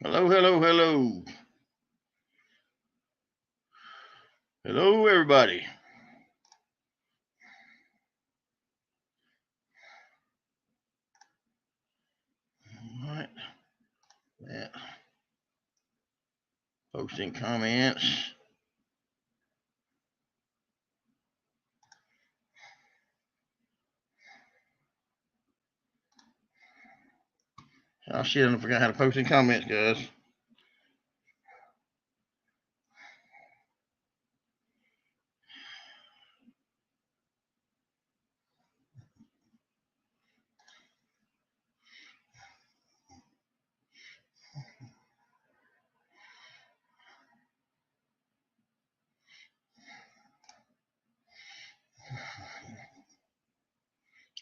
Hello, hello, hello. Hello, everybody. All right. That. Posting comments. Oh, shit, I forgot how to post in comments, guys.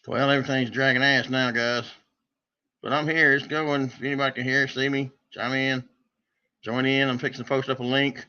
Well, everything's dragging ass now, guys. But I'm here. It's going. If anybody can hear, see me, chime in, join in. I'm fixing to post up a link.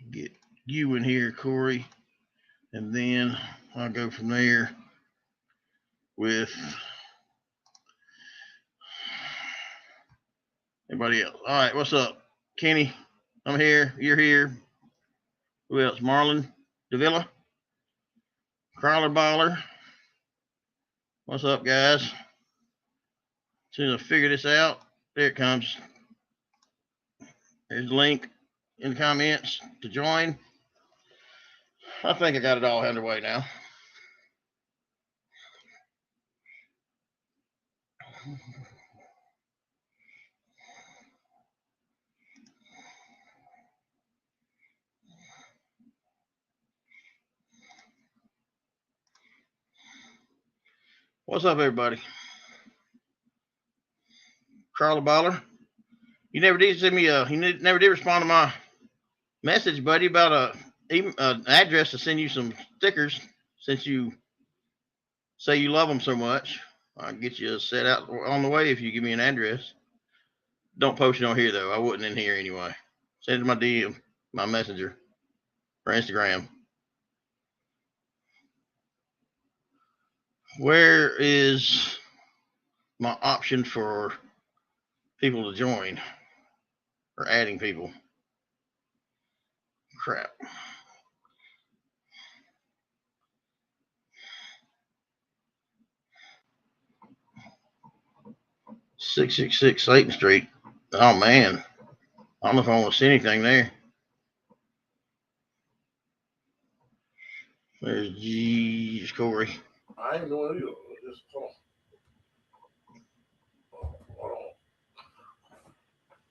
Get you in here, Corey, and then I'll go from there with everybody else. All right, what's up, Kenny? I'm here. You're here. Who else? Marlon Davila, Crawler Baller. What's up, guys? As soon as I figure this out, there it comes. There's the link in the comments to join. I think I got it all underway now. What's up, everybody? Carla Baller. You never did send me you never did respond to my message, buddy, about an address to send you some stickers. Since you say you love them so much, I'll get you set out on the way if you give me an address. Don't post it on here though. I wouldn't in here anyway. Send it to my DM, my messenger, or Instagram. Where is my option for people to join or adding people? Crap. 666 Satan Street. Oh man, I don't know if I want to see anything there. There's G Corey. I ain't doing either. Just hold on.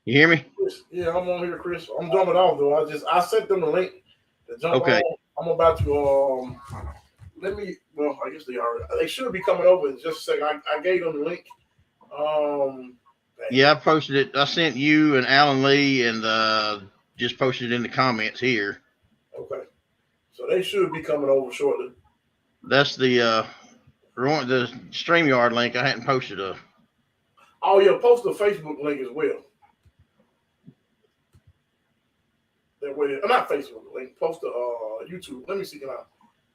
You hear me? Yeah, I'm on here, Chris. I'm jumping off though. I sent them the link to jump Okay. on. I'm about to let me. Well, I guess they should be coming over in just a second. I gave them the link. Yeah, I posted it. I sent you and Alan Lee and just posted it in the comments here. Okay. So they should be coming over shortly. That's the StreamYard link. I hadn't posted a. Oh yeah, post the Facebook link as well. That way, not Facebook link. Post the YouTube. Let me see. Can I?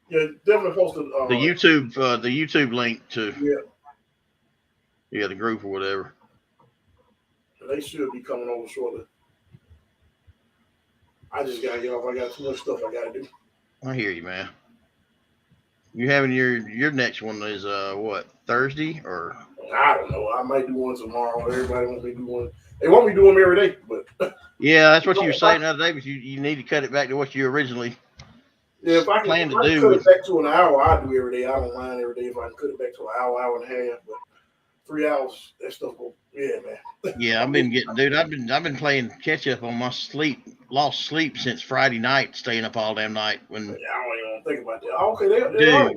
Yeah, definitely post the YouTube link to. Yeah, the group or whatever. They should be coming over shortly. I just gotta get off. I got too much stuff I gotta do. I hear you, man. You having your next one is what, Thursday or? I don't know. I might do one tomorrow. Everybody want me to do one. They want me to do them every day, but yeah, that's what you were saying the other day. But you need to cut it back to what you originally if I can cut it back to an hour, I do every day. I don't mind every day if I can cut it back to an hour and a half. But 3 hours, that stuff go. Yeah, man. Yeah, I've been getting, dude. I've been playing catch up on my lost sleep since Friday night, staying up all damn night. When I don't even think about that. Okay, they are.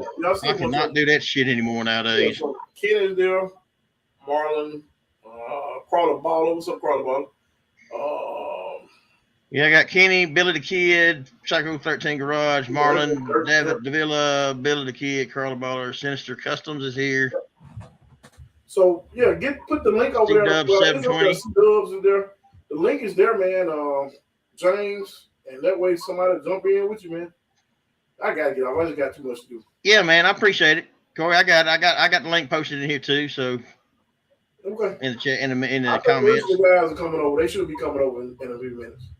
I cannot do that shit anymore nowadays. Yeah, so Ken is there, Marlon, Crawler Baller. What's up, Crawler Baller? Yeah, I got Kenny, Billy the Kid, Psycho 13 Garage, Marlon, David Davila, Billy the Kid, Carla Baller, Sinister Customs is here. So yeah, put the link over there. C-Dub Well, it's up there. 720. C-Dubs is there. The link is there, man. James, and that way somebody jump in with you, man. I gotta get off. I just got too much to do. Yeah, man, I appreciate it, Corey. I got the link posted in here too. So okay, in the chat, in the I think comments, the guys are coming over. They should be coming over in a few minutes.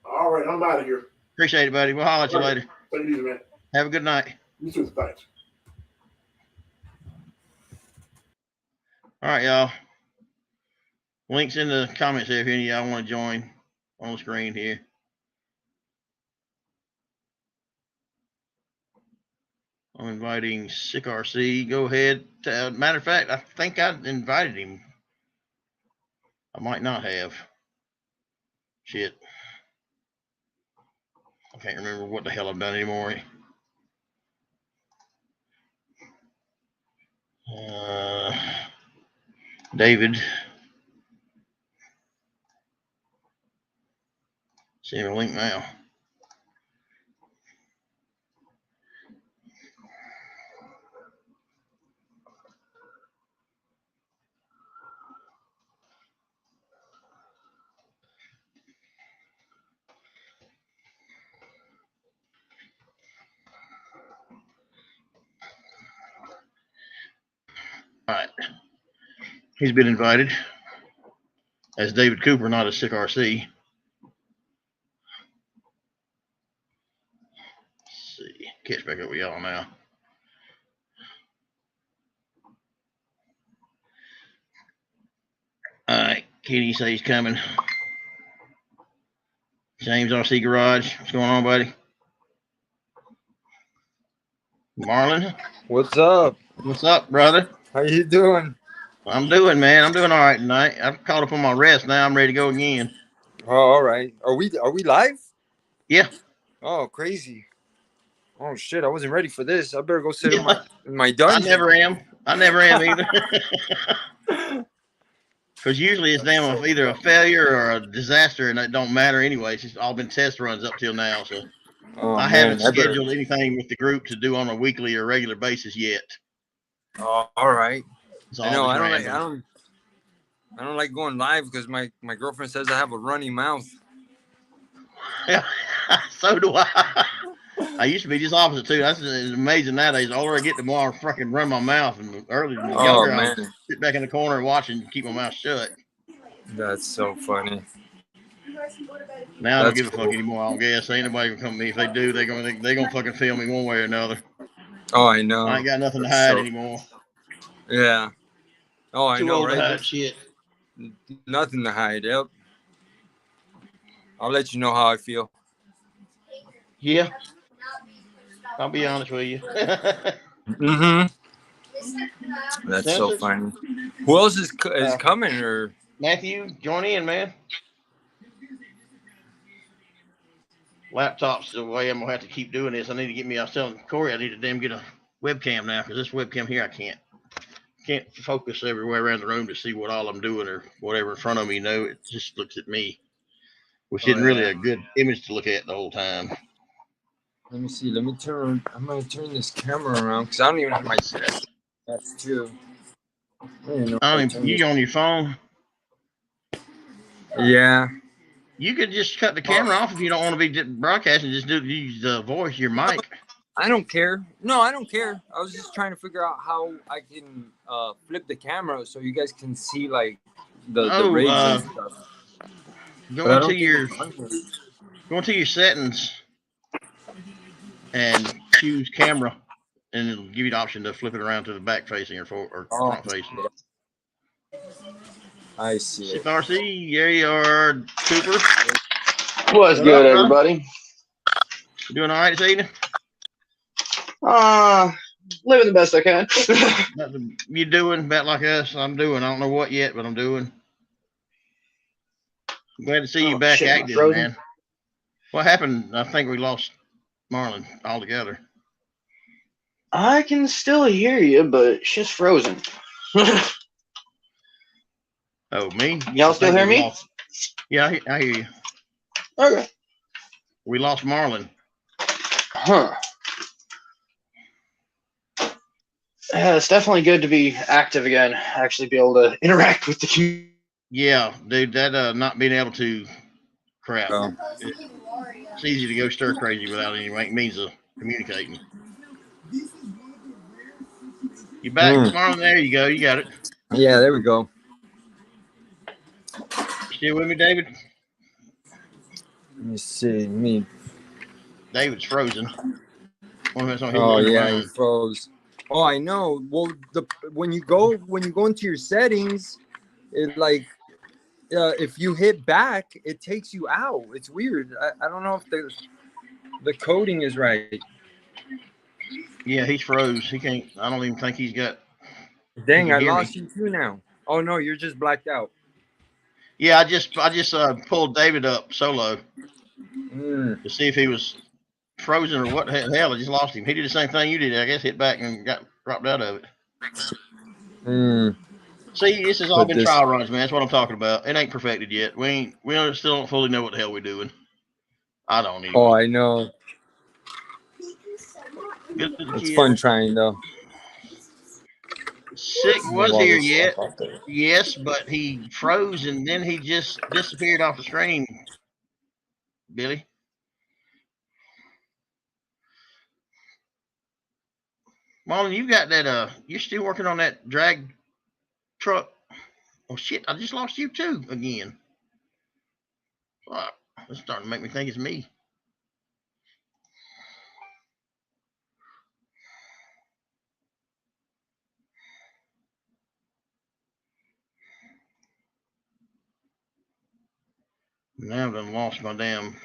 All right, I'm out of here. Appreciate it, buddy. We'll holler at you later. Take it easy, man. Have a good night. You too. Thanks. All right, y'all. Links in the comments there if any of y'all want to join on the screen here. I'm inviting gncrc. Go ahead. Matter of fact, I think I invited him. I might not have. Shit. I can't remember what the hell I've done anymore. David. Send a link now. All right. He's been invited as David Cooper, not as gncrc. Let's see. Catch back up with y'all now. All right. Kenny says he's coming. James RC Garage. What's going on, buddy? Marlon. What's up? What's up, brother? How you doing? I'm doing, man. I'm doing all right tonight. I've caught up on my rest now. I'm ready to go again. Oh, all right. Are we live? Yeah. Oh, crazy. Oh shit! I wasn't ready for this. I better go sit in my dungeon. I never am either. Because usually it's either a failure or a disaster, and it don't matter anyway. It's just all been test runs up till now. So I haven't scheduled anything with the group to do on a weekly or regular basis yet. Oh, all right. I know. I don't like going live because my girlfriend says I have a runny mouth. Yeah, so do I. I used to be just opposite too. That's amazing nowadays. The older I get, the more I fucking run my mouth. And earlier, the younger, I sit back in the corner and watch and keep my mouth shut. That's so funny. Now I don't give a fuck anymore. I don't guess. Ain't nobody gonna come to me. If they do, they gonna fucking film me one way or another. Oh, I know. I ain't got nothing to hide anymore. Yeah. Oh, I know, right? To hide shit. Nothing to hide. Yep. I'll let you know how I feel. Yeah. I'll be honest with you. Mm-hmm. That's so funny. Who else is coming? Or Matthew, join in, man. Laptop's the way I'm gonna have to keep doing this. I need to get me. I was telling Corey I need to damn get a webcam now because this webcam here I can't focus everywhere around the room to see what all I'm doing or whatever in front of me. It just looks at me, which isn't really a good image to look at the whole time. Let me see. I'm gonna turn this camera around because I don't even have my set. That's true. You on your phone? Yeah. You could just cut the camera off if you don't want to be broadcasting. Just use the voice, your mic. I don't care. No, I don't care. I was just trying to figure out how I can flip the camera so you guys can see like the rays and stuff. Go into your settings and choose camera, and it'll give you the option to flip it around to the back facing or front facing. I see. RC, there you are, Cooper. What's good, everybody? You doing all right this evening? Living the best I can. You doing about like us? I'm doing. I don't know what yet, but I'm doing. I'm glad to see you back active, man. What happened? I think we lost Marlon altogether. I can still hear you, but shit's frozen. Oh, me? Y'all still hear me? Yeah, I hear you. Okay. We lost Marlon. Huh. Yeah, it's definitely good to be active again. Actually, be able to interact with the community. Yeah, dude, that not being able to crap. Oh. It's easy to go stir crazy without any means of communicating. You back, Hmm. Marlon? There you go. You got it. Yeah, there we go. You still with me, David? Let me see. Me. David's frozen. Wonder if that's on his Oh end or yeah, he mine. froze. Oh, I know. Well, when you go into your settings, it like if you hit back, it takes you out. It's weird. I don't know if the coding is right. Yeah, he's froze. He can't. I don't even think he's got. He Dang, can I hear me. lost you too now. Oh no, you're just blacked out. Yeah, I just pulled David up solo Mm. to see if he was frozen or what the hell. I just lost him. He did the same thing you did. I guess hit back and got dropped out of it. Mm. See, this has all But been this. trial runs, man. That's what I'm talking about. It ain't perfected yet. We still don't fully know what the hell we're doing. I don't Oh, anyway. I know. Good to the It's kid. fun trying though. Sick Move was all here this stuff yet. out there. Yes, but he froze and then he just disappeared off the screen, Billy. Marlon, you got that you're still working on that drag truck. Oh shit, I just lost you too again. Fuck. It's starting to make me think it's me. Now I've done lost my damn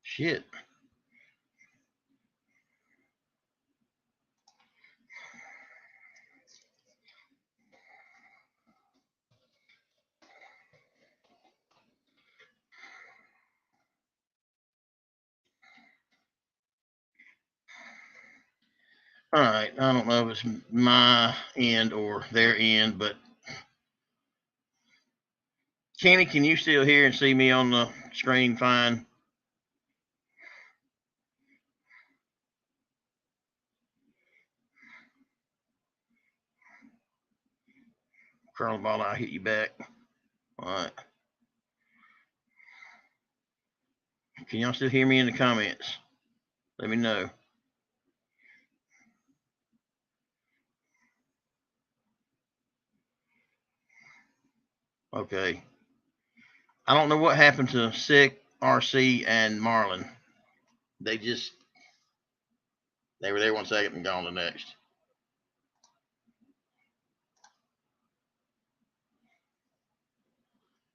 shit. All right, I don't know if it's my end or their end, but Kenny, can you still hear and see me on the screen fine? Curl the ball, I'll hit you back. All right. Can y'all still hear me in the comments? Let me know. Okay. I don't know what happened to Sick, RC, and Marlon. They were there 1 second and gone the next.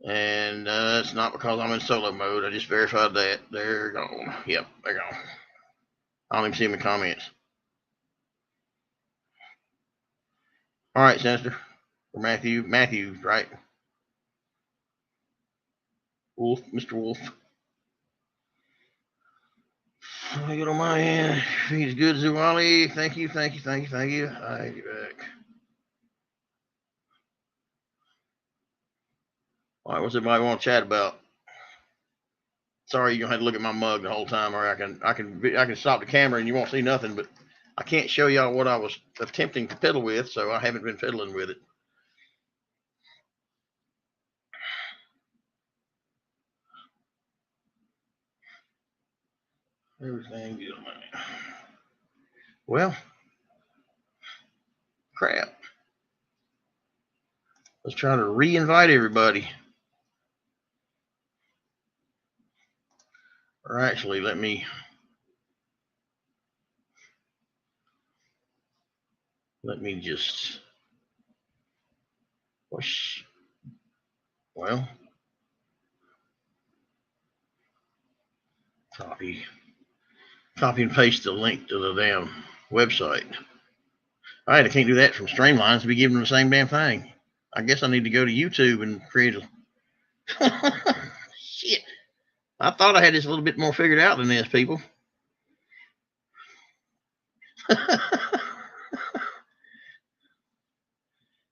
And it's not because I'm in solo mode. I just verified that. They're gone. Yep, they're gone. I don't even see them in comments. All right, Sinister. Or Matthew. Matthew, right? Wolf, Mr. Wolf. Let me get on my end. He's good, Zuwali. Thank you, thank you, thank you, thank you. I'll get back. All right, what's everybody want to chat about? Sorry, you're gonna have to look at my mug the whole time, or I can stop the camera and you won't see nothing. But I can't show y'all what I was attempting to fiddle with, so I haven't been fiddling with it. Everything good, man. Well, crap. Let's try to re-invite everybody. Or actually, let me just push. Well, copy and paste the link to the damn website. All right, I can't do that from Streamlines to be giving them the same damn thing. I guess I need to go to YouTube and create a. Shit. I thought I had this a little bit more figured out than this, people.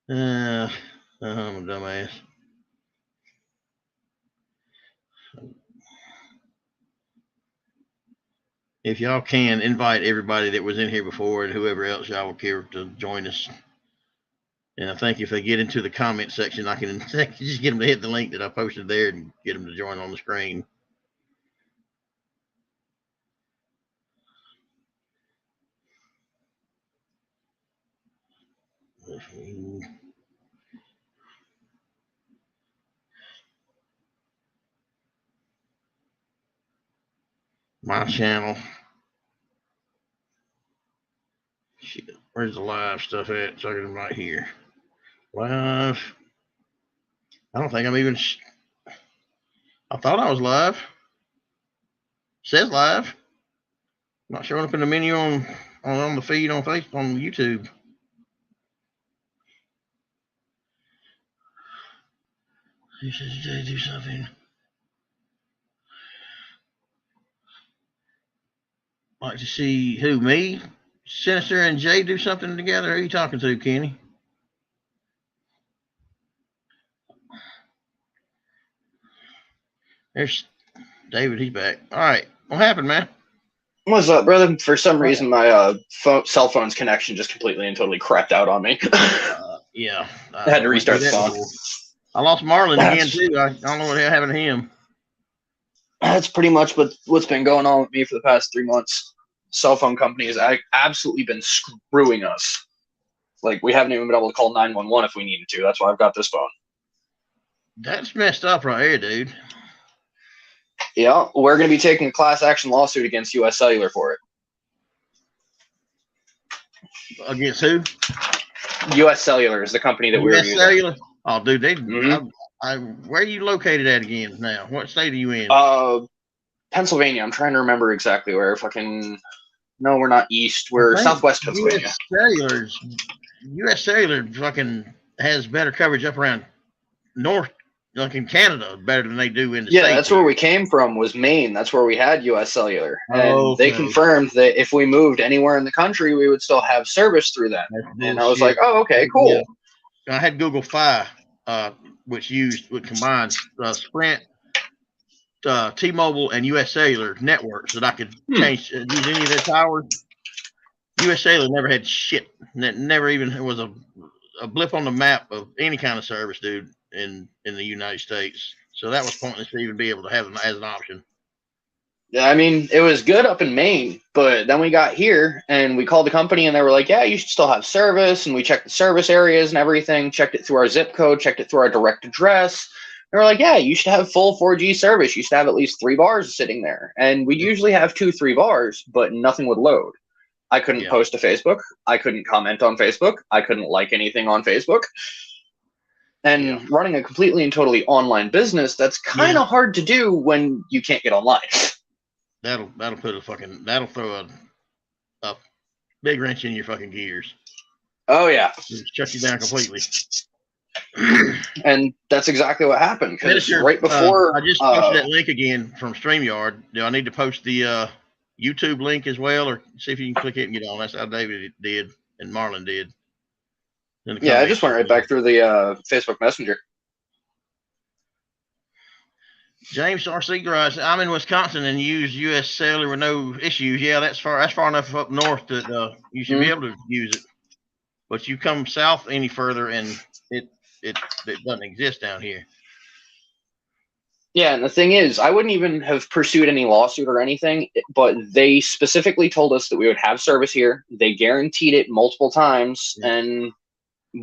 I'm a dumbass. if y'all can, invite everybody that was in here before and whoever else y'all will care to join us. And I think if they get into the comment section, I can just get them to hit the link that I posted there and get them to join on the screen. My channel. Shit, where's the live stuff at? So I can right here. Live. I don't think I'm even. I thought I was live. Says live. Not showing up in the menu on the feed on Facebook on YouTube. He says, Jay, do something. Like to see who, me, Sinister, and Jay do something together? Who are you talking to, Kenny? There's David. He's back. All right. What happened, man? What's up, brother? For some reason, my cell phone's connection just completely and totally crapped out on me. Yeah. I had to restart the phone. I lost Marlon again, too. I don't know what happened to him. That's pretty much what's been going on with me for the past 3 months. Cell phone companies absolutely been screwing us. Like, we haven't even been able to call 911 if we needed to. That's why I've got this phone. That's messed up right here, dude. Yeah, we're going to be taking a class action lawsuit against U.S. Cellular for it. Against who? U.S. Cellular is the company that we're using. Cellular? Oh, dude, they. Where are you located at again now? What state are you in? Pennsylvania. I'm trying to remember exactly where. No, we're not east. We're southwest Pennsylvania. U.S. Cellular fucking has better coverage up around north, like in Canada, better than they do in the States. Yeah, that's where we came from, was Maine. That's where we had U.S. Cellular. And they confirmed that if we moved anywhere in the country, we would still have service through them. And I was like, oh, okay, cool. Yeah. I had Google Fi, which combines Sprint, T-Mobile, and U.S. Cellular networks that I could use any of their towers. U.S. Cellular never had shit. Never even was a blip on the map of any kind of service, dude, in the United States. So that was pointless to even be able to have them as an option. Yeah, I mean, it was good up in Maine, but then we got here and we called the company and they were like, yeah, you should still have service. And we checked the service areas and everything, checked it through our zip code, checked it through our direct address. And we're like, yeah, you should have full 4G service. You should have at least 3 bars sitting there. And we'd usually have 2-3 bars, but nothing would load. I couldn't post to Facebook. I couldn't comment on Facebook. I couldn't like anything on Facebook. And running a completely and totally online business, that's kind of hard to do when you can't get online. That'll throw a big wrench in your fucking gears. Oh yeah, just shut you down completely. And that's exactly what happened. Because right before I just posted that link again from StreamYard. Do I need to post the YouTube link as well, or see if you can click it and get on? That's how David did and Marlon did. Yeah, I just went right back through the Facebook Messenger. James R.C. Garage, I'm in Wisconsin and use U.S. Cellular with no issues. Yeah, that's far enough up north that you should be able to use it. But you come south any further and it doesn't exist down here. Yeah, and the thing is, I wouldn't even have pursued any lawsuit or anything, but they specifically told us that we would have service here. They guaranteed it multiple times, and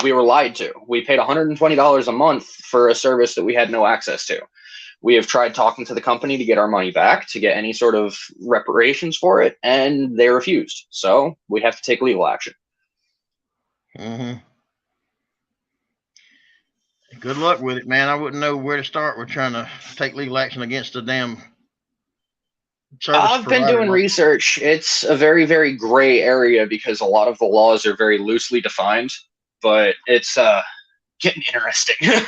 we were lied to. We paid $120 a month for a service that we had no access to. We have tried talking to the company to get our money back, to get any sort of reparations for it, and they refused. So we have to take legal action. Good luck with it, man. I wouldn't know where to start with trying to take legal action against the damn service I've been doing research. It's a very, very gray area because a lot of the laws are very loosely defined, but it's getting interesting.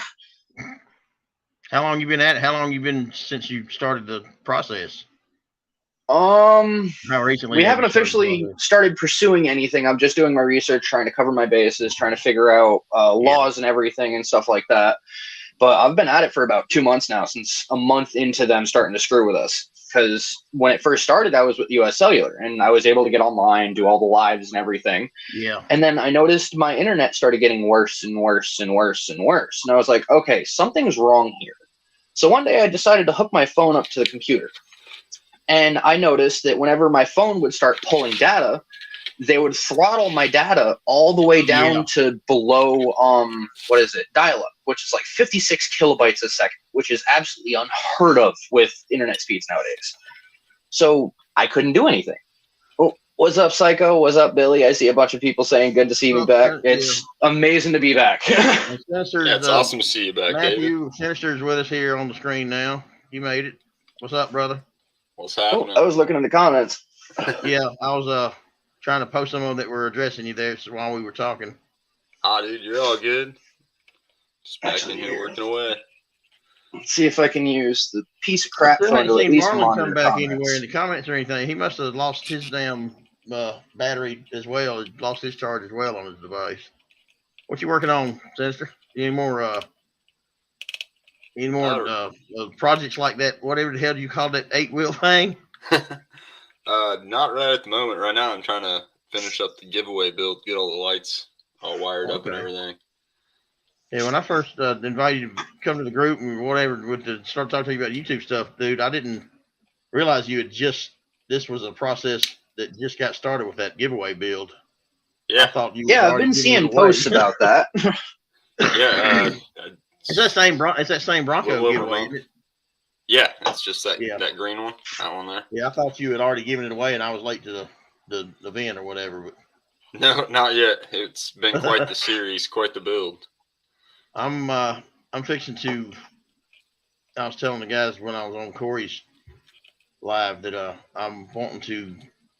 How long you been at it? How long you been since you started the process? How recently? We haven't officially started pursuing anything. I'm just doing my research, trying to cover my bases, trying to figure out laws and everything and stuff like that. But I've been at it for about 2 months now, since a month into them starting to screw with us. because when it first started, I was with US Cellular and I was able to get online, do all the lives and everything. Yeah. And then I noticed my internet started getting worse and worse and worse and worse. And I was like, okay, something's wrong here. So one day I decided to hook my phone up to the computer. And I noticed that whenever my phone would start pulling data, they would throttle my data all the way down to below, dial-up, which is like 56 kilobytes a second, which is absolutely unheard of with internet speeds nowadays. So I couldn't do anything. Oh, what's up, Psycho? What's up, Billy? I see a bunch of people saying good to see me back. It's amazing to be back. It's awesome to see you back, Matthew David. Sinister's with us here on the screen now. You made it. What's up, brother? What's happening? I was looking in the comments. Yeah, I was trying to post some of them that were addressing you there while we were talking. Dude, you're all good. Just back in here working away. Let's see if I can use the piece of crap phone to at least monitor come back anywhere in the comments or anything. He must have lost his damn battery as well. Lost his charge as well on his device. What you working on, Sinister? Any more projects like that? Whatever the hell do you call that 8-wheel thing? Not right at the moment. Right now, I'm trying to finish up the giveaway build, get all the lights all wired up and everything. Yeah, when I first invited you to come to the group and whatever, start talking to you about YouTube stuff, dude, I didn't realize this was a process that just got started with that giveaway build. Yeah. I thought you I've been seeing posts about that. Yeah. It's that same Bronco giveaway, isn't it? Yeah, it's just that green one, that one there. Yeah, I thought you had already given it away and I was late to the event or whatever. But no, not yet. It's been quite the series, quite the build. I'm fixing to. I was telling the guys when I was on Corey's live that I'm wanting to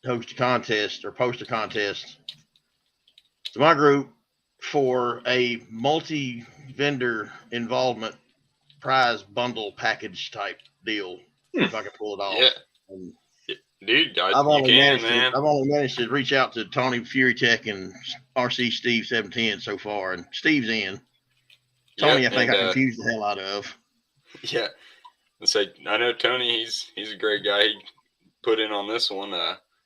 host a contest or post a contest to my group for a multi-vendor involvement prize bundle package type deal. If I can pull it off. Yeah. Dude, I've only managed to reach out to Tony Fury Tech and RC Steve 710 so far, and Steve's in. Tony, I think I confused the hell out of. Yeah. I know Tony, he's a great guy. He put in on this one.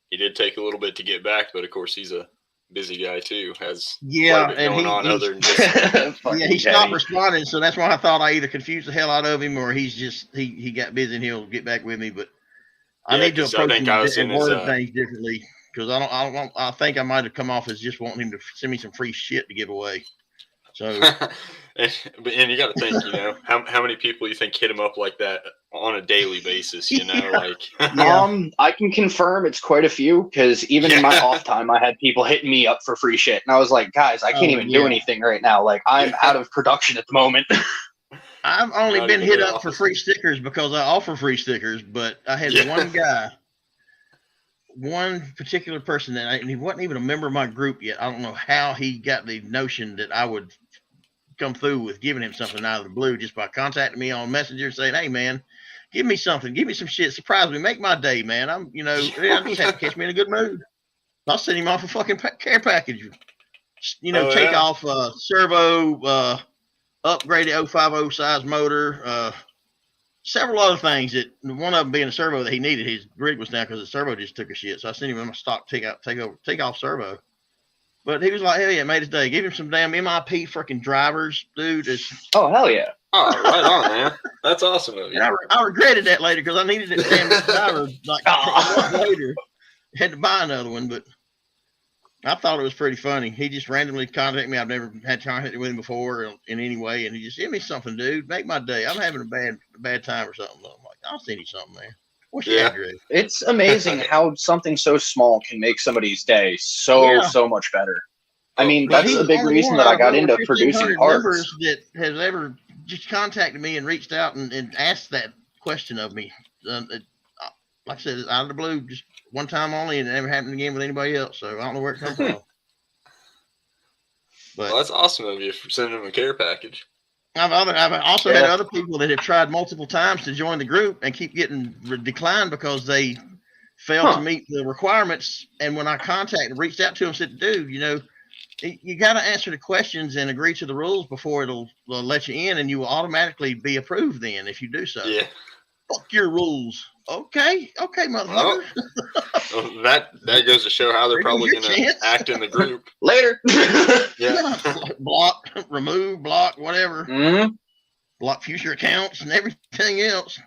He did take a little bit to get back, but of course he's a busy guy too. Has quite a bit going on other than just he stopped responding, so that's why I thought I either confused the hell out of him or he's just he got busy and he'll get back with me. But I need to approach him and word things differently because I think I might have come off as just wanting him to send me some free shit to give away. So, and you got to think, how many people you think hit him up like that on a daily basis? I can confirm it's quite a few because even in my off time, I had people hitting me up for free shit, and I was like, guys, I can't even do anything right now. Like, I'm out of production at the moment. I've only been hit up for free stickers because I offer free stickers, but I had one guy. One particular person and he wasn't even a member of my group yet. I don't know how he got the notion that I would come through with giving him something out of the blue just by contacting me on Messenger saying, "Hey man, give me something, give me some shit, surprise me, make my day, man. I just have to catch me in a good mood." I'll send him off a fucking care package. Take off servo, upgraded 050 size motor, several other things that one of them being a servo that he needed. His rig was down because the servo just took a shit. So I sent him in my stock take off servo. But he was like, hell yeah, made his day. Give him some damn MIP freaking drivers, dude. Oh, hell yeah. Oh, right on, man. That's awesome of you. And I regretted that later because I needed that damn driver a month later. Had to buy another one, but I thought it was pretty funny. He just randomly contacted me. I've never had contact with him before in any way, and he just give me something, dude. Make my day. I'm having a bad time or something. I'm like, I'll send you something, man. What's your address? It's amazing how something so small can make somebody's day so much better. I mean, that's a big reason that I got into producing parts. That has ever just contacted me and reached out and asked that question of me. Like I said, out of the blue, just one time only, and it never happened again with anybody else. So I don't know where it comes from. But that's awesome of you for sending them a care package. I've also had other people that have tried multiple times to join the group and keep getting declined because they failed to meet the requirements. And when I reached out to them, said, dude, you got to answer the questions and agree to the rules before it'll let you in, and you will automatically be approved then if you do so. Yeah. Fuck your rules. Okay, motherfucker. Well, that goes to show how they're probably going to act in the group. Later. Yeah. Block, remove, block, whatever. Mm-hmm. Block future accounts and everything else.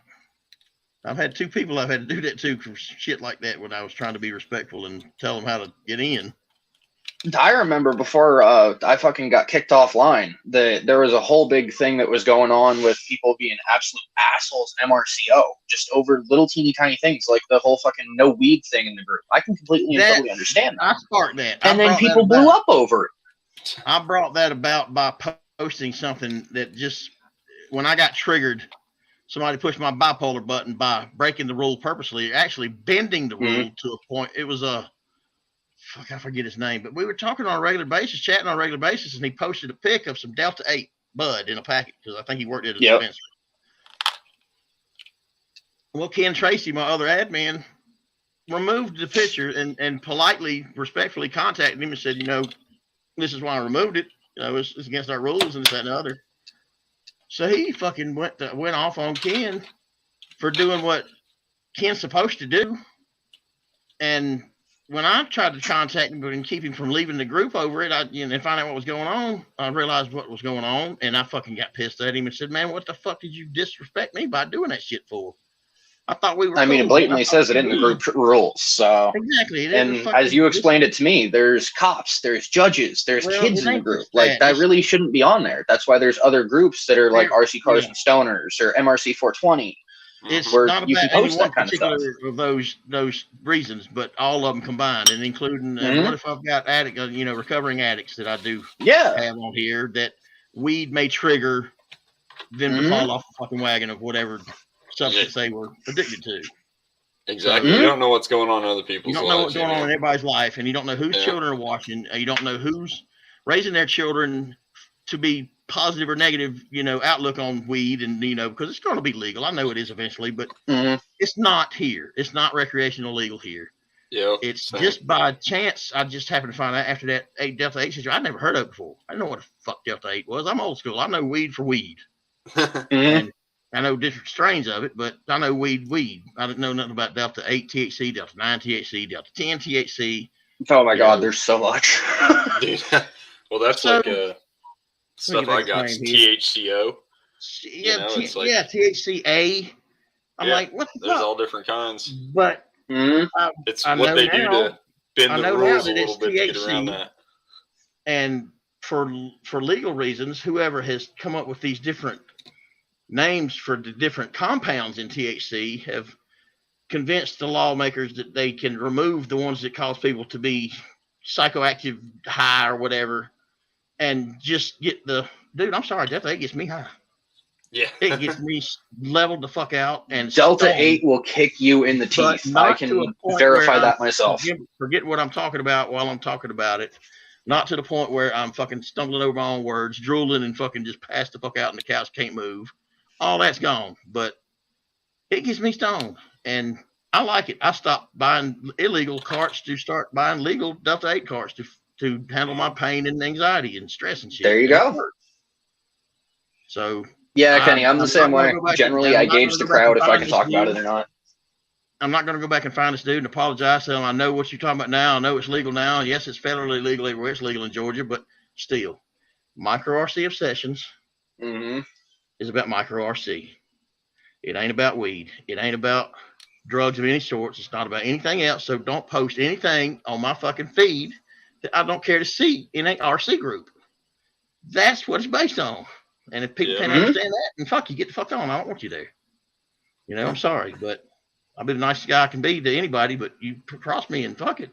I've had 2 people I've had to do that to for shit like that when I was trying to be respectful and tell them how to get in. I remember before I fucking got kicked offline, there was a whole big thing that was going on with people being absolute assholes in MRCO, just over little teeny tiny things like the whole fucking no weed thing in the group. I can completely and totally understand that. I sparked that. And then people blew up over it. I brought that about by posting something that just, when I got triggered, somebody pushed my bipolar button by breaking the rule purposely, actually bending the rule to a point. It was I forget his name, but we were talking on a regular basis, chatting on a regular basis, and he posted a pic of some Delta 8 bud in a packet because I think he worked at a dispensary. Well, Ken Tracy, my other admin, removed the picture and politely, respectfully contacted him and said, this is why I removed it. It's against our rules and this, that, and the other. So he fucking went off on Ken for doing what Ken's supposed to do. And when I tried to contact him and keep him from leaving the group over it, and find out what was going on, I realized what was going on, and I fucking got pissed at him and said, "Man, what the fuck did you disrespect me by doing that shit for? I thought we were." I mean, it blatantly says it in the group rules. So exactly. And as you explained it to me, there's cops, there's judges, there's kids in the group. Like that really shouldn't be on there. That's why there's other groups that are like RC Cars and Stoners or MRC 420. It's where not you about can any post one that kind of stuff. particular of those reasons, but all of them combined, and including what if I've got recovering addicts that I do have on here that weed may trigger them to fall off the fucking wagon of whatever substance they were addicted to. Exactly. You don't know what's going on in other people's lives. You don't know what's going on in everybody's life, and you don't know whose children are watching. You don't know who's raising their children to be positive or negative, outlook on weed, and because it's going to be legal. I know it is eventually, but it's not here. It's not recreational legal here. Yeah, it's just by chance. I just happened to find out after that Delta 8 situation. I'd never heard of it before. I didn't know what the fuck Delta 8 was. I'm old school. I know weed for weed. And I know different strains of it, but I know weed. I didn't know nothing about Delta 8 THC, Delta 9 THC, Delta 10 THC. Oh my God, there's so much. Dude, well, that's like stuff I got. THCO. THCA. I'm like, what the fuck? There's all different kinds. But it's what they do to bend the rules a little bit to get around that. And for legal reasons, whoever has come up with these different names for the different compounds in THC have convinced the lawmakers that they can remove the ones that cause people to be psychoactive high or whatever, and just get dude, I'm sorry, Delta 8 gets me high. Yeah. It gets me leveled the fuck out. And Delta 8 will kick you in the teeth. I can verify that myself. Forget what I'm talking about while I'm talking about it. Not to the point where I'm fucking stumbling over my own words, drooling, and fucking just pass the fuck out on the couch, can't move. All that's gone. But it gets me stoned. And I like it. I stopped buying illegal carts to start buying legal Delta 8 carts to handle my pain and anxiety and stress and shit. There you go. So yeah, Kenny, I'm the same way. Generally, I gauge the crowd if I can talk about it or not. I'm not going to go back and find this dude and apologize to him. I know what you're talking about now. I know it's legal now. Yes, it's federally legal everywhere. It's legal in Georgia, but still, micro RC obsessions is about micro RC. It ain't about weed. It ain't about drugs of any sorts. It's not about anything else. So don't post anything on my fucking feed that I don't care to see in an RC group. That's what it's based on. And if people can't understand that, then fuck you, get the fuck on. I don't want you there. I'm sorry, but I'll be the nicest guy I can be to anybody, but you cross me and fuck it.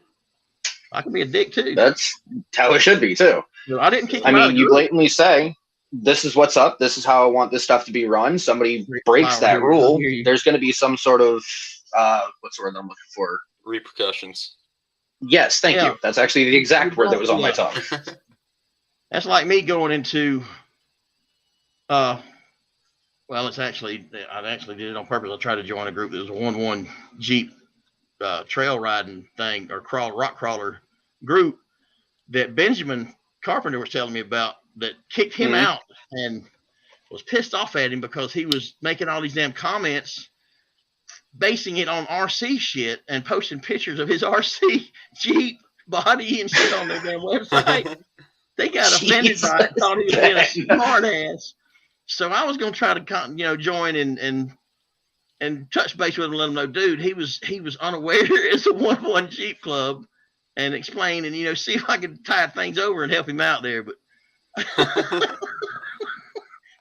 I can be a dick too. That's how it should be too. I didn't kick. I mean, you blatantly say, "This is what's up. This is how I want this stuff to be run." Somebody breaks that rule, there's going to be some sort of what's the word I'm looking for? Repercussions. Yes, thank you. That's actually the exact word that was on my tongue. That's like me going into. Well, I actually did it on purpose. I tried to join a group that was a 1-1 Jeep trail riding thing or rock crawler group that Benjamin Carpenter was telling me about that kicked him out and was pissed off at him because he was making all these damn comments basing it on RC shit and posting pictures of his RC Jeep body and shit on their damn website. They got offended by it, thought he was being a smart ass. So I was gonna try to join and touch base with him and let him know, dude, he was unaware it's a 1-1 Jeep club, and explain and see if I could tide things over and help him out there. But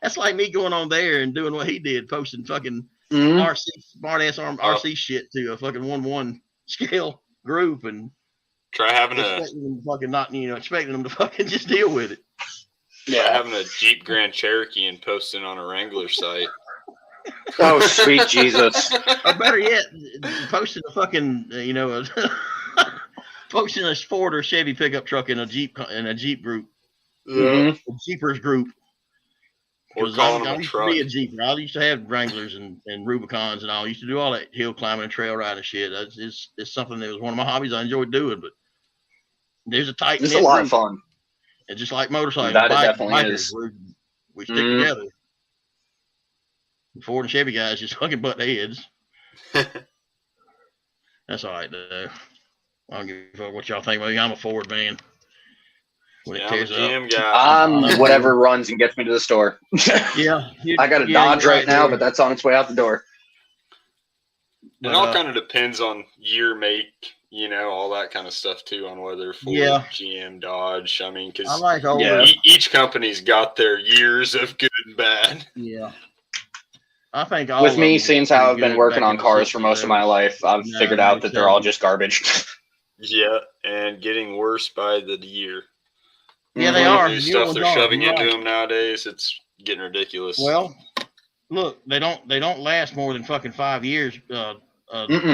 that's like me going on there and doing what he did, posting fucking RC smart ass RC shit to a fucking 1-1 scale group and try having expecting them to fucking just deal with it. Yeah, having a Jeep Grand Cherokee and posting on a Wrangler site. Oh, sweet Jesus! Or better yet, posting a fucking posting a Ford or Chevy pickup truck in a Jeep group, a Jeepers group. Or calling them a truck. I used to be a Jeeper. I used to have Wranglers and Rubicons and all. I used to do all that hill climbing and trail riding and shit. It's something that was one of my hobbies I enjoyed doing. But there's a tight. It's a lot of fun. It's just like motorcycles. That definitely is. We stick together. The Ford and Chevy guys just fucking butt heads. That's all right though. I don't give a fuck what y'all think about me. I'm a Ford man. When it tears GM up. guy. I'm whatever runs and gets me to the store. Yeah. I got a Dodge right now, but that's on its way out the door. It all kind of depends on year, make, all that kind of stuff too, on whether Ford, GM, Dodge. I mean, because each company's got their years of good and bad. Yeah. I think with me, since how I've been working on cars for most of my life, I've figured out that they're all just garbage. Yeah, and getting worse by the year. Yeah, they are. New stuff they're shoving into them nowadays, it's getting ridiculous. Well, look, they don't last more than fucking 5 years. A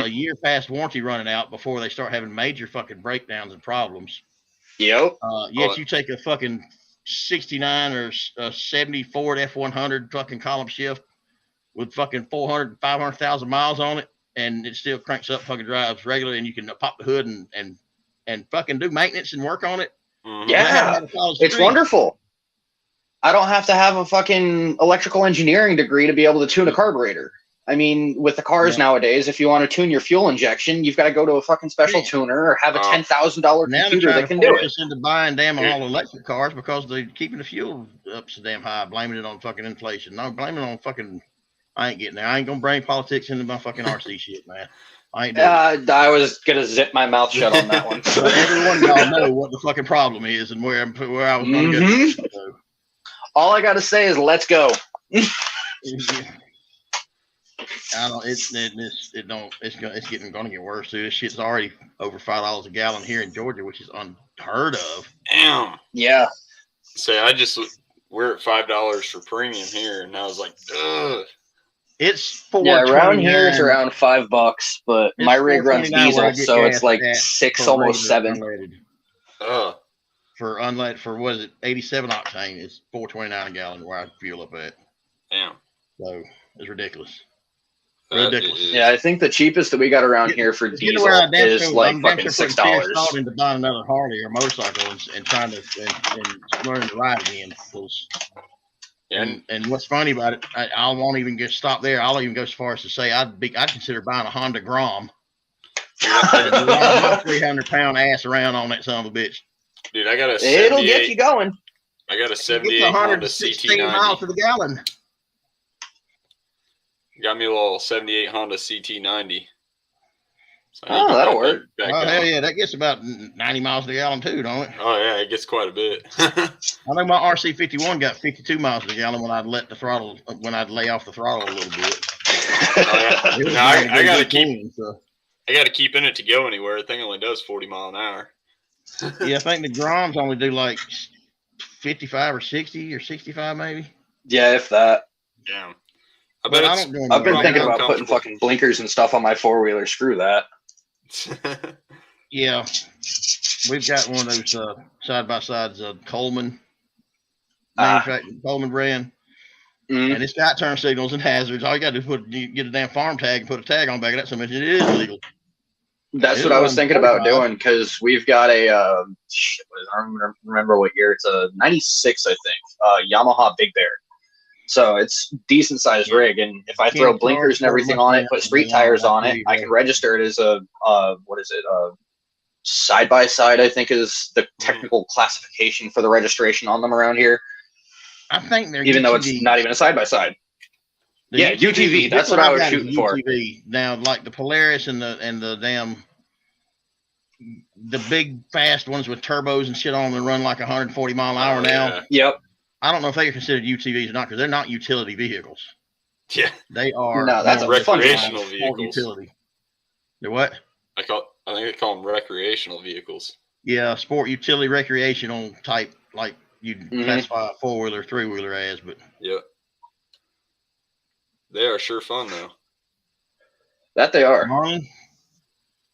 year past warranty running out before they start having major fucking breakdowns and problems. Yep. Yet you take a fucking 69 or 70 Ford F100 fucking column shift with fucking 400, 500,000 miles on it, and it still cranks up, fucking drives regularly, and you can pop the hood and fucking do maintenance and work on it. Yeah, it's wonderful. I don't have to have a fucking electrical engineering degree to be able to tune a carburetor. I mean, with the cars nowadays, if you want to tune your fuel injection, you've got to go to a fucking special tuner or have a $10,000 computer that can do it. Us into buying damn all electric cars because they're keeping the fuel up so damn high, blaming it on fucking inflation. No, blaming it on fucking. I ain't getting there. I ain't gonna bring politics into my fucking RC shit, man. I ain't doing it. I was gonna zip my mouth shut on that one. But everyone y'all know what the fucking problem is and where I was gonna go. So. All I gotta say is let's go. It's gonna get worse too. This shit's already over $5 a gallon here in Georgia, which is unheard of. Damn. Yeah. We're at $5 for premium here, and I was like, ugh. It's around here it's around $5, but my rig runs diesel, so it's like 6, almost 7. For unleaded, for what is it, 87 octane? It's $4.29 a gallon where I fuel up at. Damn. So it's ridiculous. Yeah, I think the cheapest that we got around here for diesel is like fucking $6. Into buying another Harley or motorcycle and trying to learn to ride again. And what's funny about it, I won't even get stopped there. I'll even go as far as to say I'd consider buying a Honda Grom. And my 300-pound ass around on that son of a bitch. Dude, I got a 78. It'll get you going. I got a 78 Honda CT90. miles to the gallon. Got me a little 78 Honda CT90. So that'll work. Hell yeah, that gets about 90 miles to the gallon too, don't it? Oh yeah, it gets quite a bit. I know my RC51 got 52 miles to the gallon when I'd lay off the throttle a little bit. I gotta keep in it to go anywhere. The thing only does 40 mile an hour. Yeah, I think the Groms only do like 55 or 60 or 65 maybe. Yeah, if that. Yeah. I've been thinking about putting fucking blinkers and stuff on my 4-wheeler. Screw that. Yeah. We've got one of those side-by-sides Coleman Coleman brand. And it's got turn signals and hazards. All you got to do is get a damn farm tag and put a tag on back of that, so much it is legal. That's what I was thinking about doing, because we've got a I don't remember what year. It's a 96, I think, Yamaha Big Bear. So it's decent sized rig, and if I throw blinkers and everything on it, put street tires on it, I can register it as a what is it? Side by side, I think is the technical classification for the registration on them around here. I think they're even though it's not even a side by side. Yeah, UTV. That's what I was shooting for. Now, like the Polaris and the damn the big fast ones with turbos and shit on them and run like 140 mile an hour now. Yep. I don't know if they are considered UTVs or not because they're not utility vehicles. Yeah, they are. No, that's a recreational vehicles. Utility. They're what? I think they call them recreational vehicles. Yeah, sport utility recreational type, like you'd classify a 4-wheeler, 3-wheeler as, but yep. They are sure fun though. That they are. Marlon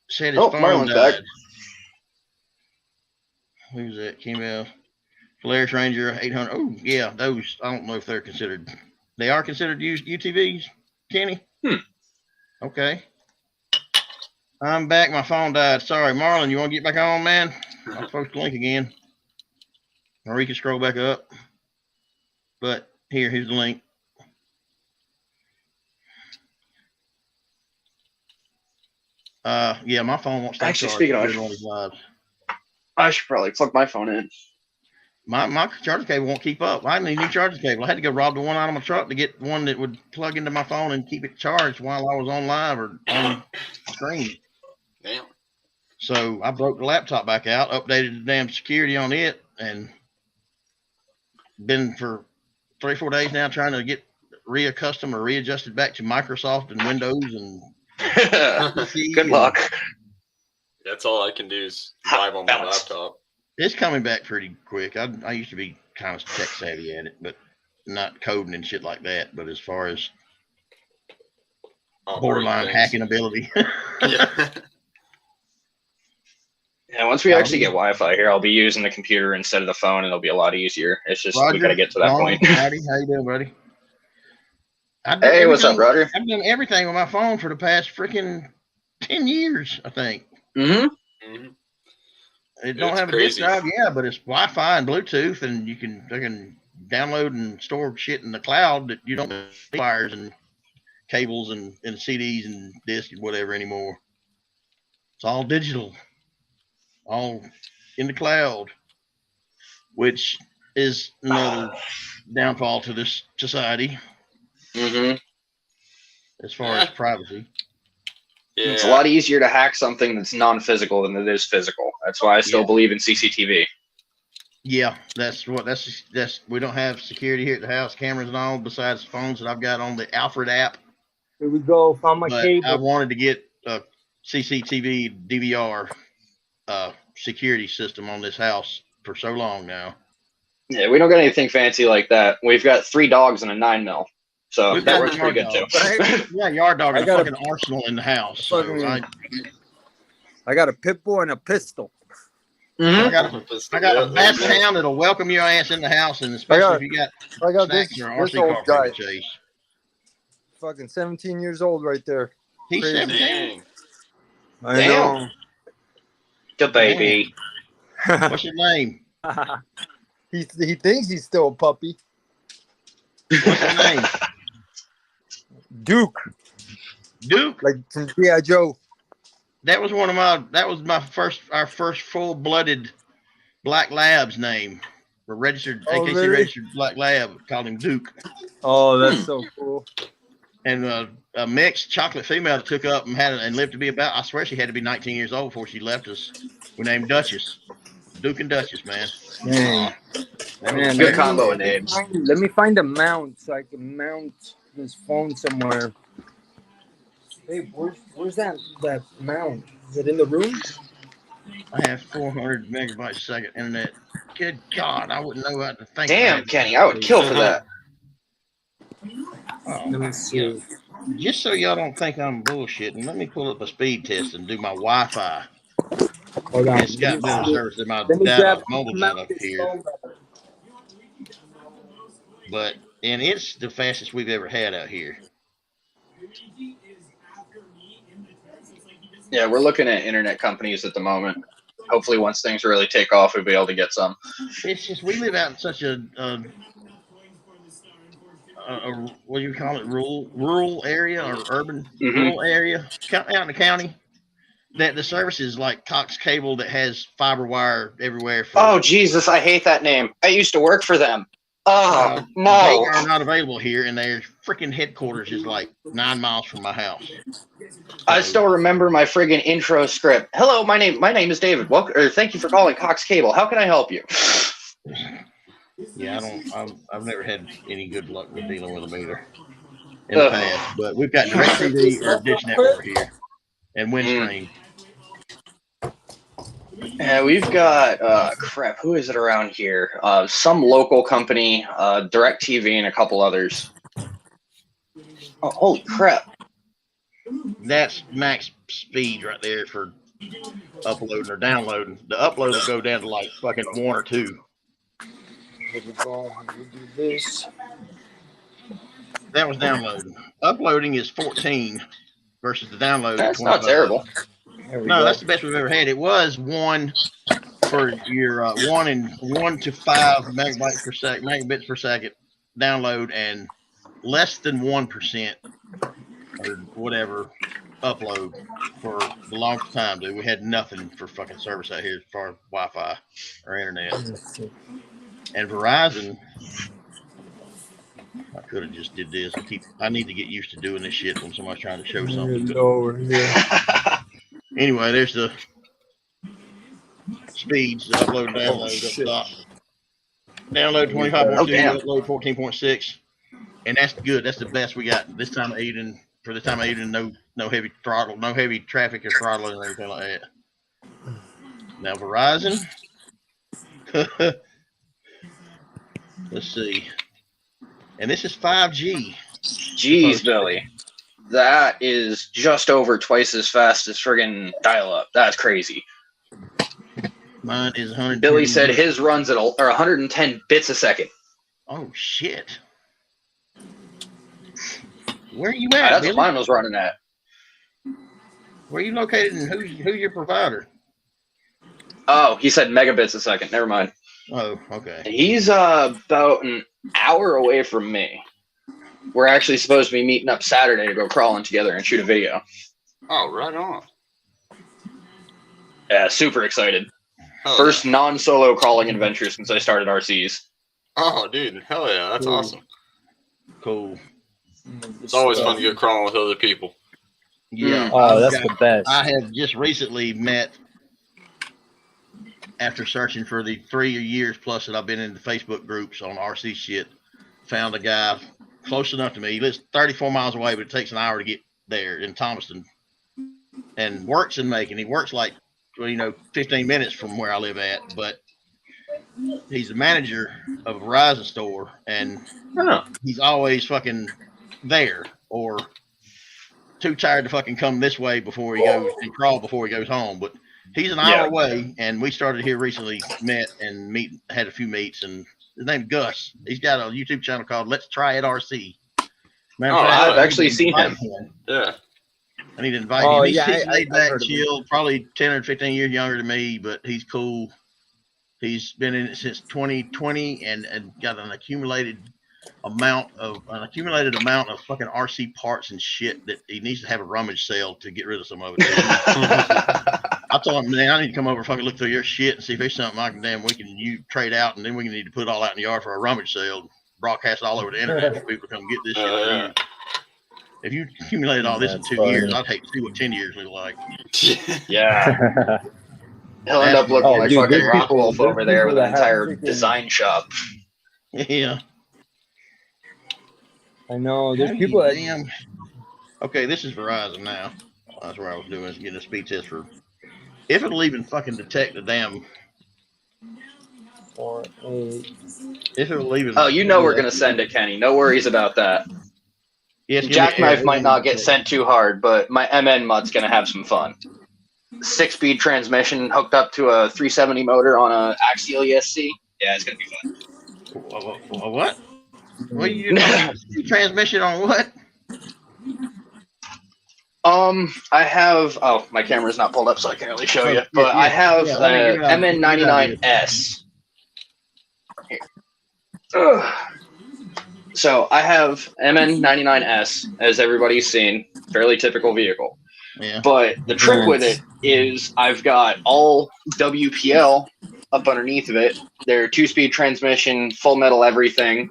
said his phone Marlon's died. back. Who's that? Came out. Polaris Ranger 800. Oh, yeah, those. I don't know if they're considered. They are considered UTVs, Kenny? Okay. I'm back. My phone died. Sorry, Marlon. You want to get back on, man? I'll post the link again. Or we can scroll back up. But here's the link. Yeah, my phone won't stay. Actually, speaking of, I should probably plug my phone in. My charger cable won't keep up. I need a new charger cable. I had to go rob the one out of my truck to get one that would plug into my phone and keep it charged while I was on live or on screen. Damn. So I broke the laptop back out, updated the damn security on it, and been for 3 or 4 days now trying to get reaccustomed or readjusted back to Microsoft and Windows and good luck. That's all I can do is live on my laptop. It's coming back pretty quick. I used to be kind of tech savvy at it, but not coding and shit like that. But as far as borderline hacking ability. Yeah. Yeah, once we actually get Wi-Fi here, I'll be using the computer instead of the phone, and it'll be a lot easier. It's just we gotta get to that point. Howdy, how you doing, buddy? Hey, what's up, Roger? I've done everything with my phone for the past freaking 10 years, I think. It don't have a disk drive, yeah, but it's Wi-Fi and Bluetooth, and you can download and store shit in the cloud that you don't need wires and cables and CDs and discs and whatever anymore. It's all digital, all in the cloud, which is another downfall to this society. As far as privacy. Yeah. It's a lot easier to hack something that's non-physical than it is physical. That's why I still believe in CCTV. Yeah, that's we don't have security here at the house, cameras and all, besides phones that I've got on the Alfred app. Here we go. Found my cable. I wanted to get a CCTV DVR security system on this house for so long now. Yeah, we don't got anything fancy like that. We've got 3 dogs and a 9mm. So that works pretty good too. Yeah, yard dog is a fucking arsenal in the house. So I got a pit bull and a pistol. I got a basset hound that'll welcome your ass in the house, and especially if you got snacks or RC car to chase. Fucking 17 years old right there. He's 17. I know. The baby. What's his name? He thinks he's still a puppy. What's his name? Duke, like from G.I. Joe. That was our first full-blooded black lab's name. We're registered, AKC registered black lab. Called him Duke. Oh, that's so cool. And a mixed chocolate female that took up and lived to be about, I swear she had to be 19 years old before she left us. We named Duchess. Duke and Duchess, man. Man, good combo of names. Let me find a mount so I can mount this phone somewhere. Hey, where's that mount? Is it in the room? I have 400 megabytes a second internet. Good God, I wouldn't know what to think. Damn, Kenny, I would kill for that. Let me see. Just so y'all don't think I'm bullshitting, let me pull up a speed test and do my Wi-Fi. Hold on. It's got better service than my mobile data up here. And it's the fastest we've ever had out here. Yeah, we're looking at internet companies at the moment. Hopefully, once things really take off, we'll be able to get some. It's just we live out in such a what do you call it, rural area or urban rural area out in the county, that the service is like Cox Cable that has fiber wire everywhere. Oh Jesus, I hate that name. I used to work for them. Oh no, they are not available here, and their freaking headquarters is like 9 miles from my house. I still remember my friggin' intro script. Hello, my name is David. Welcome, or thank you for calling Cox Cable. How can I help you? Yeah, I've never had any good luck with dealing with them either in the past. But we've got DirecTV or Dish Network here, and Windstream. Yeah, we've got crap. Who is it around here? Some local company, DirecTV, and a couple others. Oh, holy crap! That's max speed right there for uploading or downloading. The upload will go down to like fucking 1 or 2. Here we go. We do this. That was downloading. Uploading is 14 versus the download. That's not terrible. No, that's the best we've ever had. It was 1 for your 1 to 5 megabits per second download, and less than 1% or whatever upload for the longest time, dude. We had nothing for fucking service out here as far as Wi-Fi or internet. And Verizon, I could have just did this. I need to get used to doing this shit when somebody's trying to show something. Anyway, there's the speeds, the upload, download, up top. Download 25.2, upload 14.6, and that's good. That's the best we got this time of evening. For the time of evening, no heavy throttle, no heavy traffic or throttling or anything like that. Now Verizon, let's see, and this is 5G. Jeez, Billy, that is just over twice as fast as friggin' dial-up. That's crazy. Mine is 100. Billy said his runs at 110 bits a second. Oh shit! Where are you at? That's Billy? what mine was running at. Where are you located, and who's your provider? Oh, he said megabits a second. Never mind. Oh, okay. He's about an hour away from me. We're actually supposed to be meeting up Saturday to go crawling together and shoot a video. Oh, right on. Yeah, super excited. Hell First yeah. non-solo crawling adventure since I started RCs. Oh, dude. Hell yeah. That's awesome. Cool. It's always fun to go crawling with other people. Yeah. Oh, that's the best. I have just recently met, after searching for the 3 years plus that I've been in the Facebook groups on RC shit, found a guy close enough to me. He lives 34 miles away, but it takes an hour to get there in Thomaston, and works in Macon. He works like, 15 minutes from where I live at, but he's the manager of a Verizon store, and he's always fucking there or too tired to fucking come this way before he goes and crawl before he goes home. But he's an hour away, and we started here recently, met and had a few meets, and his name's Gus. He's got a YouTube channel called Let's Try It RC. I've actually seen him. Yeah. I need to invite him. He's laid back and chill, probably 10 or 15 years younger than me, but he's cool. He's been in it since 2020 and got an accumulated amount of fucking RC parts and shit that he needs to have a rummage sale to get rid of some of it. I told him, man, I need to come over and fucking look through your shit and see if there's something we can trade out, and then we need to put it all out in the yard for a rummage sale, broadcast all over the internet for people to come get this shit. If you accumulated all this in 2 years, I'd hate to see what 10 years look like. Yeah. He'll end up looking like fucking Rockwolf over there with an entire design shop. Yeah. I know. There's people that... Damn. Okay, this is Verizon now. That's where I was doing, getting a speed test for... If it'll even fucking detect the damn... If it'll even... Oh, you know we're going to send it, Kenny. No worries about that. Yes, Jackknife might not get sent too hard, but my MN mod's going to have some fun. 6-speed transmission hooked up to a 370 motor on a axial ESC. Yeah, it's going to be fun. What? What are you doing? Transmission on what? I have... Oh, my camera's not pulled up, so I can't really show you. But I have MN99S. Here. So I have MN99S, as everybody's seen, fairly typical vehicle. Yeah. But the trick with it is I've got all WPL up underneath of it. They're 2-speed transmission, full metal everything.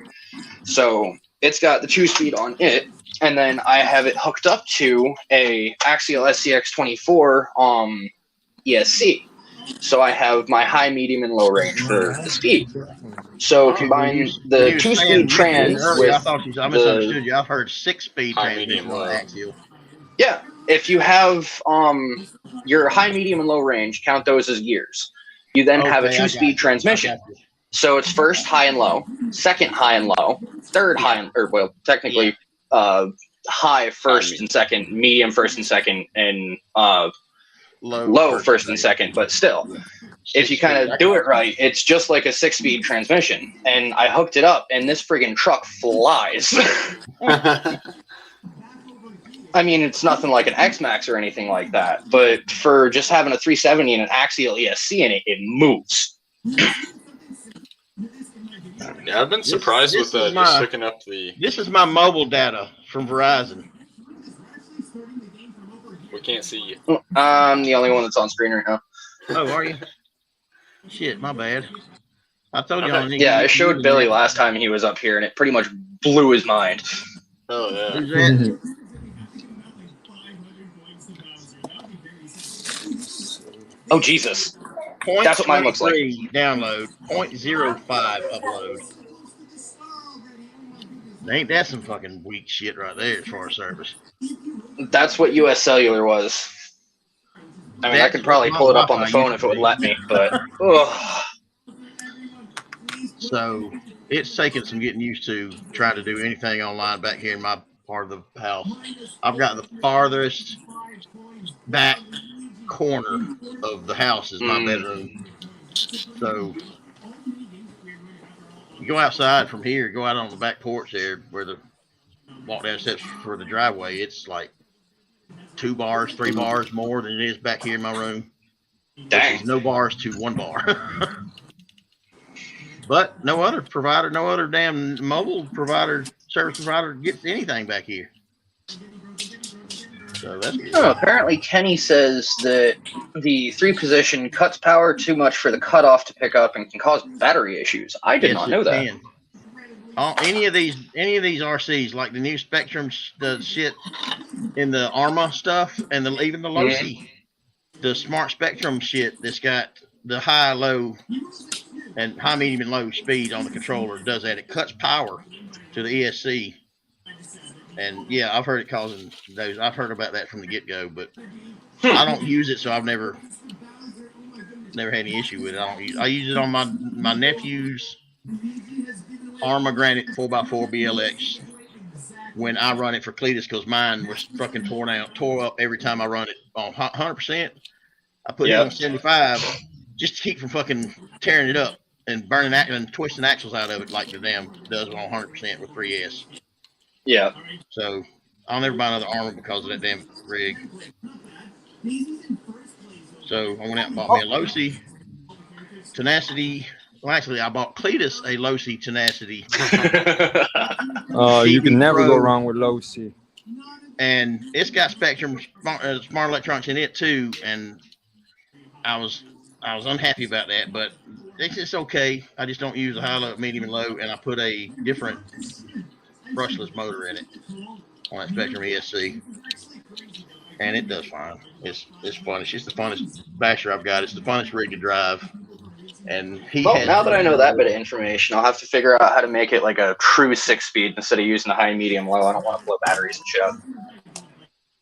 So it's got the 2-speed on it, and then I have it hooked up to a Axial SCX24 ESC. So I have my high, medium, and low range for the speed. So combine the 2-speed trans with I misunderstood you. I've heard 6-speed transmission on axial. Yeah, if you have your high, medium, and low range, count those as gears. You then have a 2-speed transmission. So it's first high and low, second high and low, third high and, or well, technically high first and second, medium first and second, and low first and second. But still, if you kind of do it right, it's just like a 6-speed transmission. And I hooked it up, and this friggin' truck flies. I mean, it's nothing like an X-Max or anything like that, but for just having a 370 and an axial ESC in it, it moves. Yeah, I've been surprised with just hooking up the... This is my mobile data from Verizon. We can't see you. I'm the only one that's on screen right now. Oh, are you? Shit, my bad. I told you. I showed Billy last time he was up here, and it pretty much blew his mind. Oh, yeah. Who's that? Oh, Jesus. That's what mine looks like. Download, 0.05 upload. Ain't that some fucking weak shit right there as far as service? That's what US Cellular was. I mean, I could probably pull it up on the phone if it would let me, but... Ugh. So, it's taken some getting used to trying to do anything online back here in my part of the house. I've got the farthest back corner of the house is my bedroom. So you go outside from here, go out on the back porch there where the walk down steps for the driveway, it's like 2 bars, 3 bars more than it is back here in my room. Dang. No bars to 1 bar. But no other provider, no other damn mobile provider, service provider gets anything back here. So that's good. Oh, apparently Kenny says that the 3-position cuts power too much for the cutoff to pick up and can cause battery issues. I did not know that. Any of these RCs, like the new Spectrum, the shit in the Arma stuff, and even the low-C, the Smart Spectrum shit that's got the high, low, and high, medium, and low speed on the controller does that. It cuts power to the ESC. And yeah, I've heard it causing those. I've heard about that from the get-go, but I don't use it, so I've never had any issue with it. I use it on my nephew's Arma Granite 4x4 BLX when I run it for Cletus, because mine was fucking tore up every time I run it on 100%. I put it on 75 just to keep from fucking tearing it up and burning that and twisting axles out of it like the damn does on 100% with 3S. Yeah. So I'll never buy another Armor because of that damn rig. So I went out and bought me a low-C Tenacity. Well, actually, I bought Cletus a low-C Tenacity. Oh, you can never go wrong with low-C. And it's got Spectrum smart electronics in it too. And I was unhappy about that, but it's okay. I just don't use a high, low, medium, and low, and I put a different brushless motor in it on that Spectrum ESC, and it does fine. It's fun. It's just the funnest basher I've got. It's the funnest rig to drive. And now that I know that bit of information, I'll have to figure out how to make it like a true 6-speed instead of using the high, medium, low. I don't want to blow batteries and shit up.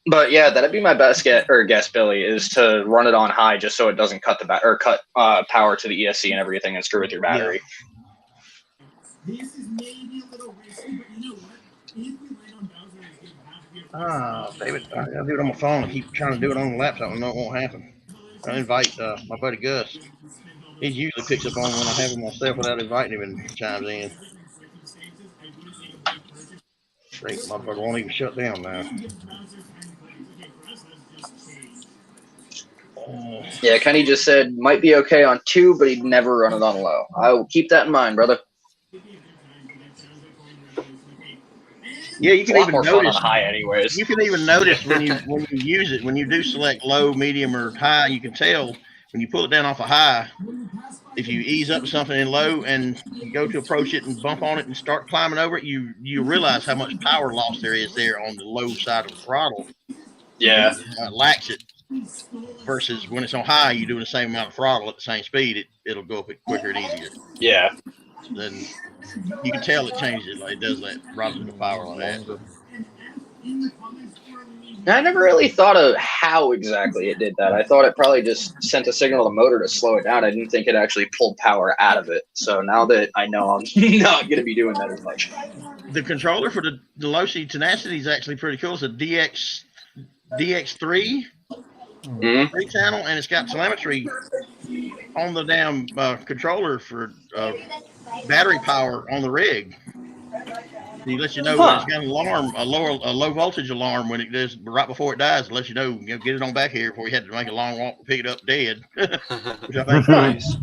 But yeah, that'd be my best guess, Billy, is to run it on high just so it doesn't cut cut power to the ESC and everything and screw with your battery. David, I gotta do it on my phone. I keep trying to do it on the laptop and it won't happen. I invite my buddy Gus. He usually picks up on when I have him myself without inviting him and chimes in. Great, motherfucker won't even shut down now. Yeah, Kenny just said might be okay on 2, but he'd never run it on low. I will keep that in mind, brother. Yeah, you It's can a lot even more fun on notice. high, anyways. You can even notice when you use it, when you do select low, medium, or high, you can tell when you pull it down off a high. If you ease up to something in low and you go to approach it and bump on it and start climbing over it, you realize how much power loss there is there on the low side of the throttle. Yeah. And lax it versus when it's on high, you do the same amount of throttle at the same speed, it'll go up quicker and easier. Yeah. Then you can tell it changes it, like it does that, drops it to power like that. I never really thought of how exactly it did that. I thought it probably just sent a signal to the motor to slow it down. I didn't think it actually pulled power out of it. So now that I know I'm not going to be doing that as much. The controller for the low speed tenacity is actually pretty cool. It's a DX3 channel, and it's got telemetry on the damn controller for battery power on the rig. He lets you know when it's got an alarm, a low voltage alarm when it does right before it dies. It lets you know, get it on back here before you had to make a long walk to pick it up dead. Which I think nice.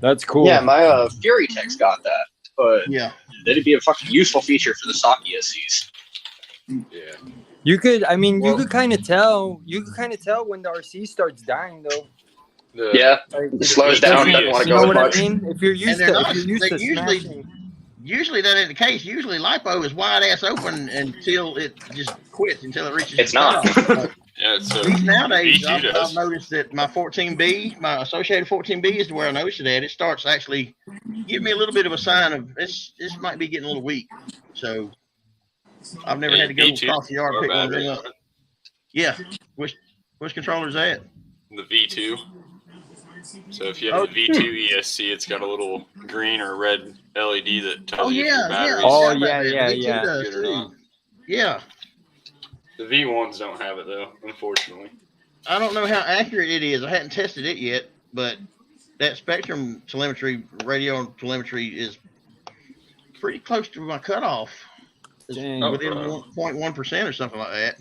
That's cool. Yeah, my Fury Tech's got that, but yeah, that'd be a fucking useful feature for the stock ESCs. Yeah. You could, I mean, you could kind of tell. You could kind of tell when the RC starts dying, though. Yeah, Like, it slows down. Doesn't want to you go know as what much. I mean? If you're used to, if you're used to smashing. Usually that ain't the case. Usually lipo is wide ass open until it just quits, until it reaches. It's not. Yeah, so nowadays I've noticed that my 14B, my associated 14B is where I noticed it at. It starts actually give me a little bit of a sign of this might be getting a little weak. So I've never had to go across the yard and pick one thing up. Yeah, which controller is that? The V2. So if you have the V2 ESC, it's got a little green or red LED that tells you if your battery's good or not. Yeah. The V1s don't have it though, unfortunately. I don't know how accurate it is. I hadn't tested it yet, but that Spectrum telemetry, radio telemetry, is pretty close to my cutoff. It's within 0.1% or something like that.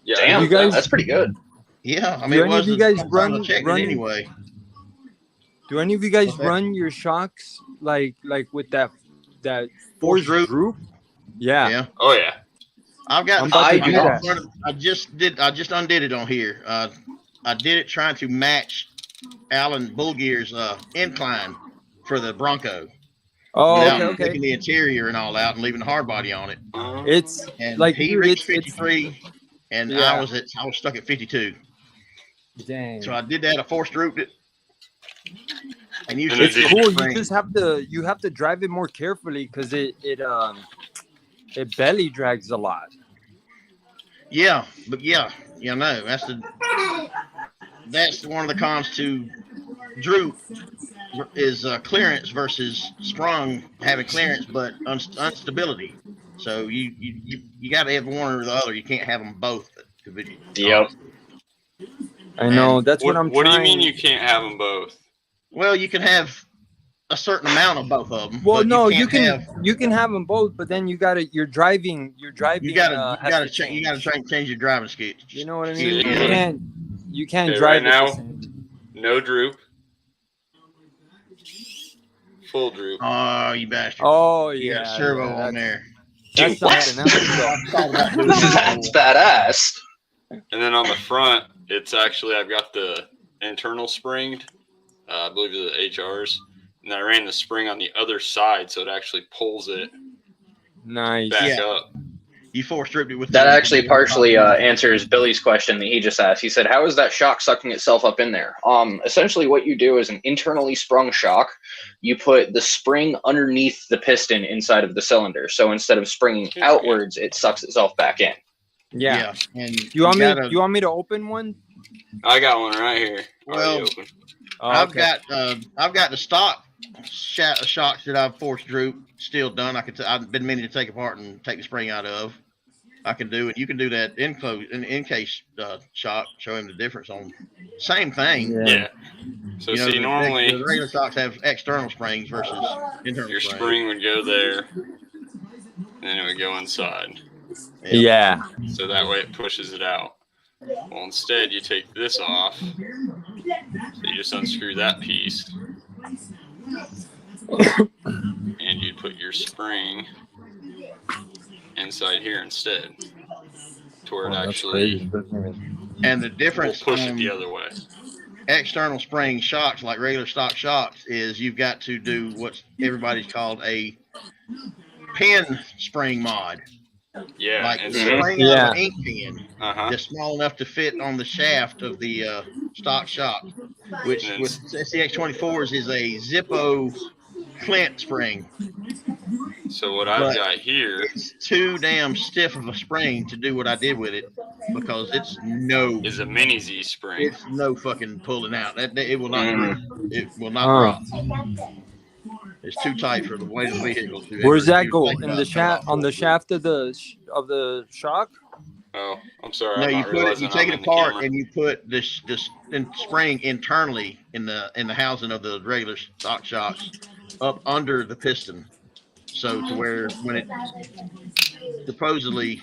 Yeah, damn, you guys, that's pretty good. Yeah, I mean, do any of you guys run anyway? Do any of you guys run your shocks like with that force droop? Yeah. Oh yeah. I've got. I just undid it on here. I did it trying to match Alan Bullgear's incline for the Bronco. Oh, okay. Taking the interior and all out and leaving the hard body on it. It's and like he reached 53, and I was stuck at 52. Dang. So I did that. I force drooped it. And it's cool. You just have to drive it more carefully because it belly drags a lot. Yeah, but no, that's one of the cons to droop is clearance versus sprung having clearance but instability. So you got to have one or the other. You can't have them both. Yep. I know. That's what I'm trying. What do you mean you can't have them both? Well, you can have a certain amount of both of them. Well, no, you can have them both, but then you're driving. You gotta change your driving skills. You know what I mean? You can't drive right now. No droop. Full droop. Oh, you bastard! Oh you got a servo on there. That's something else. That's badass. And then on the front, it's actually I've got the internal springed. I believe the HRs, and I ran the spring on the other side, so it actually pulls it back up. You force stripped it with that. Actually, partially answers Billy's question that he just asked. He said, "How is that shock sucking itself up in there?" Essentially, what you do is an internally sprung shock. You put the spring underneath the piston inside of the cylinder, so instead of springing outwards, it sucks itself back in. Yeah. And you want me to open one? I got one right here. Well, I've got the stock shocks that I've forced droop still done. I've been meaning to take apart and take the spring out of. I can do it. You can do that in case shock. Show him the difference on same thing. Yeah. So normally the regular shocks have external springs versus internal. Your spring would go there, and then it would go inside. Yeah. So that way it pushes it out. Well, instead you take this off. So you just unscrew that piece. And you'd put your spring inside here instead, to where it that's actually crazy. And the difference will push it the other way. External spring shocks, like regular stock shocks, is you've got to do what everybody's called a pin spring mod. Yeah, Like and the so spring out of an ink pen that's small enough to fit on the shaft of the stock shock, which with SCX24s is a Zippo Clint spring. So what I've got here, it's too damn stiff of a spring to do what I did with it, because it's is a mini Z spring. It's no fucking pulling out. It will not grip. It will not drop. It's too tight for the weight of the vehicle. Where's that go? In the shaft, on the shaft of the shock? Oh, I'm sorry. No, you take it apart and you put this spring internally in the housing of the regular stock shocks up under the piston, so to where when it supposedly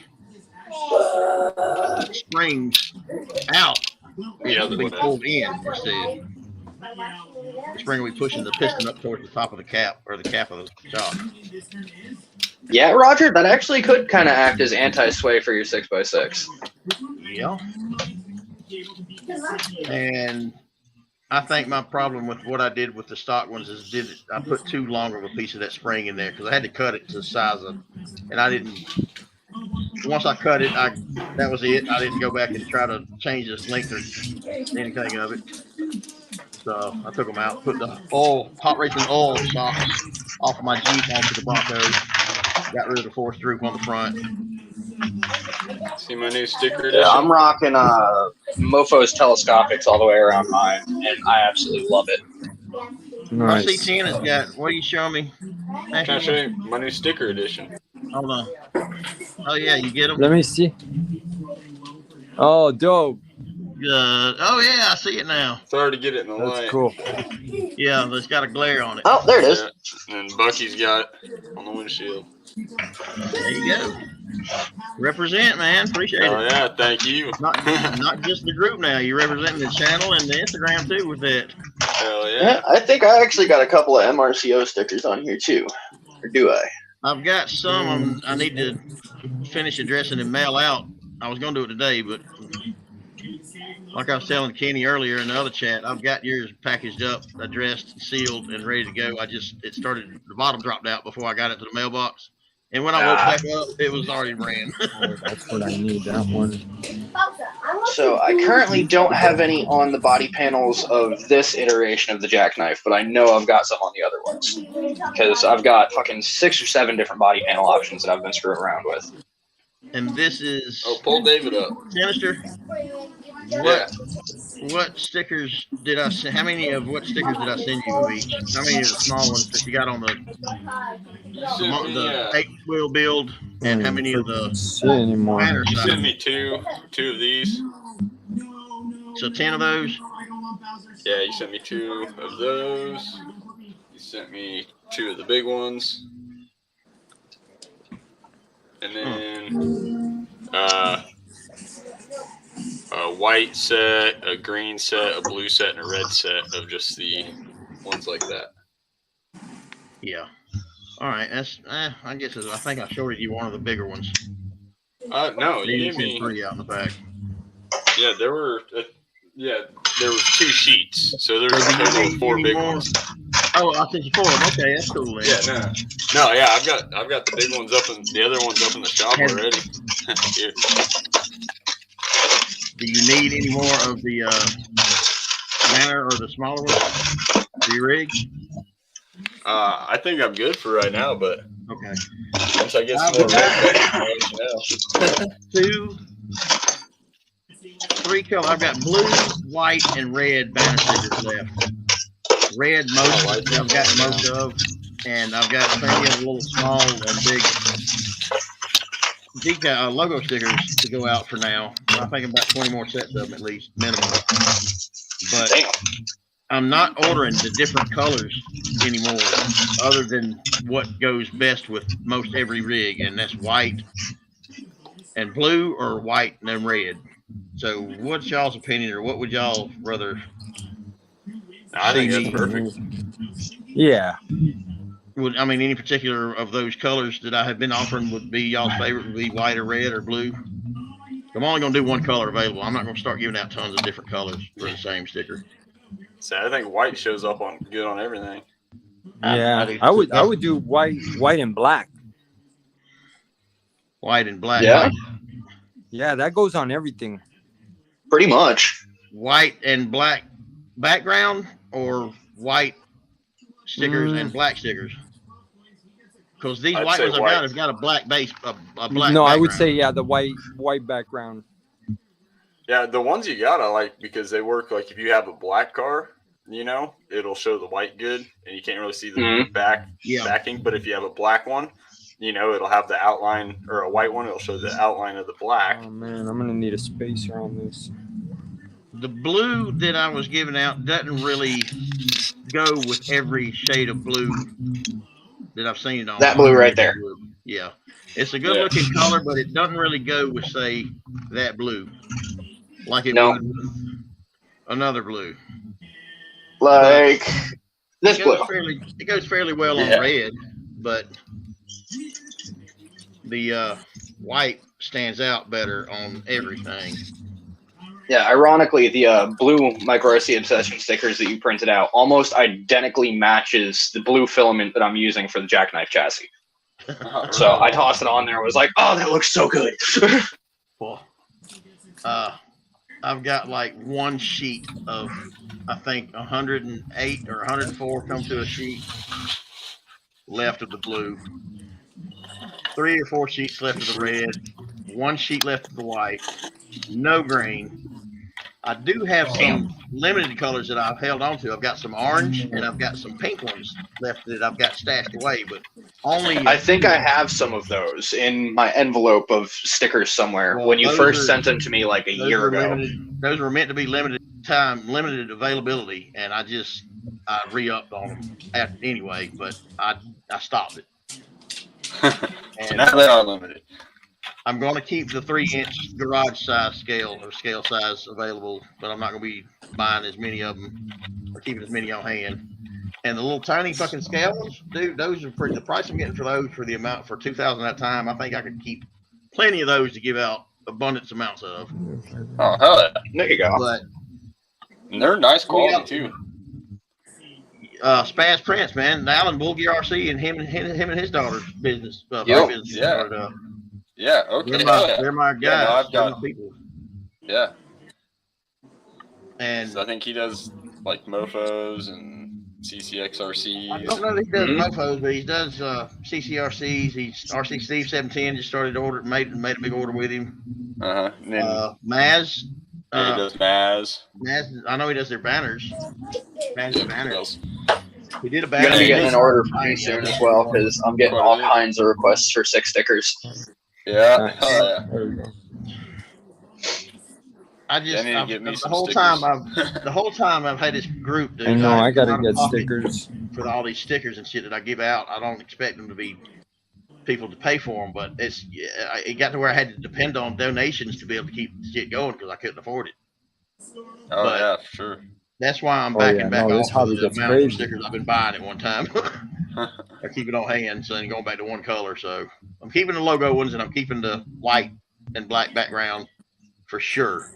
springs out, it will be pulled in instead. The spring will be pushing the piston up towards the top of the cap, or the cap of the shock. Yeah, Roger, that actually could kind of act as anti-sway for your 6x6. Yeah. And I think my problem with what I did with the stock ones is I put too long of a piece of that spring in there, because I had to cut it to the size of, and I didn't. Once I cut it, that was it. I didn't go back and try to change the length or anything of it. So I took them out, put the hot racing oil shocks off my Jeep onto the Bronco, got rid of the force droop on the front. See my new sticker edition? Yeah, I'm rocking Mofo's telescopics all the way around mine, and I absolutely love it. Nice. My C10 has got, what are you showing me? Can I show you my new sticker edition? Hold on. Oh yeah, you get them? Let me see. Oh, dope. Oh yeah, I see it now. It's hard to get it in the light. That's cool. Yeah, it's got a glare on it. Oh, there it is. Yeah. And Bucky's got it on the windshield. There you go. Represent, man. Appreciate it. Oh yeah, thank you. Not just the group now. You're representing the channel and the Instagram too with that. Hell yeah. Yeah, I think I actually got a couple of MRCO stickers on here too. Or do I? I've got some I need to finish addressing and mail out. I was going to do it today, but like I was telling Kenny earlier in the other chat, I've got yours packaged up, addressed, sealed, and ready to go. The bottom dropped out before I got it to the mailbox. And when I woke back up, it was already ran. That's what I need, that one. So I currently don't have any on the body panels of this iteration of the jackknife, but I know I've got some on the other ones. Because I've got fucking 6 or 7 different body panel options that I've been screwing around with. And this is... Oh, pull David up. Sinister, what stickers did I send? How many of what stickers did I send you of each? How many of the small ones that you got on the 8-wheel build, and how many of the banner You side? sent me two of these. So 10 of those? Yeah, you sent me 2 of those. You sent me 2 of the big ones. And then a white set, a green set, a blue set, and a red set of just the ones like that. Yeah. All right. That's. I guess I think I shorted you one of the bigger ones. No, you gave me 3 out in the back. Yeah, there were. There was 2 sheets, so there's a total of 4 big ones. Oh, I sent you 4 of them. Okay, that's cool. Then. Yeah, no, yeah, I've got the big ones up and the other ones up in the shop already. Here. Do you need any more of the banner or the smaller ones? Do you rig? I think I'm good for right now, but okay. Once I get some more red, 2, 3 colors. I've got blue, white, and red banner stickers left. Red I've got most of, and I've got plenty of little small and big decal logo stickers to go out for now. I think about 20 more sets of them at least, minimum. But I'm not ordering the different colors anymore, other than what goes best with most every rig, and that's white and blue, or white and then red. So what's y'all's opinion, or what would y'all rather? I think that's perfect. Yeah. Any particular of those colors that I have been offering would be y'all's favorite? Would be white or red or blue? I'm only going to do one color available. I'm not going to start giving out tons of different colors for the same sticker. So I think white shows up good on everything. Yeah, I would do white and black. White and black. Yeah. Yeah, that goes on everything. Pretty much. White and black background or white stickers and black stickers? Because these white ones I've got have got a black base, a black background. I would say, the white background. Yeah, the ones you got I like because they work like if you have a black car, it'll show the white good and you can't really see the backing. But if you have a black one, it'll have the outline, or a white one, it'll show the outline of the black. Oh man, I'm gonna need a spacer on this. The blue that I was giving out doesn't really go with every shade of blue that I've seen it on. That blue right there. Yeah. It's a good looking color, but it doesn't really go with, say, that blue. Like it would with another blue. Like this blue. It goes fairly well on red, but the white stands out better on everything. Yeah, ironically, the blue Micro RC Obsession stickers that you printed out almost identically matches the blue filament that I'm using for the jackknife chassis. So I tossed it on there and was like, oh, that looks so good. Well, I've got like one sheet of, I think, 108 or 104 come to a sheet left of the blue. 3 or 4 sheets left of the red. 1 sheet left of the white. No green. I do have some limited colors that I've held on to. I've got some orange and I've got some pink ones left that I've got stashed away, but only. I think I have some of those in my envelope of stickers somewhere. Well, when you first sent them to me like a year ago. Those were meant to be limited time, limited availability, and I re-upped on them anyway, but I stopped it. And now they are limited. I'm going to keep the 3-inch garage size scale size available, but I'm not going to be buying as many of them or keeping as many on hand. And the little tiny fucking scale ones, dude, those are the price I'm getting for those for the amount for $2,000 at a time. I think I could keep plenty of those to give out abundance amounts of. Oh, hell yeah. There you go. But they're nice quality too. Spaz Prince, man, Alan Bull GRC and him and his daughter's business. Yeah, okay. They're my guys. Yeah, no, I've got people. Yeah. And so I think he does like mofos and CCXRCs. I don't know if he does mofos, but he does CCRCs. He's RC Steve 710 just started made a big order with him. And then Maz. He does Maz. I know he does their banners. Banners. He did a banner. You're gonna be getting an order from me soon as well, because I'm getting all kinds of requests for 6 stickers. Yeah. There we go. The whole time I've had this group, dude. I know I gotta get stickers for all these stickers and shit that I give out. I don't expect them to be people to pay for them, but it got to where I had to depend on donations to be able to keep the shit going because I couldn't afford it. Oh yeah, for sure. That's why I'm backing back off the amount of stickers I've been buying at one time. I keep it on hand, so I'm going back to one color. So I'm keeping the logo ones, and I'm keeping the white and black background for sure.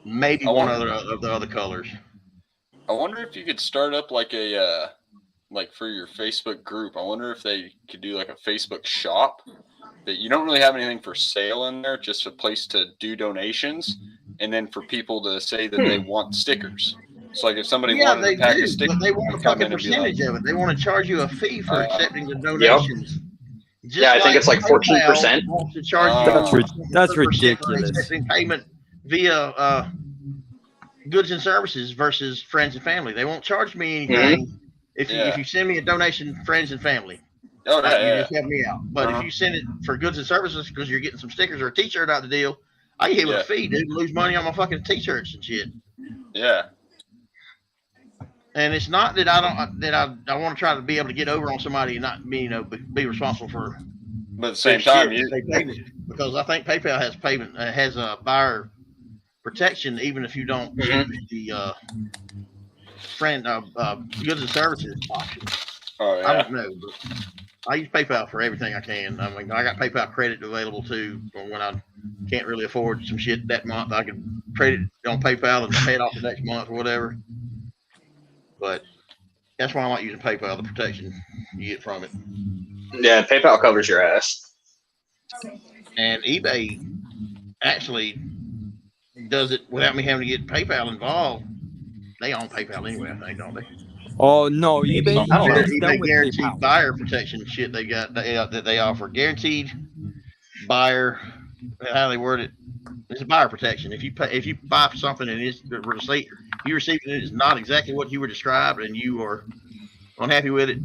Maybe one other of the other colors. I wonder if you could start up like a like for your Facebook group. I wonder if they could do like a Facebook shop that you don't really have anything for sale in there, just a place to do donations, and then for people to say that they want stickers. So like if somebody wanted to pack a sticker, they want a fucking percentage of it. They want to charge you a fee for accepting the donations. I think it's like 14%. That's ridiculous. Accepting payment via goods and services versus friends and family. They won't charge me anything if you send me a donation, friends and family. You just help me out. But if you send it for goods and services because you're getting some stickers or a T-shirt out the deal, I get hit with a fee, dude. Lose money on my fucking T-shirts and shit. Yeah. And it's not that I want to try to be able to get over on somebody and not be responsible for. But at the same time, because I think PayPal has payment has a buyer protection even if you don't use the goods and services option. Oh yeah. I don't know, but I use PayPal for everything I can. I mean, I got PayPal credit available too for when I can't really afford some shit that month. I can credit on PayPal and pay it off the next month or whatever. But that's why I like using PayPal, the protection you get from it. Yeah, PayPal covers your ass. And eBay actually does it without me having to get PayPal involved. They own PayPal anyway, I think, don't they? Oh no, eBay I don't know. gets done eBay with guaranteed PayPal. buyer protection shit they got that they offer. Guaranteed buyer, how they word it, it's a buyer protection. If you buy something and it's the receipt you receive it is not exactly what you were described and you are unhappy with it,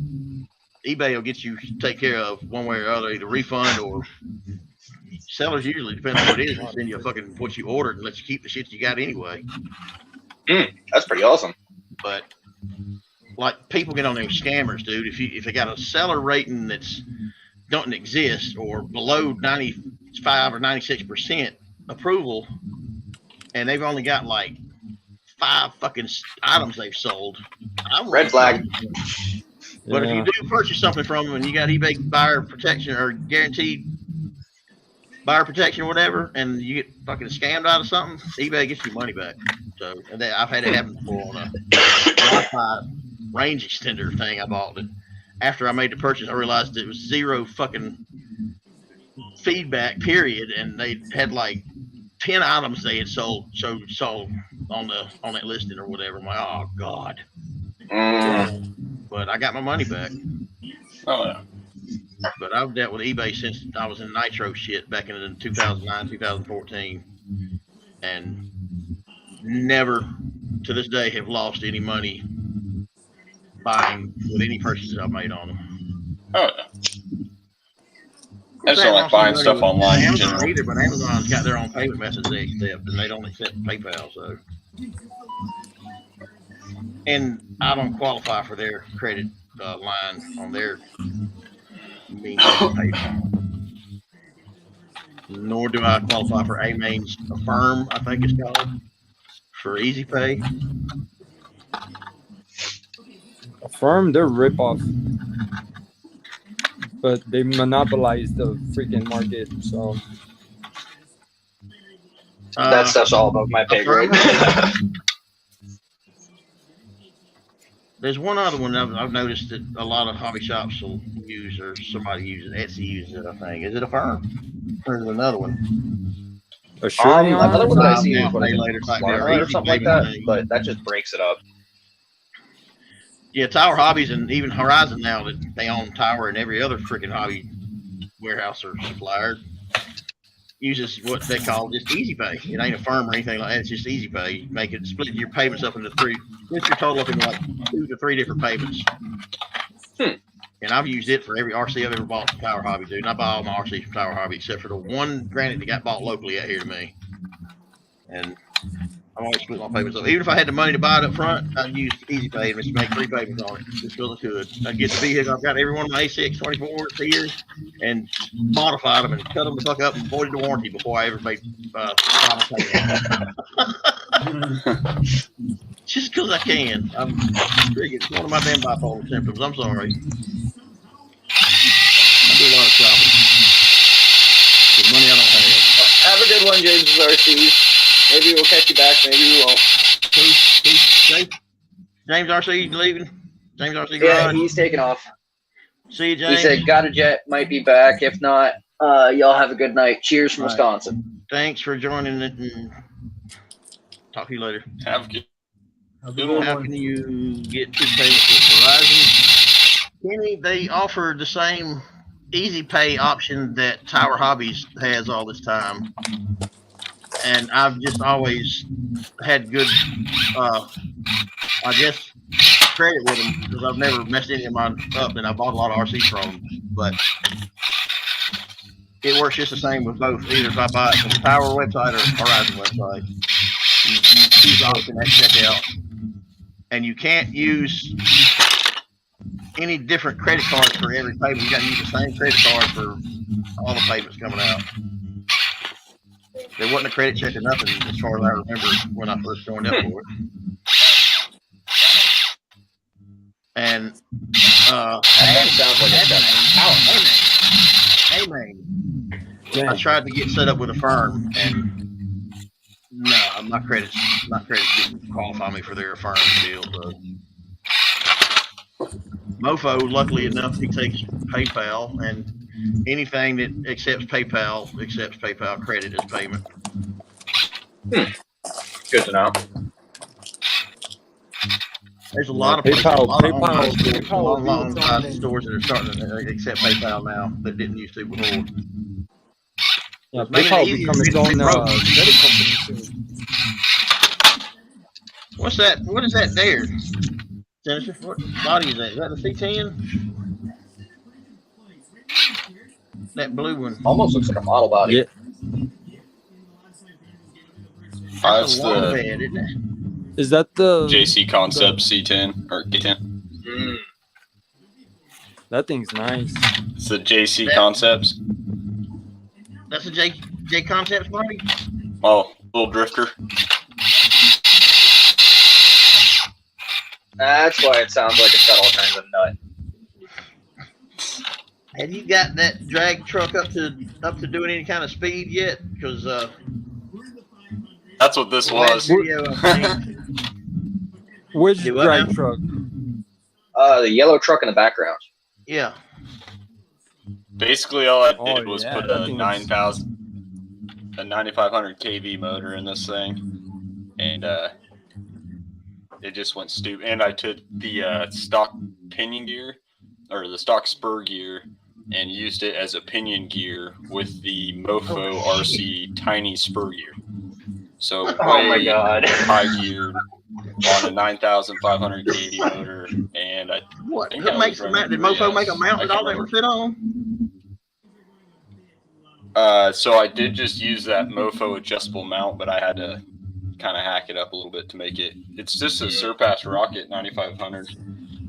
eBay will get you take care of one way or the other, either refund or sellers usually, depending on what it is, they send you a fucking what you ordered and let you keep the shit you got anyway. That's pretty awesome. But like people get on them scammers, dude. If they got a seller rating that's doesn't exist or below 95 or 96% approval, and they've only got like 5 fucking items they've sold, Red flag. But if you do purchase something from them and you got eBay buyer protection or guaranteed buyer protection or whatever, and you get fucking scammed out of something, eBay gets your money back. So and I've had it happen before on a Wi-Fi range extender thing I bought. It after I made the purchase, I realized it was 0 fucking feedback period, and they had like 10 items they had sold on that listing or whatever. I'm like, oh god. But I got my money back. Oh yeah. But I've dealt with eBay since I was in Nitro shit back in 2009, 2014, and never to this day have lost any money buying with any purchases I've made on them. Oh yeah. I just don't like buying stuff online in general. Either, but Amazon's got their own payment methods they accept, and they don't accept PayPal. So, and I don't qualify for their credit line on their means of PayPal. Nor do I qualify for A-Main's Affirm, I think it's called, for Easy Pay. Affirm, they're ripoff. But they monopolize the freaking market, so that stuff's all above my pay grade. There's one other one I've noticed that a lot of hobby shops will use, or somebody uses. Etsy uses it, I think. Is it Affirm? Or is it another one? Another one that I see is what later or something like that, but that just breaks it up. Yeah, Tower Hobbies and even Horizon now that they own Tower and every other freaking hobby warehouse or supplier uses what they call just Easy Pay. It ain't Affirm or anything like that. It's just Easy Pay. You make it split your payments up into 3. Split your total up into like 2 to 3 different payments. And I've used it for every RC I've ever bought from Tower Hobby, dude. And I buy all my RCs from Tower Hobby except for the one granite that got bought locally out here to me. And I always split my payments up. Even if I had the money to buy it up front, I'd use Easy Pay and just make 3 payments on it. Just fill it to it. I'd get the vehicle. I've got every one of my A6 24s here and modified them and cut them the fuck up and voided the warranty before I ever made final payment. Just because I can. I'm triggered. It's one of my damn bipolar symptoms. I'm sorry. I do a lot of shopping. The money I don't have. Have a good one, James RCs. Maybe we'll catch you back. Maybe we won't. James RC leaving? James RC Yeah, garage? he's taking off. See you, James. He said, got a jet, might be back. If not, y'all have a good night. Cheers from Wisconsin. Thanks for joining it, and talk to you later. Have a good How can you get 2 payments with Verizon? Kenny, they offer the same Easy Pay option that Tower Hobbies has all this time. And I've just always had good, I guess, credit with them because I've never messed any of mine up, and I bought a lot of RCs from them. But it works just the same with both, either if I buy it from the Tower website or Horizon website. You choose the option at checkout, and you can't use any different credit cards for every payment. You got to use the same credit card for all the payments coming out. There wasn't a credit check or nothing as far as I remember when I first joined up for it. And That sounds like a main. I tried to get set up with a firm, and no, my credits didn't qualify me for their firm deal. So. Mofo, luckily enough, he takes PayPal, and anything that accepts PayPal credit as payment. Good to know. There's a lot of places, a lot of online stores that are starting to accept PayPal now that didn't used to before. Yeah, PayPal will become its own credit company soon. What's that? What is that there? Jennifer, what body is that? Is that the C10? That blue one. Almost looks like a model body. Yeah. That's a long bed, isn't it? Is that the JC Concept C10 or K10? That thing's nice. It's the JC Concepts. That's a J Concepts body? Oh, little drifter. That's why it sounds like it's got all kinds of nut. Have you got that drag truck up to doing any kind of speed yet? Because that's what this was. Which drag truck? The yellow truck in the background. Yeah. Basically, all I did was put a 9500 kV motor in this thing, and it just went stupid. And I took the stock pinion gear, or the stock spur gear, and used it as a pinion gear with the Mofo RC tiny spur gear. So my God, high geared on a 9500 kV motor, and what? Who makes the mount? Did Mofo make a mount that all that would fit on? So I did just use that Mofo adjustable mount, but I had to kind of hack it up a little bit to make it. It's just a Surpass Rocket 9500.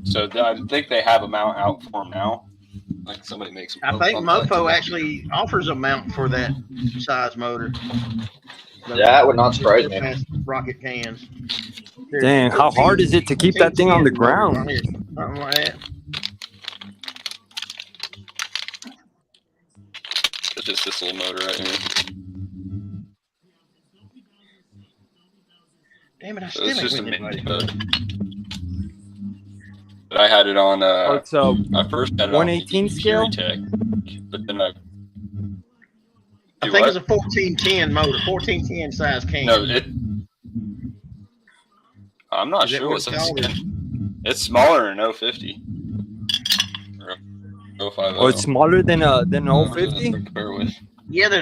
So I think they have a mount out for them now. Like somebody makes. I think Mofo actually offers a mount for that size motor. That would not surprise me. Rocket cans. Dang, how hard is it to keep that thing on the ground? Something like that. It's just this little motor right here. Damn it! So it's just a mini motor. But I had it on. I first had it 118 on scale. Tech, but then I think it's a 1410 motor, 1410 size can. No, I'm not sure what's it's smaller than 050. Or 050. Oh, it's smaller than 050? Compare with. Yeah, they're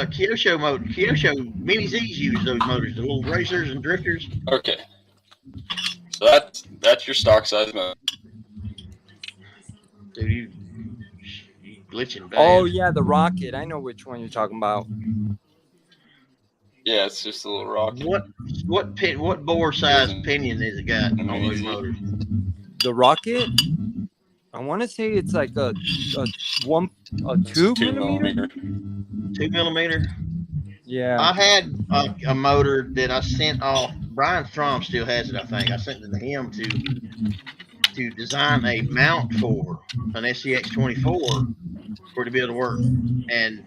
Kyosho motor. Kyosho Mini Z's use those motors, the little racers and drifters. Okay. So that's your stock size motor. Dude, you glitching bad. Oh yeah, the Rocket. I know which one you're talking about. Yeah, it's just a little rocket. What bore size pinion has it got on those motors? The Rocket? I want to say it's like a 2 millimeter. 2 millimeter. Yeah. I had a motor that I sent off. Brian Strom still has it, I think. I sent it to him to design a mount for an SCX 24 for it to be able to work, and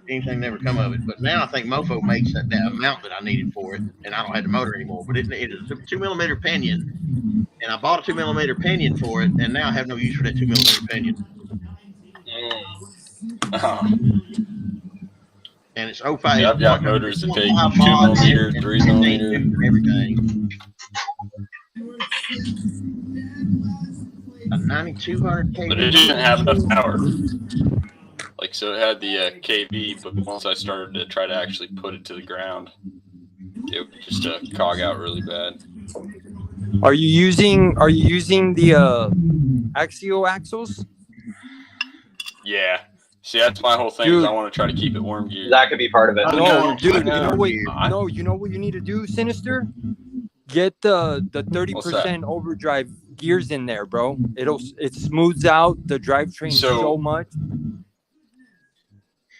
anything never come of it. But now I think Mofo makes that mount that I needed for it, and I don't have the motor anymore. But it is a 2 millimeter pinion, and I bought a 2 millimeter pinion for it, and now I have no use for that 2 millimeter pinion. And it's 05. Yeah, I've got motors that take 2 millimeter, 3 millimeter, everything. A 9200 kV. But it didn't have enough power. Like, so it had the kV, but once I started to try to actually put it to the ground, it would just cog out really bad. Are you using the axial axles? Yeah. See, that's my whole thing. Is I want to try to keep it worm geared. That could be part of it. No, dude. You know what you need to do, Sinister? Get the 30% overdrive gears in there, bro. It smooths out the drivetrain so much.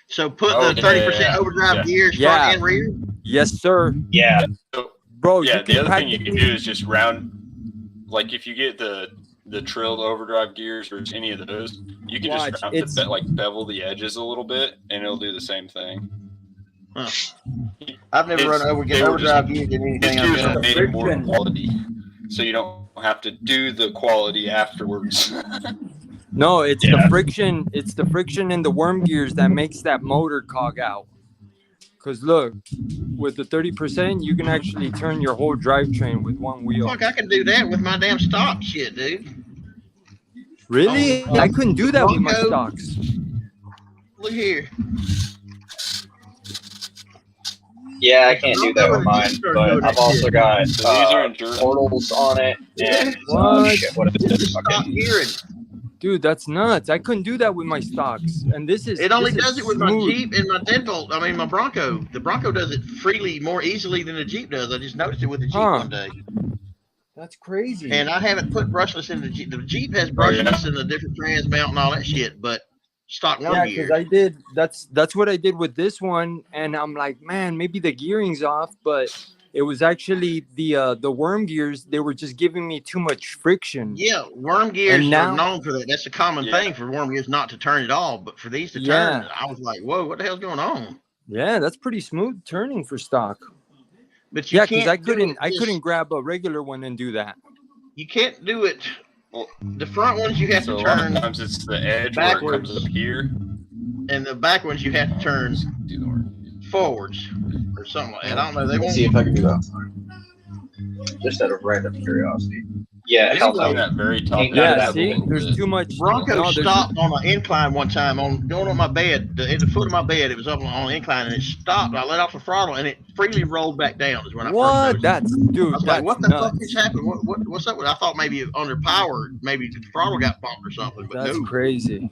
So put the 30% overdrive gears front and rear. Yes, sir. Yeah. So, bro. Yeah. The other thing you can do is just round. Like if you get the the trilled overdrive gears or any of those, you can just have to like bevel the edges a little bit, and it'll do the same thing. Huh. I've never run overdrive gears in anything I've done. Made it more quality, so you don't have to do the quality afterwards. No, it's the friction. It's the friction in the worm gears that makes that motor cog out. Because look, with the 30%, you can actually turn your whole drivetrain with one wheel. Fuck, I can do that with my damn stock shit, dude. Really? I couldn't do that with my stocks. Look here. Yeah, I can't do that with mine, but I've also got portals on it. And what is this? Okay. Dude, that's nuts. I couldn't do that with my stocks. And this is... It only does it with my Jeep and my deadbolt. I mean, my Bronco. The Bronco does it freely, more easily than the Jeep does. I just noticed it with the Jeep one day. That's crazy. And I haven't put brushless in the Jeep. The Jeep has brushless and the different trans mount and all that shit, but stock worm gear. Because I did... That's what I did with this one. And I'm like, man, maybe the gearing's off, but... It was actually the worm gears. They were just giving me too much friction. Yeah, worm gears are known for that. That's a common thing for worm gears not to turn at all. But for these to turn, I was like, whoa, what the hell's going on? Yeah, that's pretty smooth turning for stock. But you because I couldn't grab a regular one and do that. You can't do it. Well, the front ones you have to turn. A lot of times it's the edge backwards where it comes up here, and the back ones you have to turn forwards or something like that. I don't know. They won't see if I can do that. Just out of random curiosity. Yeah, it helps out that very top. Yeah, see, there's too much. Bronco stopped on an incline one time going on my bed. At the foot of my bed, it was up on an incline, and it stopped. I let off the throttle, and it freely rolled back down. Is when I first noticed. Dude, I was like, what the fuck just happened? What's up with it? I thought maybe under power, maybe the throttle got bumped or something. But that's crazy.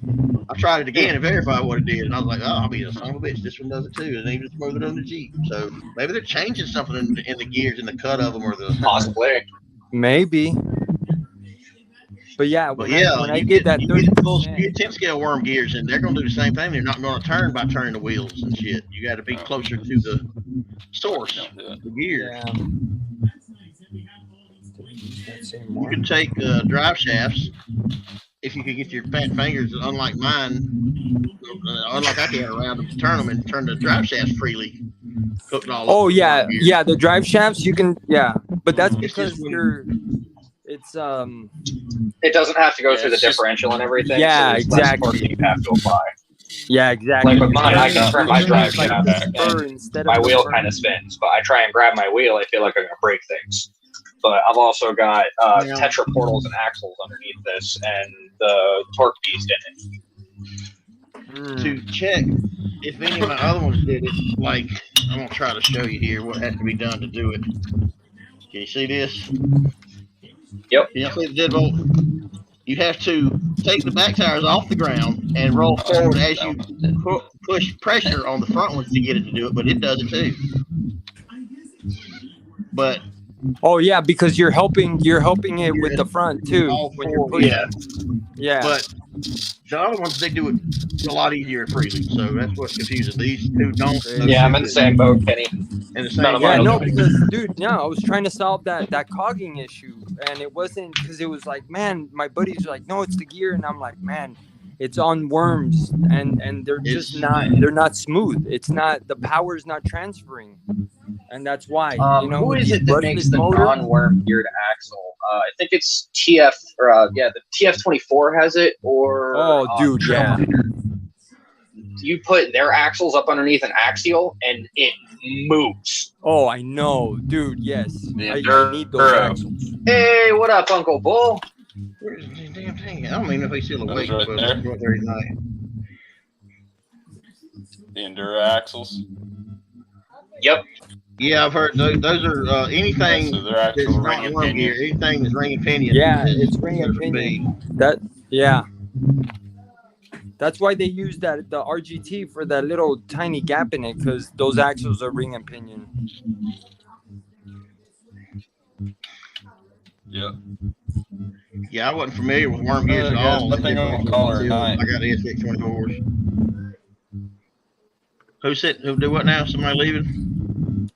I tried it again to verify what it did, and I was like, oh, I'll be a son of a bitch. This one does it too, and even smoother than the Jeep. So maybe they're changing something in the gears, in the cut of them, or the possibly. Maybe. But yeah, when I did that 10 scale worm gears, and they're going to do the same thing. They're not going to turn by turning the wheels and shit. You got to be closer to the source, the gear. Yeah. You can take drive shafts if you could get your fat fingers, unlike mine, unlike I can around them to turn them and turn the drive shafts freely. Oh yeah, the drive shafts you can, but that's because it's it doesn't have to go through the differential and everything. Yeah, so exactly. You have to apply. Yeah, exactly. Like with mine, I can turn my drive shaft back and my wheel kind of spins, but I try and grab my wheel, I feel like I'm gonna break things. But I've also got tetra portals and axles underneath this, and the torque beast in it. To check if any of my other ones did it, like I'm gonna try to show you here what has to be done to do it. Can you see this? Yep. Can you see the deadbolt? You have to take the back tires off the ground and roll forward as you push pressure on the front ones to get it to do it, but it does it too. But oh yeah, because you're helping it with the front too when you're pushing. Yeah. But the other ones, they do it a lot easier and freely, so that's what's confusing. These two don't. Yeah, I'm in the same boat, Kenny. Dude, I was trying to solve that cogging issue, and it wasn't, because it was like, man, my buddies are like, no, it's the gear, and I'm like, man, it's on worms, and they're just they're not smooth. It's not, the power is not transferring, and that's why. Who is it that makes the non-worm geared axle? I think it's TF, or the TF24 has it, or dude, yeah. You put their axles up underneath an axial, and it moves. Oh, I know, dude. Yes, I need those axles. Hey, what up, Uncle Bull? Where's the damn thing? I don't even know if he's still awake. Right there. The Enduro axles. Yep. Yeah, I've heard those are anything that's not worm gear, anything that's ring and pinion. Yeah, it's ring and pinion. That's why they use the RGT for that little tiny gap in it, because those axles are ring and pinion. Yep. Yeah, I wasn't familiar with worm gears at all. I think I'm gonna call her tonight. I got the SX24s. Who do what now? Somebody leaving?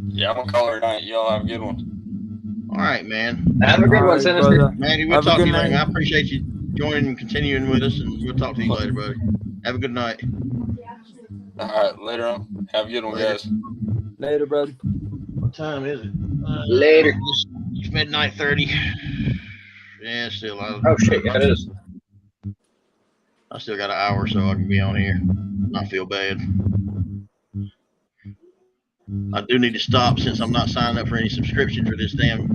Yeah, I'm gonna call her tonight. Y'all have a good one. All right, man. Have a good one, Sinister. Manny, we'll talk to you later. I appreciate you joining and continuing with us, and we'll talk to you later, buddy. Have a good night. All right, later on. Have a good one, guys. Later, brother. What time is it? Later. It's midnight 30. Yeah, still. Oh shit, yeah, it is. I still got an hour, so I can be on here. I feel bad. I do need to stop since I'm not signing up for any subscription for this damn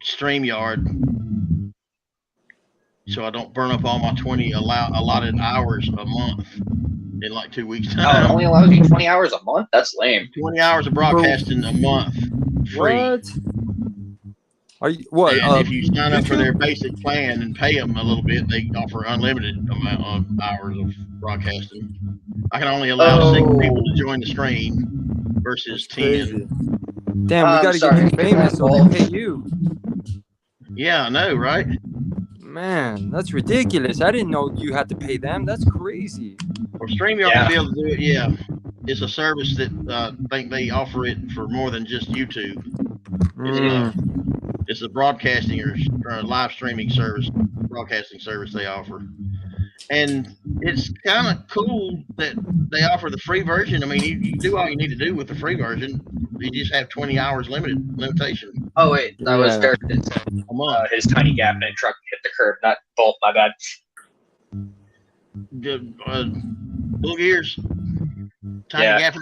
StreamYard, so I don't burn up all my 20 allotted hours a month in like 2 weeks time. Oh, it only allows you 20 hours a month? That's lame. 20 hours of broadcasting a month free. What? Are you what? And if you sign up for their basic plan and pay them a little bit, they offer unlimited amount of hours of broadcasting. I can only allow 6 people to join the stream versus 10. Damn, we gotta get you famous so they pay you. Yeah, I know, right? Man, that's ridiculous. I didn't know you had to pay them. That's crazy. Well, StreamYard will be able to do it, yeah. It's a service that I think they offer it for more than just YouTube. It's a broadcasting or live streaming service, broadcasting service they offer. And it's kind of cool that they offer the free version. I mean, you do all you need to do with the free version. You just have 20 hours limitation. Oh, wait. That was fair. His tiny gap in a truck hit the curb, not bolt. My bad. Bull gears. Tiny gap.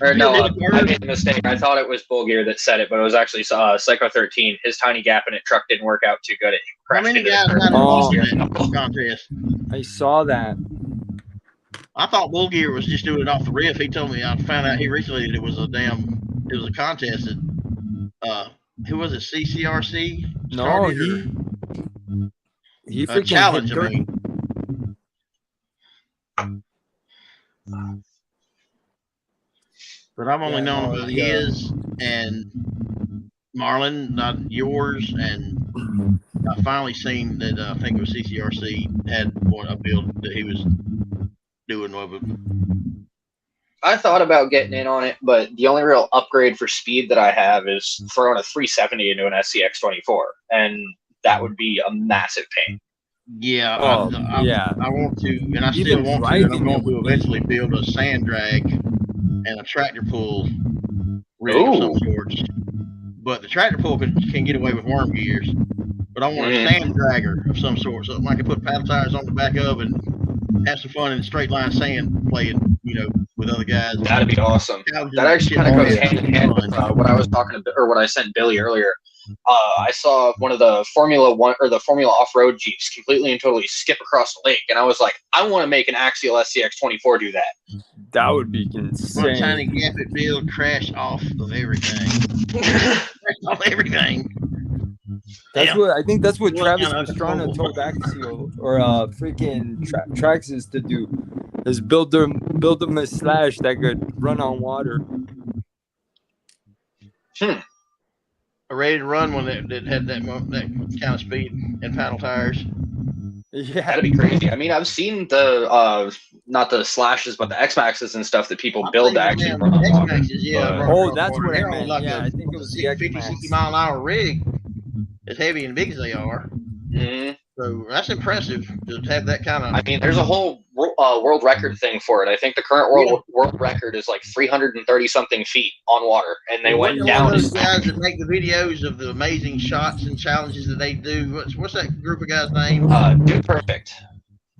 Or no, I made a mistake. I thought it was Bull Gear that said it, but it was actually Psycho 13. His tiny gap in it truck didn't work out too good. It crashed into the contest. I saw that. I thought Bull Gear was just doing it off the riff. He told me, I found out here recently that it was a contest that who was it, CCRC? No, he freaking challenge. I mean. But I've only known about his and Marlon, not yours, and I finally seen that I think it was CCRC had a build that he was doing of it. I thought about getting in on it, but the only real upgrade for speed that I have is throwing a 370 into an SCX24, and that would be a massive pain. Yeah, I want to, and I still want to, and I'm going to eventually build a sand drag and a tractor pull rig of some sorts. But the tractor pull can get away with worm gears. But I want a sand dragger of some sort, something I can put paddle tires on the back of and have some fun in straight line sand playing, with other guys. That'd be awesome. That actually kind of goes hand in hand with what I was talking about, or what I sent Billy earlier. I saw one of the Formula One or the Formula Off-Road Jeeps completely and totally skip across the lake, and I was like, I want to make an axial SCX24 do that. That would be insane. One tiny gap at build, crash off of everything. Crash off everything. That's what I think. That's what Travis Pastrana told Axial or freaking Traxxas to do, is build them a slash that could run on water. A ready to run one that had that kind of speed and paddle tires. Yeah, that'd be crazy. I mean, I've seen the not the slashes, but the X Maxes and stuff that people build to actually run on water. That's what I meant. Like I think it was the 50, 60 mile an hour rig, as heavy and big as they are. Mm-hmm. So that's impressive to have that kind of. I mean, there's a whole world record thing for it. I think the current world record is like 330 something feet on water, and they went down. Those guys that make the videos of the amazing shots and challenges that they do. What's that group of guys' name? Dude Perfect.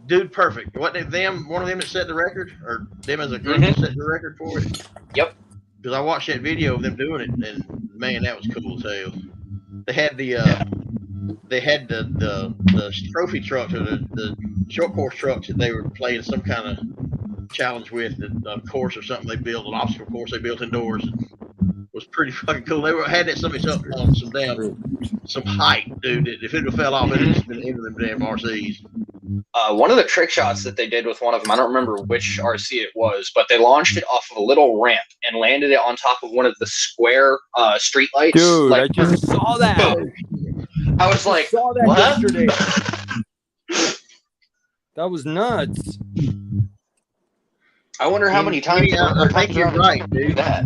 Dude Perfect. Wasn't it them? One of them that set the record, or them as a group that set the record for it? Yep. Because I watched that video of them doing it, and man, that was cool as hell. They had the trophy trucks, or the short course trucks that they were playing some kind of challenge with, a course or something they built, an obstacle course they built indoors. It was pretty fucking cool. They had that something on some height, dude. If it would have fell off, it would have just been into them damn RCs. One of the trick shots that they did with one of them, I don't remember which RC it was, but they launched it off of a little ramp and landed it on top of one of the square street lights. Dude, I just saw that. I was like, saw that what? yesterday. That was nuts. I wonder how many times. I think you're right, dude. That.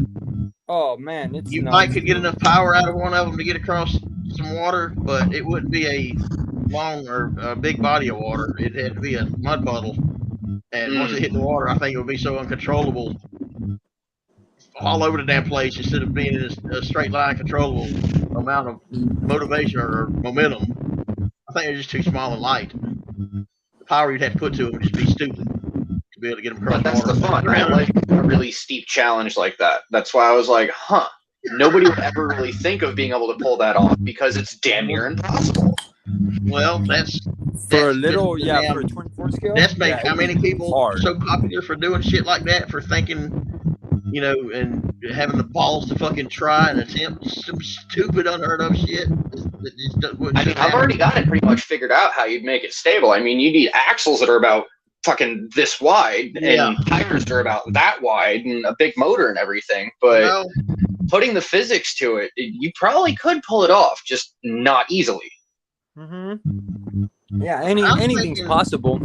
Oh man, it's You nuts. might could get enough power out of one of them to get across some water, but it wouldn't be a long or a big body of water. It had to be a mud puddle. And once it hit the water, I think it would be so uncontrollable all over the damn place instead of being in a straight line controllable amount of motivation or momentum. I think they're just too small and light. The power you'd have to put to them would just be stupid to be able to get them across But that's water. the fun. I like a really steep challenge like that. That's why I was like, huh. Nobody would ever really think of being able to pull that off because it's damn near impossible. Well, that's for a little, yeah, for a 24 scale. That's made yeah, how many people hard. so popular for doing shit like that, for thinking, you know, and having the balls to fucking try and attempt some stupid, unheard of shit. I mean, I've already got it pretty much figured out how you'd make it stable. I mean, you need axles that are about fucking this wide, and tires that are about that wide, and a big motor and everything. But putting the physics to it, you probably could pull it off, just not easily. Mm-hmm. Yeah, anything's possible.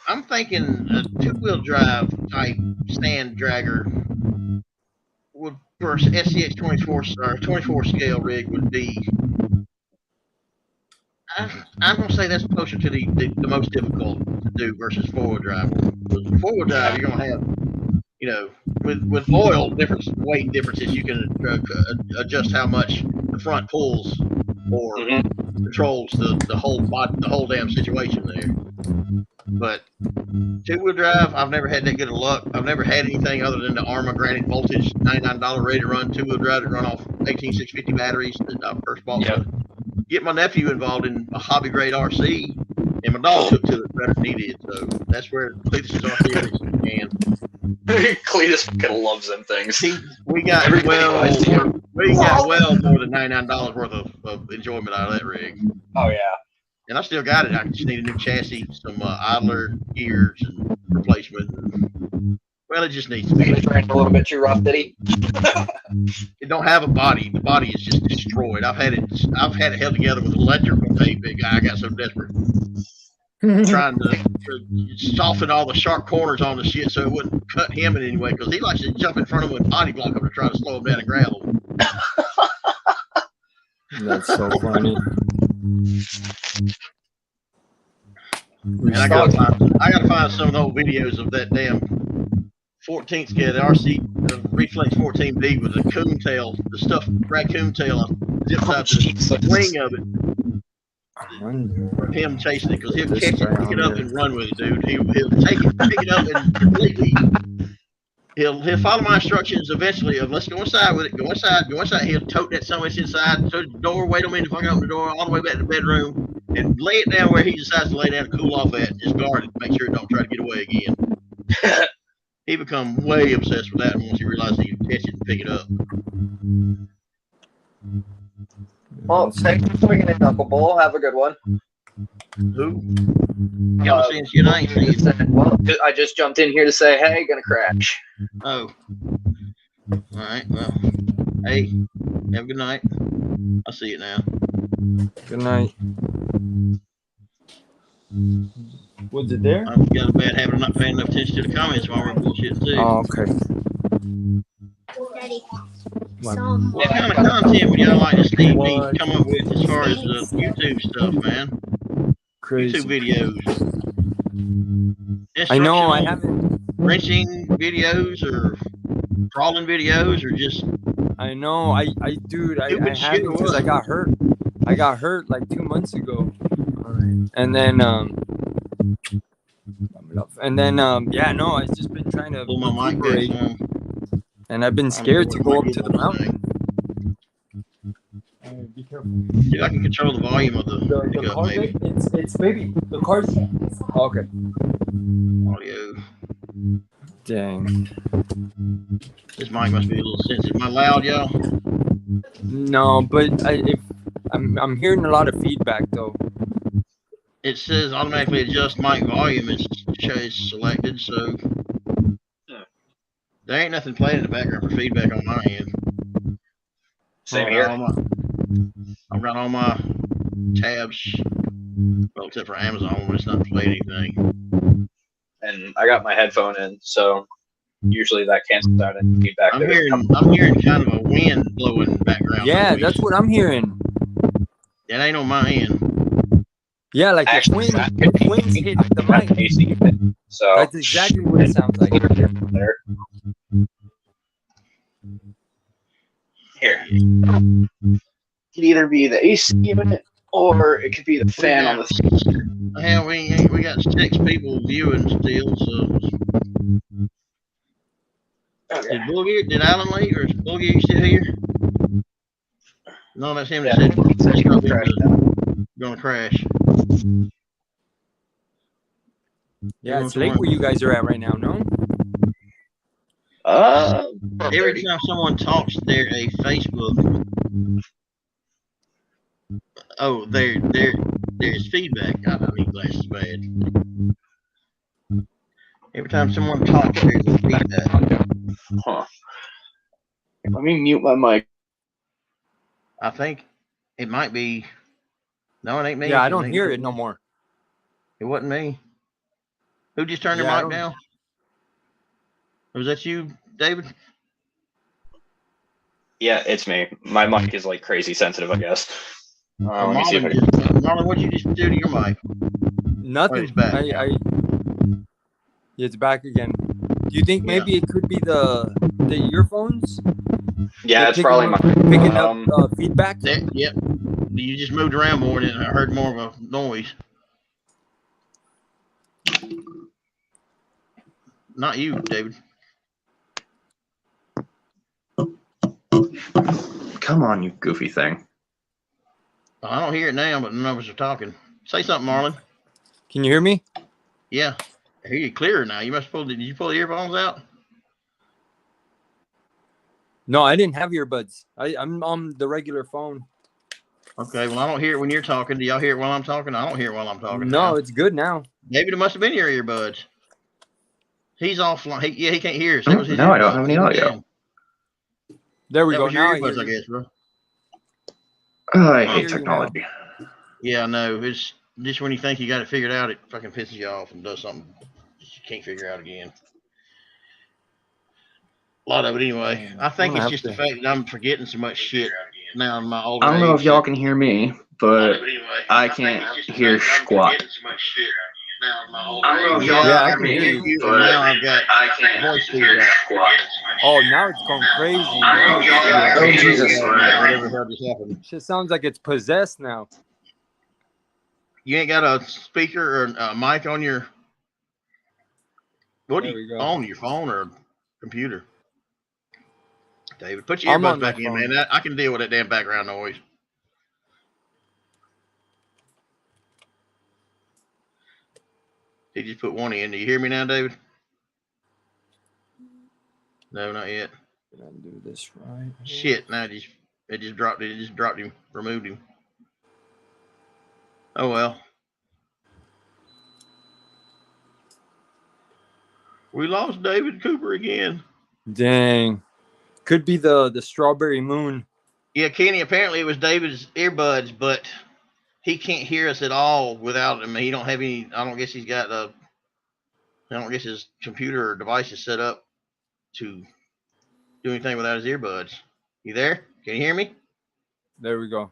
I'm thinking a 2-wheel drive type stand dragger would, for SCX 24 or 24 scale rig, would be. I'm gonna say that's closer to the most difficult to do versus 4-wheel drive. With 4-wheel drive, you're gonna have, you know, with oil weight differences, you can adjust how much the front pulls or controls the whole damn situation there. But 2-wheel drive, I've never had that good of luck. I've never had anything other than the Arma Granite Voltage $99 ready to run 2-wheel drive that run off 18650 batteries that I first bought. Yep. Get my nephew involved in a hobby grade RC, and my dog took to it better than he did. So that's where Cletus' RC began. Cletus fucking loves them things. We got well more than $99 worth of enjoyment out of that rig. Oh yeah. And I still got it. I just need a new chassis, some idler gears and replacement. Well, it just needs to be. It ran a little bit too rough, did he? It don't have a body. The body is just destroyed. I've had it held together with electrical tape. Big guy, I got so desperate. Trying to soften all the sharp corners on the shit so it wouldn't cut him in any way, because he likes to jump in front of him and body block him to try to slow him down and grab him. That's so funny. And I gotta find some of the old videos of that damn 14th scale, the RC Reflex 14B with the coon tail, the stuffed raccoon tail zips out to the wing of it. For him chasing it, because he'll catch it, pick it up, and run with it, dude. He'll take it, pick it up, and completely. He'll follow my instructions eventually of let's go inside with it, go inside. He'll tote that somewhere inside, to the door, wait on me to fucking open the door, all the way back to the bedroom, and lay it down where he decides to lay down to cool off at, just guard it, make sure it don't try to get away again. He become way obsessed with that once he realized he could catch it and pick it up. Well, thanks for swinging in, Knuckleball. Have a good one. Who? Y'all seeing shit I ain't seen. Well, I just jumped in here to say, hey, gonna crash. Oh. All right. Well, hey, have a good night. I'll see you now. Good night. Was it there? I've got a bad habit of not paying enough attention to the comments while we're bullshit too. Oh, okay. What kind of content would y'all like to see me come up with as far as YouTube stuff, man? Crazy. YouTube videos. I know I haven't. Wrenching videos or crawling videos or just. I know I haven't because I got hurt. I got hurt like 2 months ago, and then I've just been trying to recuperate, and I've been scared to go up to the mountain. Be careful. See if I can control the volume of the pickup, car, maybe. It's maybe the car's okay. Audio. Dang. This mic must be a little sensitive. Am I loud, y'all? No, but I'm hearing a lot of feedback though. It says automatically adjust mic volume. It's selected, so there ain't nothing playing in the background for feedback on my end. Same here. I've got all my tabs, well, except for Amazon when it's not playing anything. And I got my headphone in, so usually that cancels out any feedback. I'm hearing kind of a wind blowing in the background. Yeah, noise. that's what I'm hearing. That ain't on my end. Yeah, like Actually, the twins hit the mic. AC thing. So That's exactly what it sounds like. there. Here. It could either be the AC unit or it could be the fan on the. Hell, we got 6 people viewing still. So Okay. did Alan leave, or is Boogie still here? No, that's him that said gonna crash. Yeah, it's late where you guys are at right now, no? Every time someone talks, they're a Facebook. Oh, there's feedback. I need glasses bad. Every time someone talks, there's a feedback. Huh. Let me mute my mic. I think it might be. No, it ain't me. Yeah, I don't hear it no more. It wasn't me. Who just turned their mic down? Was that you, David? Yeah, it's me. My mic is like crazy sensitive, I guess. Let me see if I can. Marlon, what'd you just do to your mic? Nothing. Oh, it's back. It's back again. Do you think maybe it could be the earphones? Yeah, it's probably picking up feedback. Yep. You just moved around more and I heard more of a noise. Not you, David. Come on, you goofy thing. I don't hear it now, but none of us are talking. Say something, Marlon. Can you hear me? Yeah. I hear you clearer now. Did you pull the earphones out? No, I didn't have earbuds. I'm on the regular phone. Okay, well, I don't hear it when you're talking. Do y'all hear it while I'm talking? I don't hear it while I'm talking. No, it's good now. Maybe it must have been your earbuds. He's offline. He can't hear us. That was his no, earbuds. I don't have any audio. There we that go. Was now your earbuds, I guess, bro. Oh, I hate technology. Yeah, I know. It's just when you think you got it figured out, it fucking pisses you off and does something you can't figure out again. A lot of it anyway. I think it's just the fact that I'm forgetting so much shit now in my older age. I don't know if y'all can hear me, but I can't hear squat. Yeah, I can hear you. But now I've got voice feedback. Oh, now it's going crazy. Oh, Jesus. Whatever the hell just happened. Shit sounds like it's possessed now. You ain't got a speaker or a mic on your on your phone or computer? David, put your earbuds back in, man. I can deal with that damn background noise. He just put one in. Do you hear me now, David? No, not yet. Did I do this right? Shit, now it just dropped it. It just dropped him, removed him. Oh well. We lost David Cooper again. Dang. Could be the strawberry moon. Yeah, Kenny, apparently it was David's earbuds, but he can't hear us at all without him. He don't have any, I don't guess he's got I don't guess his computer or device is set up to do anything without his earbuds. You there? Can you hear me? There we go.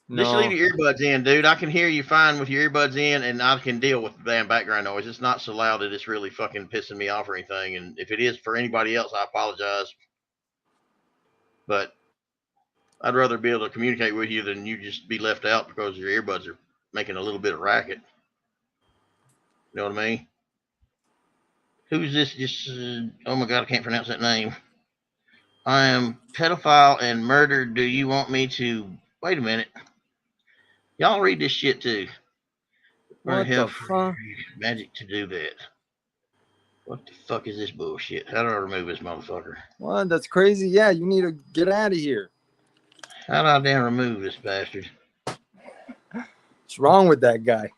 No. Just leave your earbuds in, dude. I can hear you fine with your earbuds in, and I can deal with the damn background noise. It's not so loud that it's really fucking pissing me off or anything. And if it is for anybody else, I apologize. But I'd rather be able to communicate with you than you just be left out because your earbuds are making a little bit of racket. You know what I mean? Who's this? Just oh my god, I can't pronounce that name. I am pedophile and murdered. Do you want me to wait a minute? Y'all read this shit too. What the fuck? Magic to do that. What the fuck is this bullshit? How do I remove this motherfucker? What? That's crazy. Yeah, you need to get out of here. How do I damn remove this bastard? What's wrong with that guy?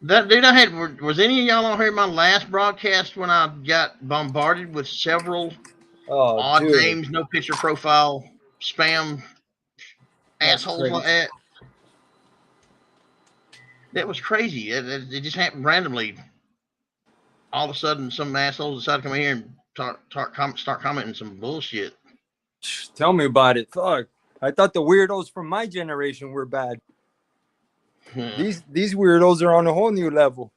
That dude, was any of y'all on here my last broadcast when I got bombarded with several odd names, no picture profile, spam assholes like that? That was crazy. It just happened randomly. All of a sudden, some assholes decided to come in here and start commenting some bullshit. Tell me about it. Fuck. I thought the weirdos from my generation were bad. These weirdos are on a whole new level.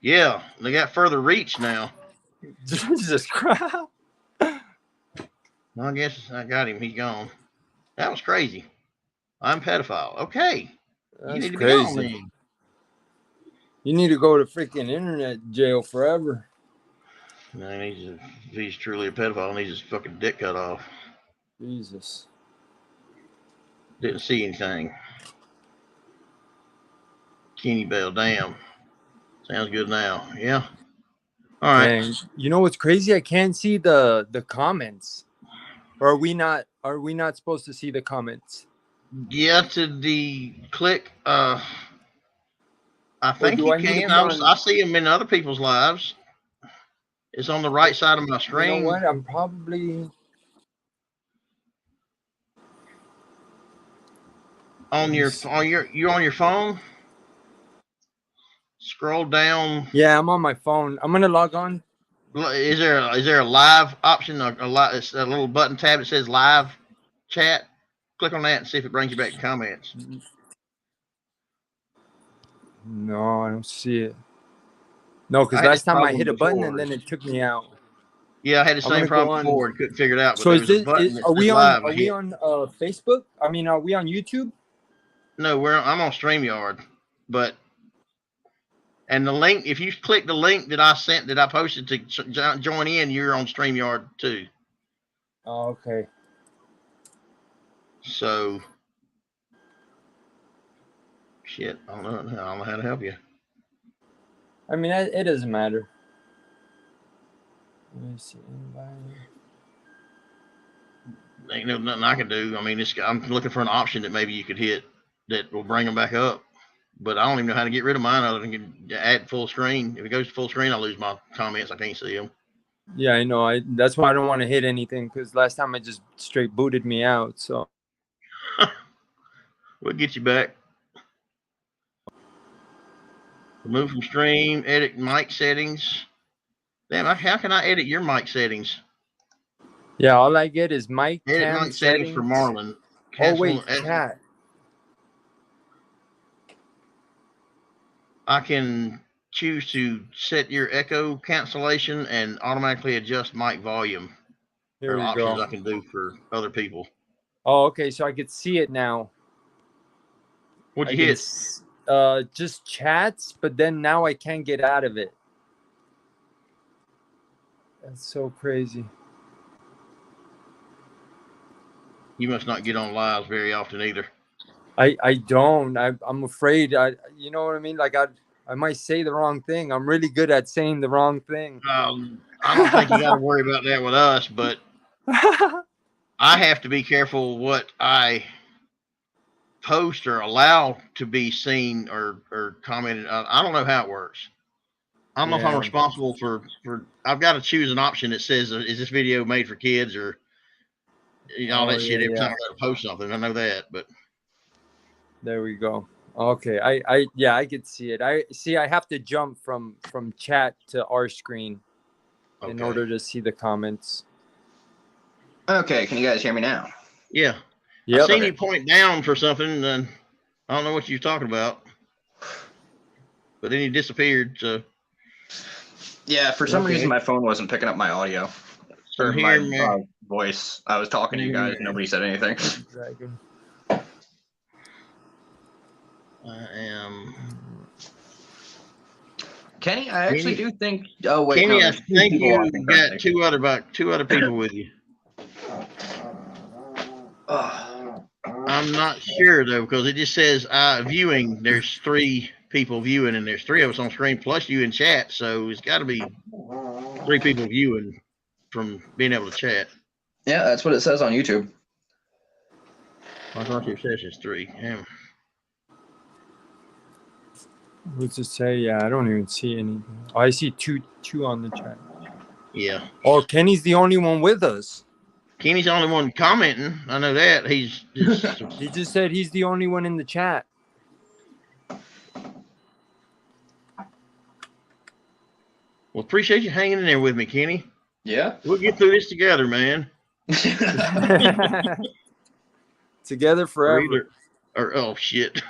Yeah, they got further reach now. Jesus Christ. Well, I guess I got him. He's gone. That was crazy. I'm pedophile. Okay. That's you need to crazy. be on me. You need to go to freaking internet jail forever. No, he's truly a pedophile and he's his fucking dick cut off. Jesus. Didn't see anything. Kenny Bell, damn. Sounds good now. Yeah. All right. Dang. You know what's crazy? I can't see the comments. Or are we not supposed to see the comments? Yeah, to the click. I think do you I need to can. be on- I see them in other people's lives. It's on the right side of my screen. You know what? I'm probably on your phone. Scroll down. Yeah, I'm on my phone. I'm gonna log on. Is there a live option? It's a little button tab that says live chat. Click on that and see if it brings you back to comments. No, I don't see it. No, because I had last this time I hit a problem button and before. then it took me out. Yeah, I had the I'm same gonna go problem on- before and couldn't figure it out. But So there is was a button this? that Are we says on? live. Are we on Facebook? I mean, are we on YouTube? No, I'm on StreamYard, but and the link. If you click the link that I posted to join in, you're on StreamYard too. Oh, okay. So, shit, I don't know how to help you. I mean, it doesn't matter. Let me see. Ain't nothing I can do. I mean, I'm looking for an option that maybe you could hit that will bring them back up. But I don't even know how to get rid of mine other than add full screen. If it goes to full screen, I lose my comments. I can't see them. Yeah, I know. That's why I don't want to hit anything because last time it just straight booted me out. So We'll get you back. Remove from stream. Edit mic settings. Damn, how can I edit your mic settings? yeah, all I get is mic Edit cam mic settings for Marlon. Oh wait, chat. I can choose to set your echo cancellation and automatically adjust mic volume. Here we options go. I can do for other people. Oh, okay. So I could see it now. What'd you hit? Just chats, but then now I can't get out of it. That's so crazy. You must not get on lives very often either. I don't. I'm afraid. You know what I mean? Like I might say the wrong thing. I'm really good at saying the wrong thing. I don't think you got to worry about that with us, but I have to be careful what I post or allow to be seen or commented. I don't know how it works. I don't know if I'm responsible for. I've got to choose an option that says, "Is this video made for kids?" or all that shit. Every time I got to post something, I know that, but there we go. Okay, I could see it. I have to jump from chat to our screen in order to see the comments. Okay, can you guys hear me now? Yeah. Yep. I seen you point down for something, and I don't know what you're talking about. But then you disappeared, so. Yeah, for some reason my phone wasn't picking up my audio. Or my voice. I was talking to you guys, nobody said anything. Dragon. I am. Kenny, I actually do think. Oh wait, Kenny, no, I think you got two other people with you. I'm not sure though, because it just says viewing. There's 3 people viewing, and there's 3 of us on screen plus you in chat. So it's got to be 3 people viewing from being able to chat. Yeah, that's what it says on YouTube. I thought your session's 3. Damn. What's it say? Yeah, I don't even see anything. Oh, I see two on the chat. Yeah. Oh, Kenny's the only one with us. Kenny's the only one commenting. I know that. He just said he's the only one in the chat. Well, appreciate you hanging in there with me, Kenny. Yeah. We'll get through this together, man. Together forever. Or oh shit.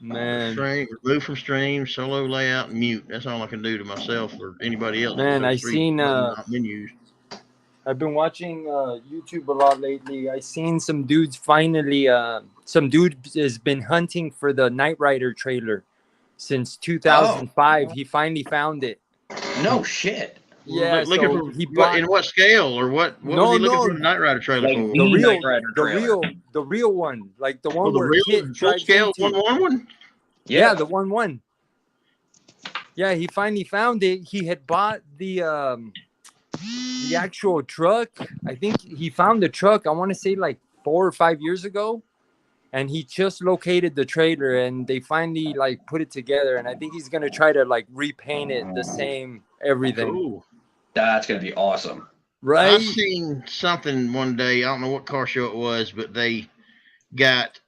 Man. Remove from stream, solo layout, mute. That's all I can do to myself or anybody else. Man, I seen not menus. I've been watching YouTube a lot lately. I seen some dudes finally. Some dude has been hunting for the Knight Rider trailer since 2005. He finally found it. No shit. Yeah, looking so for he bought. In what scale or what? What was he looking for the Knight Rider trailer Like for? The real one, like the one the where real Kit full drives scale into. 1/1 one. Yeah, the 1/1. Yeah, he finally found it. He had bought the actual truck. I think he found the truck, I want to say like 4 or 5 years ago. And he just located the trailer and they finally like put it together. And I think he's gonna try to like repaint it the same everything. Cool. That's gonna be awesome. Right? I seen something one day, I don't know what car show it was, but they got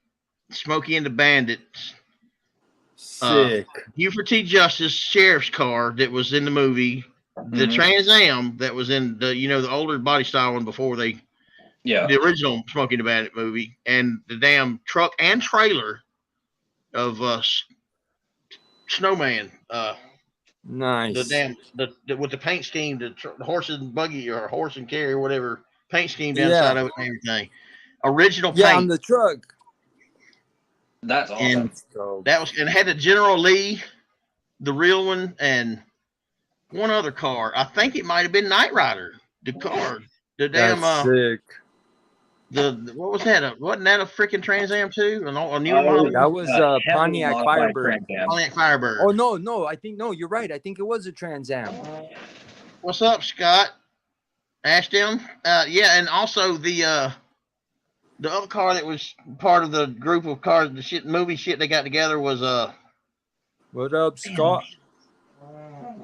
Smokey and the Bandits. Sick. Buford T. Justice sheriff's car that was in the movie, the Trans Am that was in the the older body style one before the original Smokey and the Bandit movie, and the damn truck and trailer of Snowman. Nice. The damn with the paint scheme, the horse and buggy or horse and carry or whatever paint scheme down the side of it and everything. Original paint. Yeah, on the truck. That's awesome. That was and had a General Lee, the real one, and one other car. I think it might have been Knight Rider. The car, the damn sick. What was that? Wasn't that a freaking Trans Am too? A newer model? That was Pontiac Firebird. Pontiac Firebird. Oh no! I think you're right. I think it was a Trans Am. What's up, Scott? Ashdown? Yeah, and also the other car that was part of the group of cars, the movie shit they got together was What up, Scott?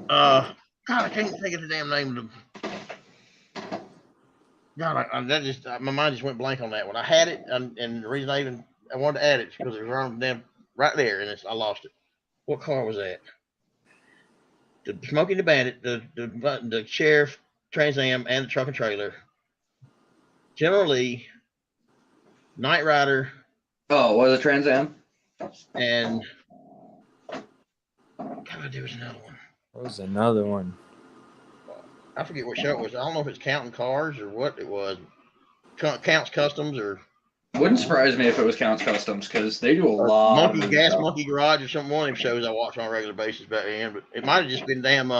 God, I can't think of the damn name of them. God, my mind just went blank on that one. I had it, and the reason I wanted to add it is because it was right there, and I lost it. What car was that? The Smokey the Bandit, the Sheriff, Trans Am, and the truck and trailer. General Lee, Knight Rider. Oh, was it Trans Am? And God, there was another one. What was another one? I forget what show it was. I don't know if it's Counting Cars or what it was. Counts Customs or. Wouldn't surprise me if it was Counts Customs because they do a lot. Monkey Garage or something. One of them shows I watched on a regular basis back then, but it might have just been damn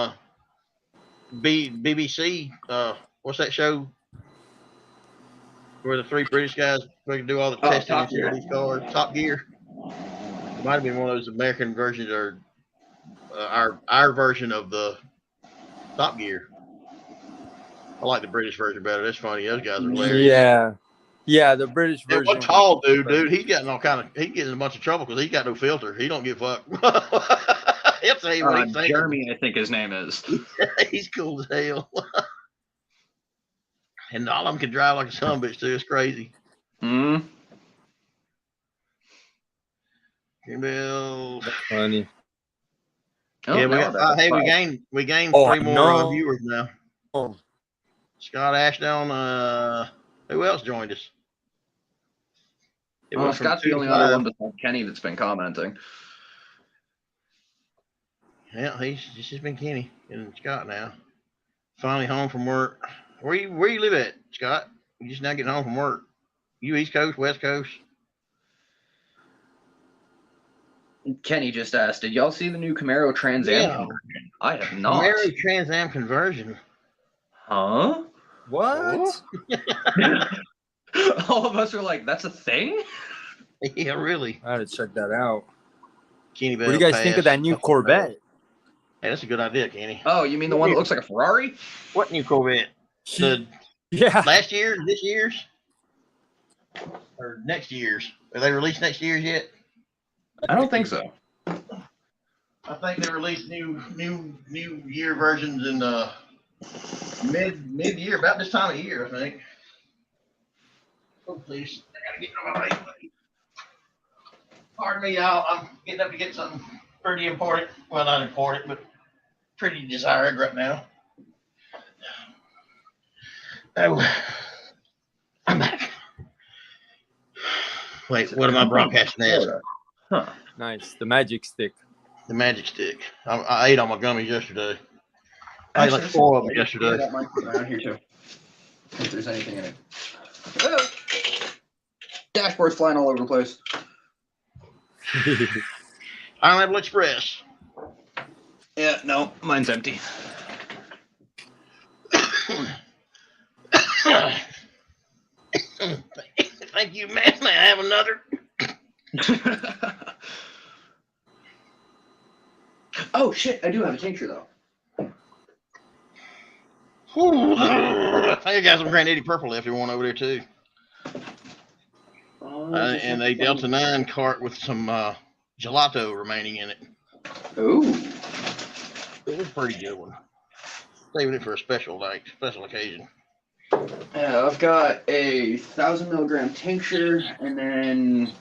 BBC. What's that show? Where the three British guys can do all the testing and shit of these cars. Top Gear. It might have been one of those American versions or our version of the Top Gear. I like the British version better. That's funny. Those guys are hilarious. Yeah, the British version. One tall dude, he's getting he gets in a bunch of trouble because he's got no filter. He don't give a fuck. He'll say what he's thinking. Jeremy, I think his name is. He's cool as hell. And all of them can drive like a son bitch too. It's crazy. That's funny. Oh, yeah, we gained 3 more viewers now. Oh. Scott Ashdown, who else joined us? Scott's the only other one besides Kenny that's been commenting. Yeah, it's just been Kenny and Scott now. Finally home from work. Where you live at, Scott? You just now getting home from work. You East Coast, West Coast? Kenny just asked, did y'all see the new Camaro Trans Am conversion? I have not. Camaro Trans Am conversion. Huh? What? All of us are like, that's a thing? Yeah, really. I had to check that out. Kenny Bell, what do you guys think of that new Corvette? Hey, that's a good idea, Kenny. Oh, you mean the one that looks like a Ferrari? What new Corvette? Last year, this year's, or next year's? Are they released next year's yet? I don't think so. I think they released new year versions in mid year, about this time of year, I think. Oh please, I gotta get on my way. Pardon me, y'all. I'm getting up to get something pretty important. Well, not important, but pretty desired right now. Oh, I'm back. Wait, what am I broadcasting as? Huh. Nice. The magic stick. The magic stick. I ate all my gummies yesterday. I ate like 4 of them yesterday. Around here too. If there's anything in it. Oh. Dashboard's flying all over the place. Pineapple Express. Yeah, no, mine's empty. Thank you, man. May I have another? Oh shit! I do have a tincture though. I think I got some Granddaddy Purple left. One over there too. And a Delta 9 cart with some gelato remaining in it. Ooh. It was a pretty good one. Saving it for a special occasion. Yeah, I've got a 1,000 milligram tincture, and then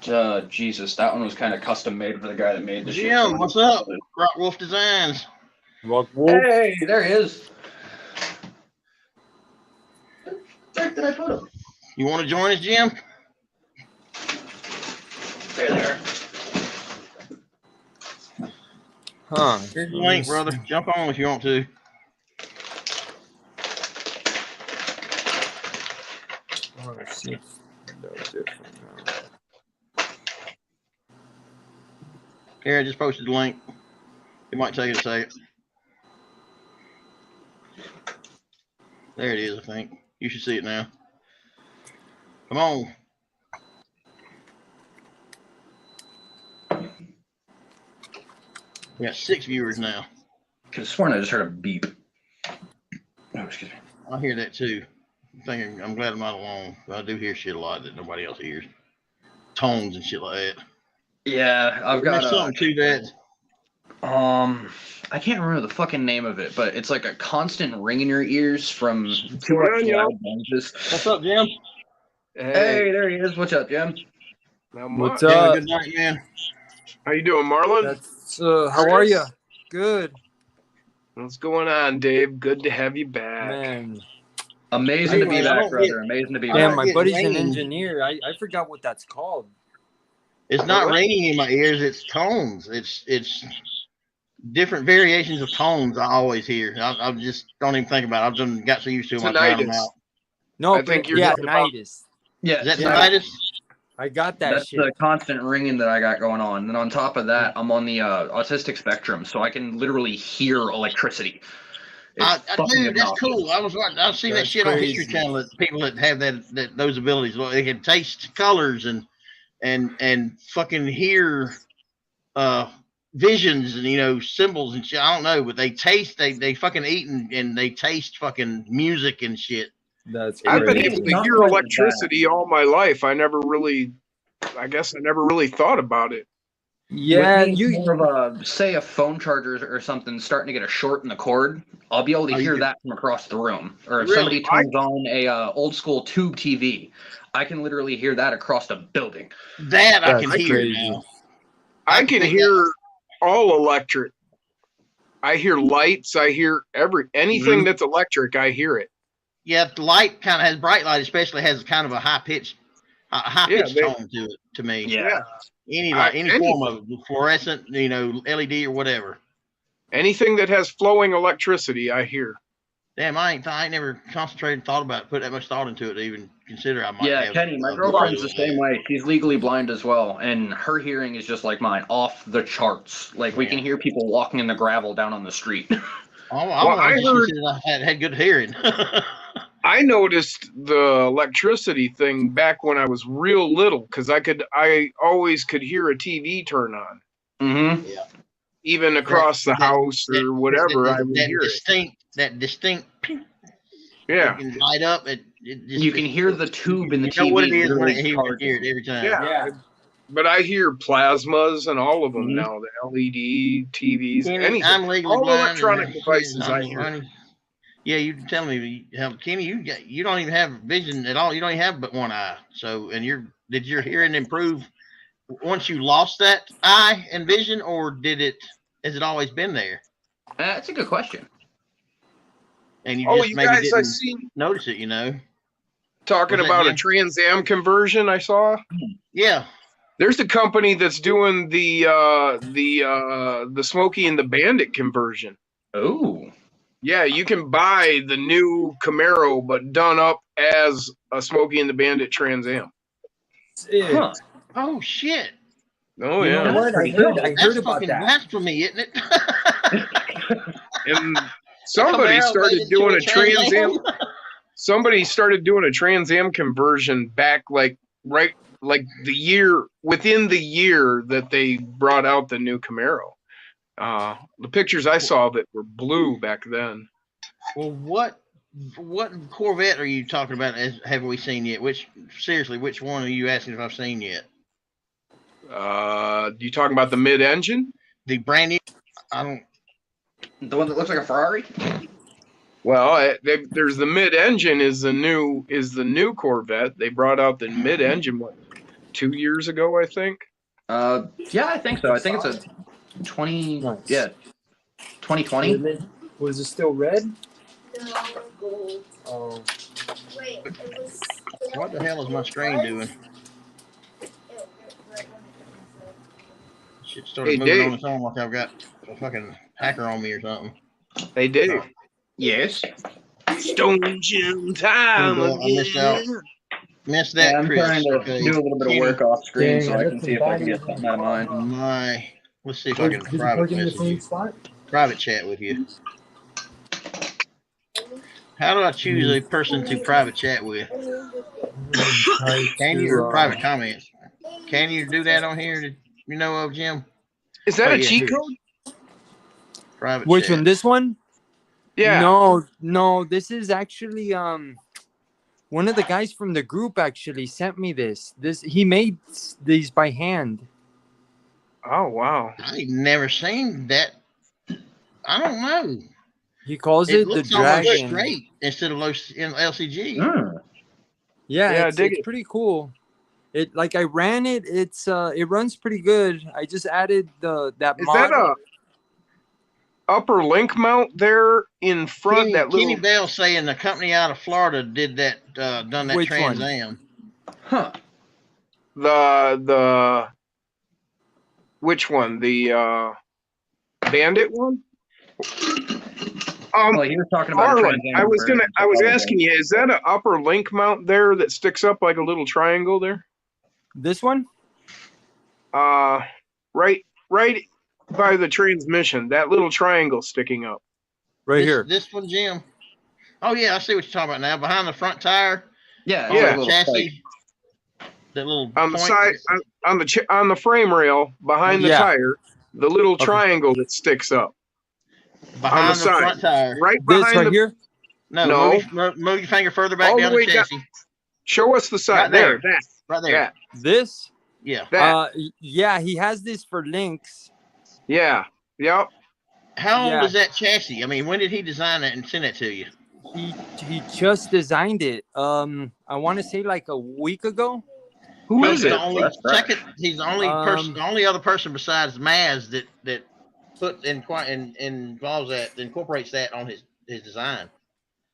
Jesus, that one was kind of custom made for the guy that made the shit. Jim, what's up? Rock Wolf Designs. Rock Wolf. Hey, there he is. Where did I put him? You want to join us, Jim? There. Huh. Here's the link, brother. Jump on if you want to. Oh, let's see. That's different now. Here, I just posted the link. It might take a second. There it is, I think. You should see it now. Come on. We got 6 viewers now. Could have sworn I just heard a beep. Oh, excuse me. I hear that too. I'm glad I'm not alone. But I do hear shit a lot that nobody else hears. Tones and shit like that. Yeah, I've got something to that. I can't remember the fucking name of it, but it's like a constant ring in your ears from too much loud noises. What's up, Jim? Hey, there he is. What's up, Jim? What's Have a up? good night, man. How you doing, Marlon? That's, how are you? Good. What's going on, Dave? Good to have you back. Man. Amazing to be back, brother. Amazing to be Man, back. my buddy's an engineer. I forgot what that's called. It's not ringing in my ears. It's tones. It's different variations of tones I always hear. I just don't even think about it. I've just got so used to them. I drown them out. No, I think you're tinnitus. Yeah, Is that tinnitus? I got that that's shit. the constant ringing that I got going on. And on top of that, I'm on the autistic spectrum, so I can literally hear electricity. Dude, that's cool. I've seen that shit on History Channel. That people that have those abilities, they can taste colors and fucking hear visions and symbols and shit. I don't know, but they taste. They fucking eat and they taste fucking music and shit. That's I've been crazy. able to hear electricity all my life. I guess I never really thought about it. Yeah, more of a, say a phone charger or something starting to get a short in the cord, I'll be able to hear that from across the room. Or if somebody turns on a old school tube TV, I can literally hear that across a building. That I can hear now. I can hear all electric. I hear lights. I hear anything that's electric. I hear it. Yeah, the light kind of has bright light, especially has kind of a high pitched tone to it. To me, yeah. Any form of fluorescent, LED or whatever. Anything that has flowing electricity, I hear. Damn, I ain't never concentrated and thought about it, put that much thought into it to even consider I might have. Yeah, Kenny, my girlfriend's the same way. She's legally blind as well, and her hearing is just like mine, off the charts. Like, we can hear people walking in the gravel down on the street. I had good hearing. I noticed the electricity thing back when I was real little, because I always could hear a TV turn on. Mm-hmm. Yeah. Even across the house or whatever, I would hear it. That distinct. Yeah. You can light up. You can hear the tube in the TV. You know what it is when you hear it every time. Yeah. But I hear plasmas and all of them now. The LED TVs, anything. I'm legally all blind. Electronic devices I hear. Funny. Yeah, you tell me, Kenny, you don't even have vision at all. You don't even have but one eye. So, did your hearing improve once you lost that eye and vision, or has it always been there? That's a good question. And you Oh, just you maybe guys, I didn't seen notice it, you know. talking What's that, about a Jim? Trans Am conversion. I saw. Yeah. There's a company that's doing the Smokey and the Bandit conversion. Oh. Yeah, you can buy the new Camaro, but done up as a Smokey and the Bandit Trans Am. Huh. Oh shit. Oh You yeah. know what? I heard That's about fucking that. blasphemy, isn't it? And somebody Camaro started made it doing to a Trans Am. Am? Somebody started doing a Trans Am conversion back like within the year that they brought out the new Camaro. The pictures I saw of it were blue back then. Well, what Corvette are you talking about? Have we seen yet? Which one are you asking if I've seen yet? You talking about the mid-engine? The brand new. I don't. The one that looks like a Ferrari? Well, there's the mid-engine is the new Corvette. They brought out the mid-engine 2 years ago, I think. Yeah, I think so. I think it's a 2020. Was it still red? No, gold. Oh. Wait, it was. What the hell is my screen doing? Shit started moving Dave. on its own like I've got a fucking hacker on me or something. Hey, Dave. Yes. Stone Jim time I missed out. Missed that, Yeah, I'm Chris. trying to Okay. do a little bit of work off screen Dang, so I can see if I can get something out of mine. Let's see if I can private message you. Private chat with you. How do I choose a person to private chat with? Can you or private comments? Can you do that on here? Did you know of, Jim? Is that a cheat code? Private Which chat. one? This one? Yeah. No. This is actually one of the guys from the group actually sent me this. He made these by hand. Oh wow. I've never seen that. I don't know. He calls it the looks almost Dragon. straight instead of LCG. Yeah, it's pretty cool. It like I ran it. It runs pretty good. I just added that Is mod. that a upper link mount there in front? Kenny Bell saying the company out of Florida did that. Done that Which Trans one? Am. Huh. The which one? The Bandit one? Well, he was talking about Arlen, I was asking you, is that an upper link mount there that sticks up like a little triangle there? This one? Right by the transmission, that little triangle sticking up. Here. This one, Jim. Oh yeah, I see what you're talking about now. Behind the front tire. Yeah. Yeah. Chassis. That little on the side, on the frame rail behind the tire, the little triangle that sticks up. Behind on the side, front tire. Right behind here? No. Move your finger further back down the chassis. Show us the side. Right there. Right there. That. This? Yeah. Yeah, he has this for links. Yeah. Yep. How old is that chassis? I mean, when did he design it and send it to you? He just designed it. I want to say like a week ago. Who is it? He's the only person, the only other person besides Maz that incorporates that on his design.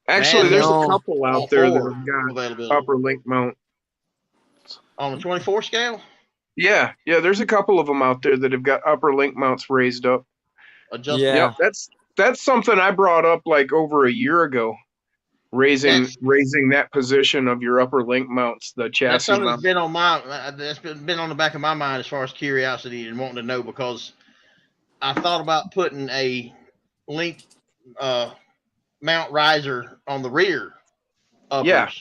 Actually, there's a couple out there that have got upper link mount on the 24 scale. Yeah, there's a couple of them out there that have got upper link mounts raised up. Yeah, that's something I brought up like over a year ago. Raising that position of your upper link mounts, the chassis. That's something that's been on that's been on the back of my mind as far as curiosity and wanting to know, because I thought about putting a link mount riser on the rear. Uppers,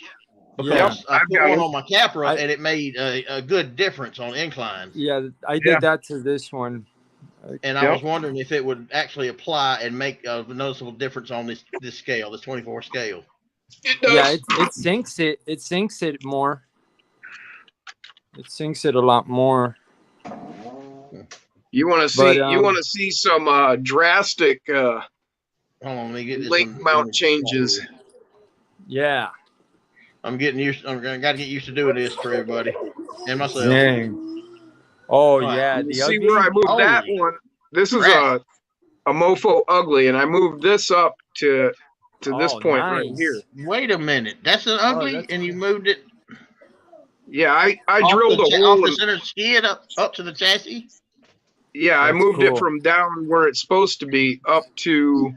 because I put one on my Capra and it made a good difference on inclines. Yeah, I did that to this one. And I was wondering if it would actually apply and make a noticeable difference on this scale, this 24 scale. It does. Yeah, it sinks it. It sinks it more. It sinks it a lot more. You want to see? You want to see some drastic hold on, let me get this link mount changes. Yeah, I'm getting used. I got to get used to doing this for everybody and myself. Dang. Oh yeah, see where I moved that one. This is a a mofo ugly, and I moved this up to this Oh, point right nice. here. Wait a minute. That's an ugly, that's and you cool. moved it Yeah, I off drilled a off hole. the center skid up to the chassis. Yeah, I That's moved it cool. from down where it's supposed to be up to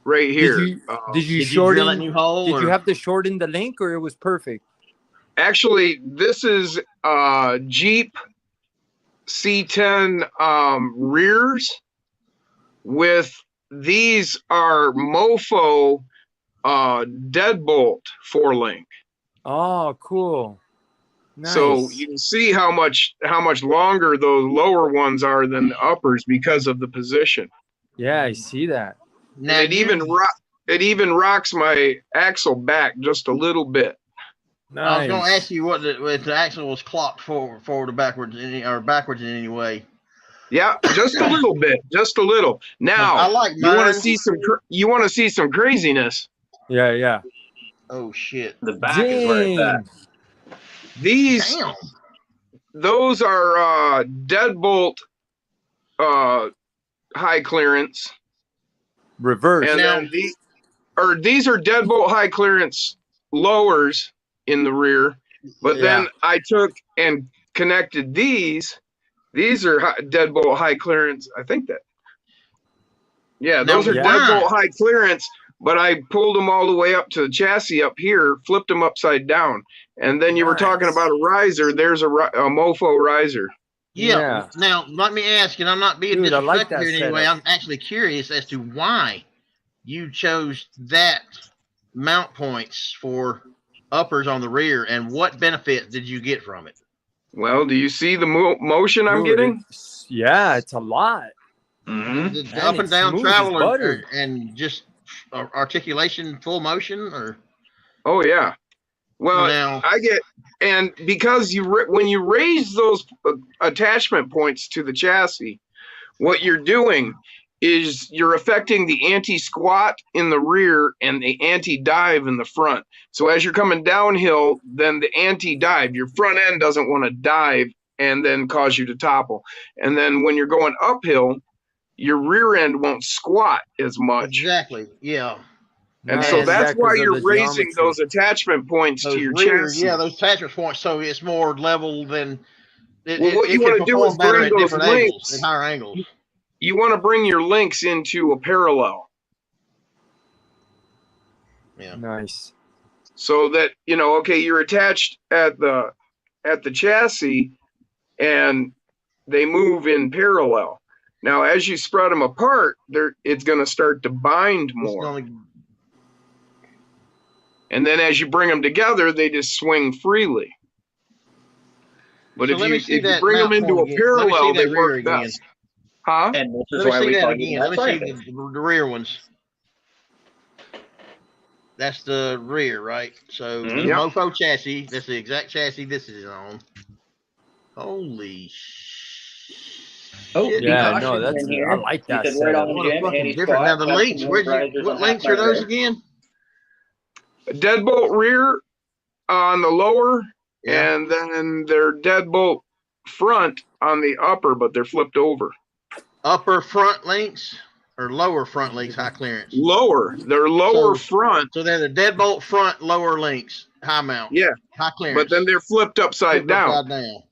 right here. Did you Did you shorten? drill that new hole? Did you or- have to shorten the link, or it was perfect? Actually, this is Jeep C10 rears with these are mofo deadbolt 4-link. Oh, cool. Nice. So you can see how much longer those lower ones are than the uppers because of the position. Yeah, I see that. Now And it even rocks my axle back just a little bit. Nice. I was going to ask you if the axle was clocked forward or backwards backwards in any way. Yeah, just a little bit, just a little. Now, I like you want mine. to see some craziness. Yeah, yeah. Oh shit! The back is where it's at. These, Damn. those are deadbolt high clearance. Reverse. And Now- then these are deadbolt high clearance lowers in the rear. But then I took and connected these. These are deadbolt high clearance. I think that. Yeah, those are deadbolt high clearance. But I pulled them all the way up to the chassis up here, flipped them upside down. And then you were talking about a riser. There's a mofo riser. Yeah. Now, let me ask, and I'm not being Dude, I like disrespectful that here in any way. setup. I'm actually curious as to why you chose that mount points for uppers on the rear, and what benefit did you get from it? Well, do you see the motion I'm Dude, getting? Yeah, it's a lot. Mm-hmm. The And up and it's down smooth as travel butter. and just articulation, full motion, or Oh yeah. Well, now and because when you raise those attachment points to the chassis, what you're doing is you're affecting the anti-squat in the rear and the anti-dive in the front. So as you're coming downhill, then the anti-dive, your front end doesn't want to dive and then cause you to topple. And then when you're going uphill, your rear end won't squat as much. exactly, yeah. And Nice. so that's Yeah, why 'cause of you're the raising geometry. those attachment points Those to your rear, chassis. yeah, those attachment points, so it's more level than. Well, what you can want to do perform is better bring at those different angles, links. at higher angles. You want to bring your links into a parallel Yeah. Nice. so that okay, you're attached at the chassis and they move in parallel. Now as you spread them apart, it's going to start to bind more. And then as you bring them together, they just swing freely. But So if let me you see that bring them mount into a point again. Let me see parallel, that they rear work again. best. Huh? And this is Let why me see we that plug in again. that Let me see private. the rear ones. That's the rear, right? So the Yep. mofo chassis. That's the exact chassis this is on. Holy Oh, shit! be Yeah, cautious no, that's in here. I like that He said right setup. on What a Jim, fucking anti-squat, different. Now the have links. some Where'd risers you? What on links half are those there. again? Deadbolt rear on the lower, Yeah. and then they're deadbolt front on the upper, but they're flipped over. Upper front links or lower front links, high clearance. Lower, they're lower front. So they're the deadbolt front lower links, high mount. Yeah, High clearance. but then they're flipped upside Flipped down. upside down.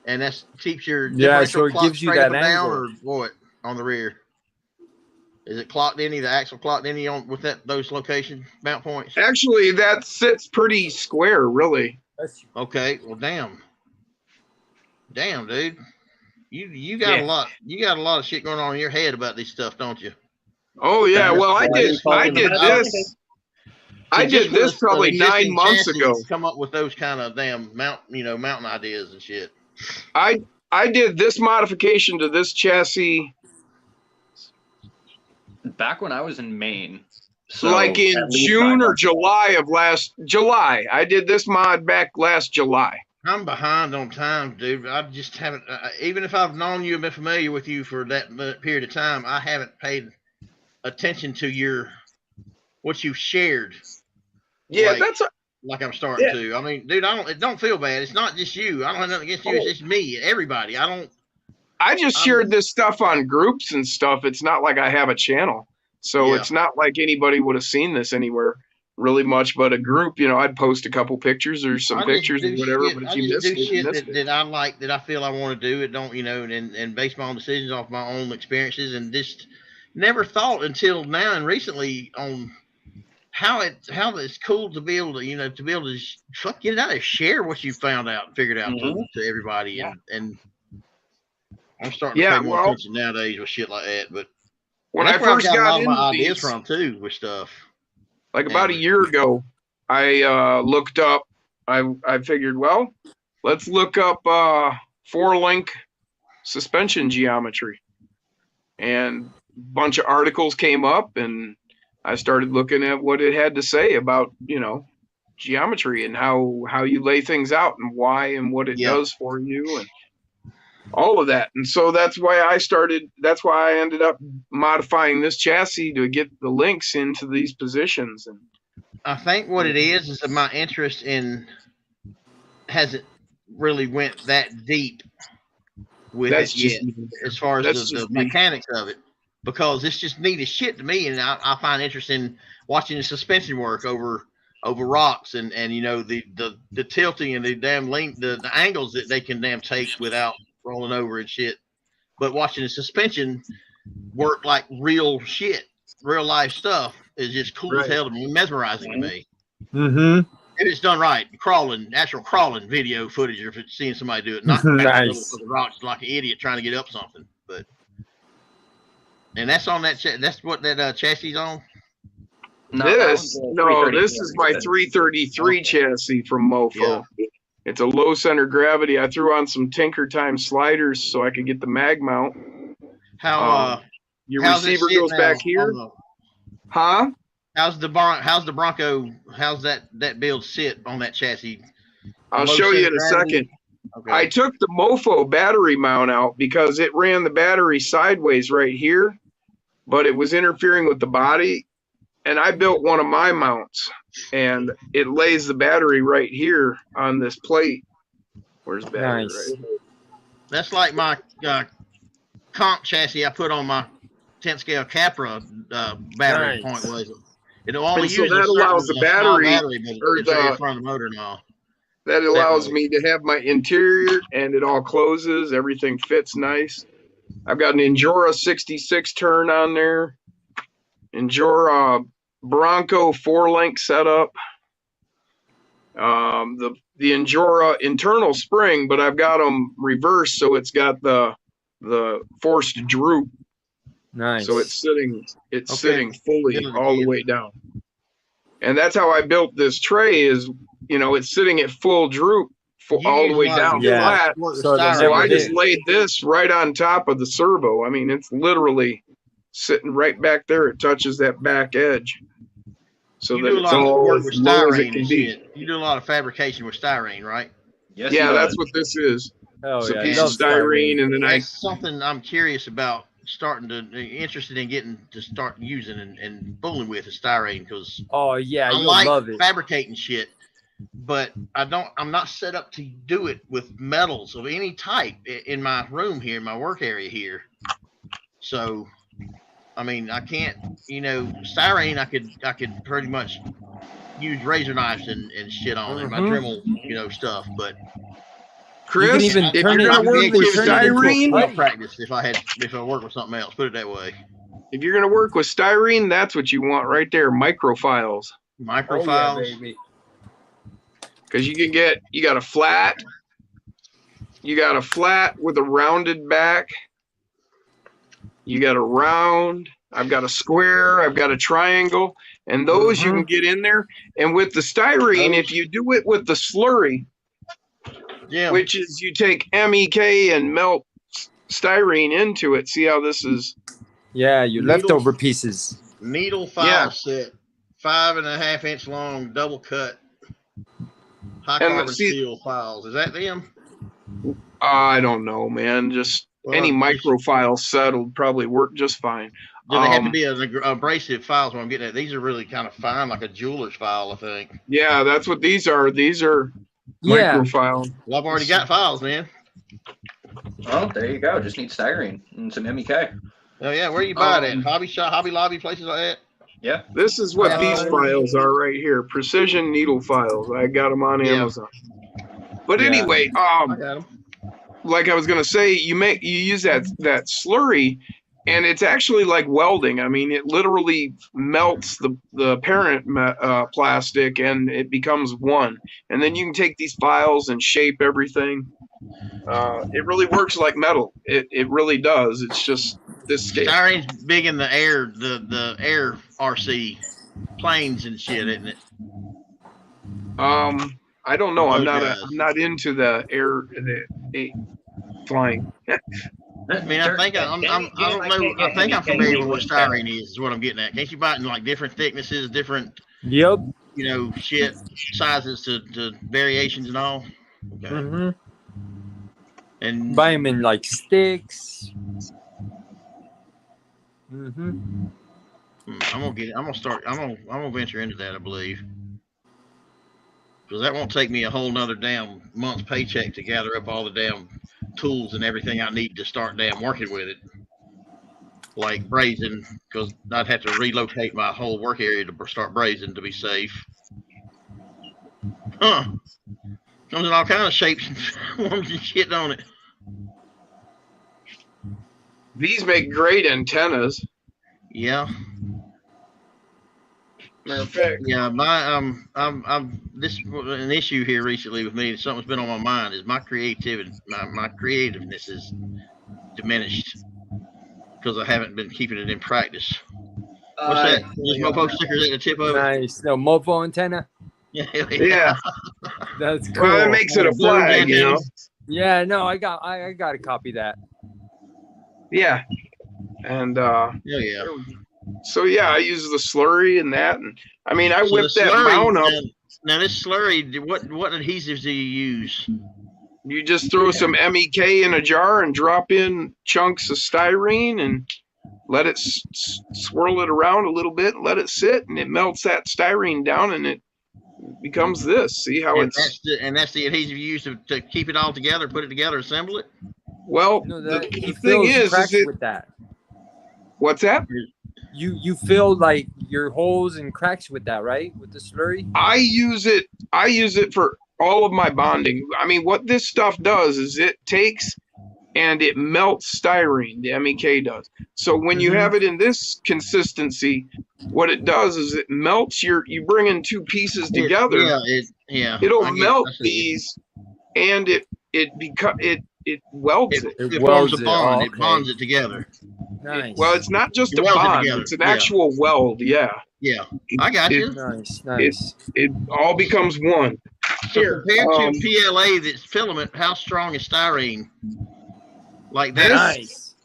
And that keeps your Yeah, differential so it clock gives you straight up that and down, angle. or what on the rear? Is it clocked any? The axle clocked any on with those location mount points? Actually, that sits pretty square, really. Okay, well, damn, dude, you got Yeah. a lot. You got a lot of shit going on in your head about this stuff, don't you? Oh yeah, well I Why did you calling them this. I So just did this for probably an 9 existing months chassis, ago. Come up with those kind of damn mountain ideas and shit. I did this modification to this chassis Back when I was in Maine. So like in at least June 5 or months. July of last July. I did this mod back last July. I'm behind on time, dude. I just haven't. Even if I've known you and been familiar with you for that period of time, I haven't paid attention to what you've shared. Yeah, Like- that's Like I'm starting Yeah. to. I mean, dude, it don't feel bad. It's not just you. I don't have nothing against you. It's just me. Everybody. I don't. I just shared this stuff on groups and stuff. It's not like I have a channel. So it's not like anybody would have seen this anywhere really much, but a group, I'd post a couple pictures or some pictures or whatever. But if you missed it, you missed it. That I like, that I feel I want to do. It don't, and base my own decisions off my own experiences, and just never thought until now and recently on how it's cool to be able to, get it out there, share what you found out and figured out to everybody, and I'm starting to pay more attention nowadays with shit like that. But when I first got a lot of into my ideas these, from too with stuff. Like about a year ago, I looked up. I figured, well, let's look up 4-link suspension geometry, and a bunch of articles came up, and I started looking at what it had to say about geometry and how you lay things out and why and what it does for you and all of that. And so that's why I ended up modifying this chassis to get the links into these positions. And I think what it is my interest in hasn't really went that deep with it yet, as far as the mechanics of it, because it's just neat as shit to me, and I find interest in watching the suspension work over rocks and the tilting and the damn length, the angles that they can damn take without rolling over and shit. But watching the suspension work like real shit, real life stuff is just cool as hell to me, mesmerizing to me. Mm-hmm. If it's done right, actual crawling video footage, or if it's seeing somebody do it, not nice. The rocks like an idiot trying to get up something. But and that's on that. That's what that chassis on. This is my 333 chassis from Mofo. Yeah. It's a low center gravity. I threw on some Tinker Time sliders so I could get the mag mount. Your receiver goes back here. Huh? How's the Bronco? How's that build sit on that chassis? I'll show you in a second. Okay. I took the Mofo battery mount out because it ran the battery sideways right here, but it was interfering with the body. And I built one of my mounts, and it lays the battery right here on this plate. Where's the battery? Nice. Right? That's like my comp chassis I put on my 10th scale Capra battery point was. It only uses that allows the battery or the front of the motor and all. That allows me to have my interior, and it all closes. Everything fits nice. I've got an Endura 66 turn on there. Endura Bronco 4-link setup. The Endura internal spring, but I've got them reversed, so it's got the forced droop. Nice. So it's sitting fully all the way down. And that's how I built this tray is, it's sitting at full droop all the way down flat. So I just laid this right on top of the servo. I mean, it's literally sitting right back there. It touches that back edge. So that it's all as low as it can be. You do a lot of fabrication with styrene, right? Yes. Yeah, that's what this is. It's a piece of styrene, and then that's something I'm curious about. Interested in getting to start using and fooling with is styrene, because you'll like love it. Fabricating shit, but I'm not set up to do it with metals of any type in my room here, in my work area here. So I mean, I can't, styrene I could pretty much use razor knives and shit on it, my Dremel, stuff, but Chris, if you're gonna work with styrene, practice if I work with something else. Put it that way. If you're gonna work with styrene, that's what you want right there. Microfiles. Microfiles. Because you got a flat with a rounded back. You got a round. I've got a square. I've got a triangle, and those you can get in there. And with the styrene, if you do it with the slurry. Yeah. Which is you take MEK and melt styrene into it. See how this is? Yeah, your leftover pieces. Needle file set, 5.5 inch long, double cut, high carbon steel files. Is that them? I don't know, man. Just any microfile set will probably work just fine. Do they have to be abrasive files? When I'm getting at, these are really kind of fine, like a jeweler's file, I think. Yeah, that's what these are. These are. Microfile. Well, I've already got files, man. Well, there you go. Just need styrene and some MEK. Oh yeah, where you buy that? Hobby shop, Hobby Lobby, places like that. Yeah. This is what these files are right here. Precision needle files. I got them on Amazon. But anyway, I got them. like I was gonna say, you use that slurry, and it's actually like welding. I mean, it literally melts the parent plastic, and it becomes one. And then you can take these files and shape everything. It really works like metal. It really does. It's just this scale. Styrene's big in the air, the air RC planes and shit, isn't it? I don't know. I'm not into the air flying. I mean, I think I don't know. I think I'm familiar with what styrene is what I'm getting at. Can't you buy it in like different thicknesses, different shit sizes to variations and all? Okay. Mm-hmm. And buy them in like sticks. Mm-hmm. I'm gonna venture into that, I believe, because that won't take me a whole nother damn month's paycheck to gather up all the damn tools and everything I need to start damn working with it, like brazing, because I'd have to relocate my whole work area to start brazing to be safe. Comes in all kind of shapes and forms and shit on it. These make great antennas. Yeah. Matter of fact. Yeah, this an issue here recently with me. Something's been on my mind is my creativity. My creativeness is diminished because I haven't been keeping it in practice. What's that? Just mofo stickers at the tip of it. Nice. No mofo antenna. Yeah. That's cool. Well, it makes it a flag, you know. Yeah, no, I got to copy that. Yeah. And yeah. So yeah, I use the slurry and that, and I mean I whip that mount up. Now this slurry, what adhesives do you use? You just throw some MEK in a jar and drop in chunks of styrene and let it swirl it around a little bit, let it sit, and it melts that styrene down, and it becomes this. See how that's the adhesive you use to keep it all together, put it together, assemble it. Well, No, the thing is with that. What's that? You fill like your holes and cracks with that, right? With the slurry? I use it for all of my bonding. I mean, what this stuff does is it takes and it melts styrene, the MEK does. So when you have it in this consistency, what it does is it melts you bring in two pieces together. It'll melt these, and it welds it. It forms a bond. It bonds it together. Nice. Well, it's not just a bond; it's an actual weld. Yeah. Yeah, I got you. Nice. It all becomes one. So compared to PLA that's filament, how strong is styrene? Like that? Nice.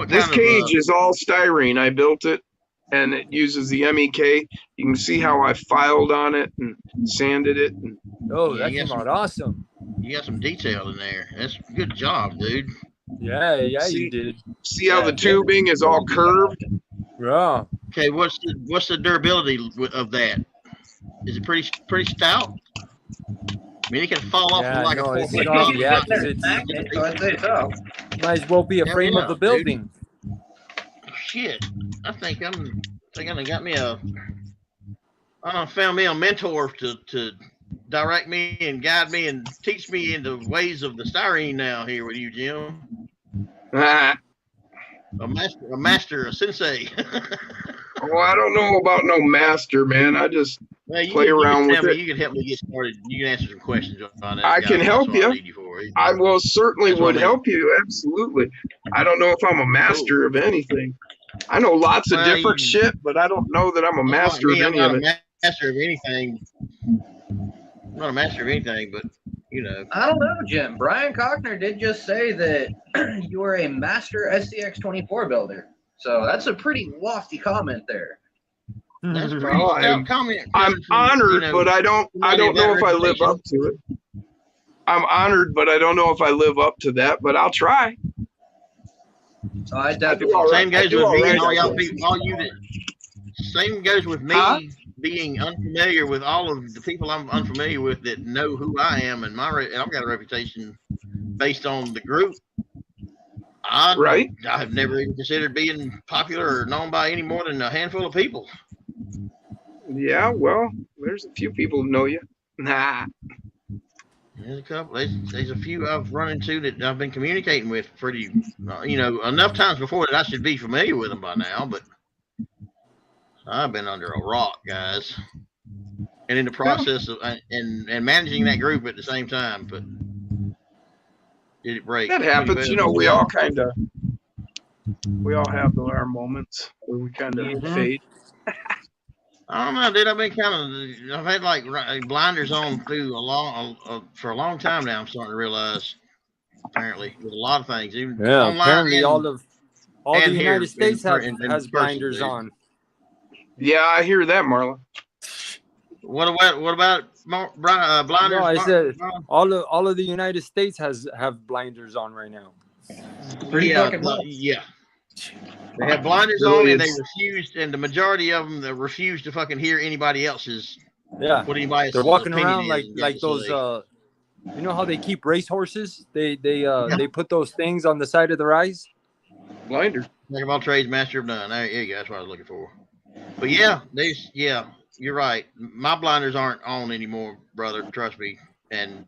This cage is all styrene. I built it, and it uses the MEK. You can see how I filed on it and sanded it. Oh, that came out awesome. You got some detail in there. That's a good job, dude. Yeah, you did. See how the tubing is all curved? Yeah. Okay, what's the durability of that? Is it pretty stout? I mean, it can fall off like a 4-foot drop. Yeah, so I'd say so. Might as well be a frame of the building. Dude. Shit, I think I got me found me a mentor to direct me and guide me and teach me in the ways of the styrene now here with you, Jim. A master, a sensei. Oh, I don't know about no master, man. I just play around with it. You can help me get started. You can answer some questions on that. I can help you. I will certainly would help you. Absolutely. I don't know if I'm a master of anything. I know lots of different shit, but I don't know that I'm a master of any of it. Master of anything. I'm not a master of anything, but you know. I don't know, Jim. Brian Cochner did just say that you are a master SCX-24 builder. So that's a pretty lofty comment there. That's a pretty stout comment. I'm honored, but I don't know if I live up to it. I'm honored, but I don't know if I live up to that, but I'll try. So I definitely same goes with me and all y'all people, all you that same goes with me being unfamiliar with all of the people I'm unfamiliar with that know who I am and I've got a reputation based on the group right? I have never even considered being popular or known by any more than a handful of people. Yeah, well, there's a few people who know you. Nah. There's a couple. There's a few I've run into that I've been communicating with pretty, enough times before that I should be familiar with them by now. But I've been under a rock, guys, and in the process of and managing that group at the same time. But did it break? That happens. We all have our moments where we kind of fade. I don't know, dude. I've had like blinders on through for a long time now. I'm starting to realize, apparently, with a lot of things, even online. Apparently, all the United States has blinders person, on. Yeah, I hear that, Marla. What about blinders? No, I said all of the United States have blinders on right now. Pretty fucking yeah. They have blinders on, and they refused, and the majority of them refuse to fucking hear anybody else's. Yeah, what anybody else's they're walking opinion around like those. You know how they keep racehorses? They put those things on the side of their eyes. Blinder. Jack of all trades, master of none. There you go. That's what I was looking for. But yeah, you're right. My blinders aren't on anymore, brother. Trust me. And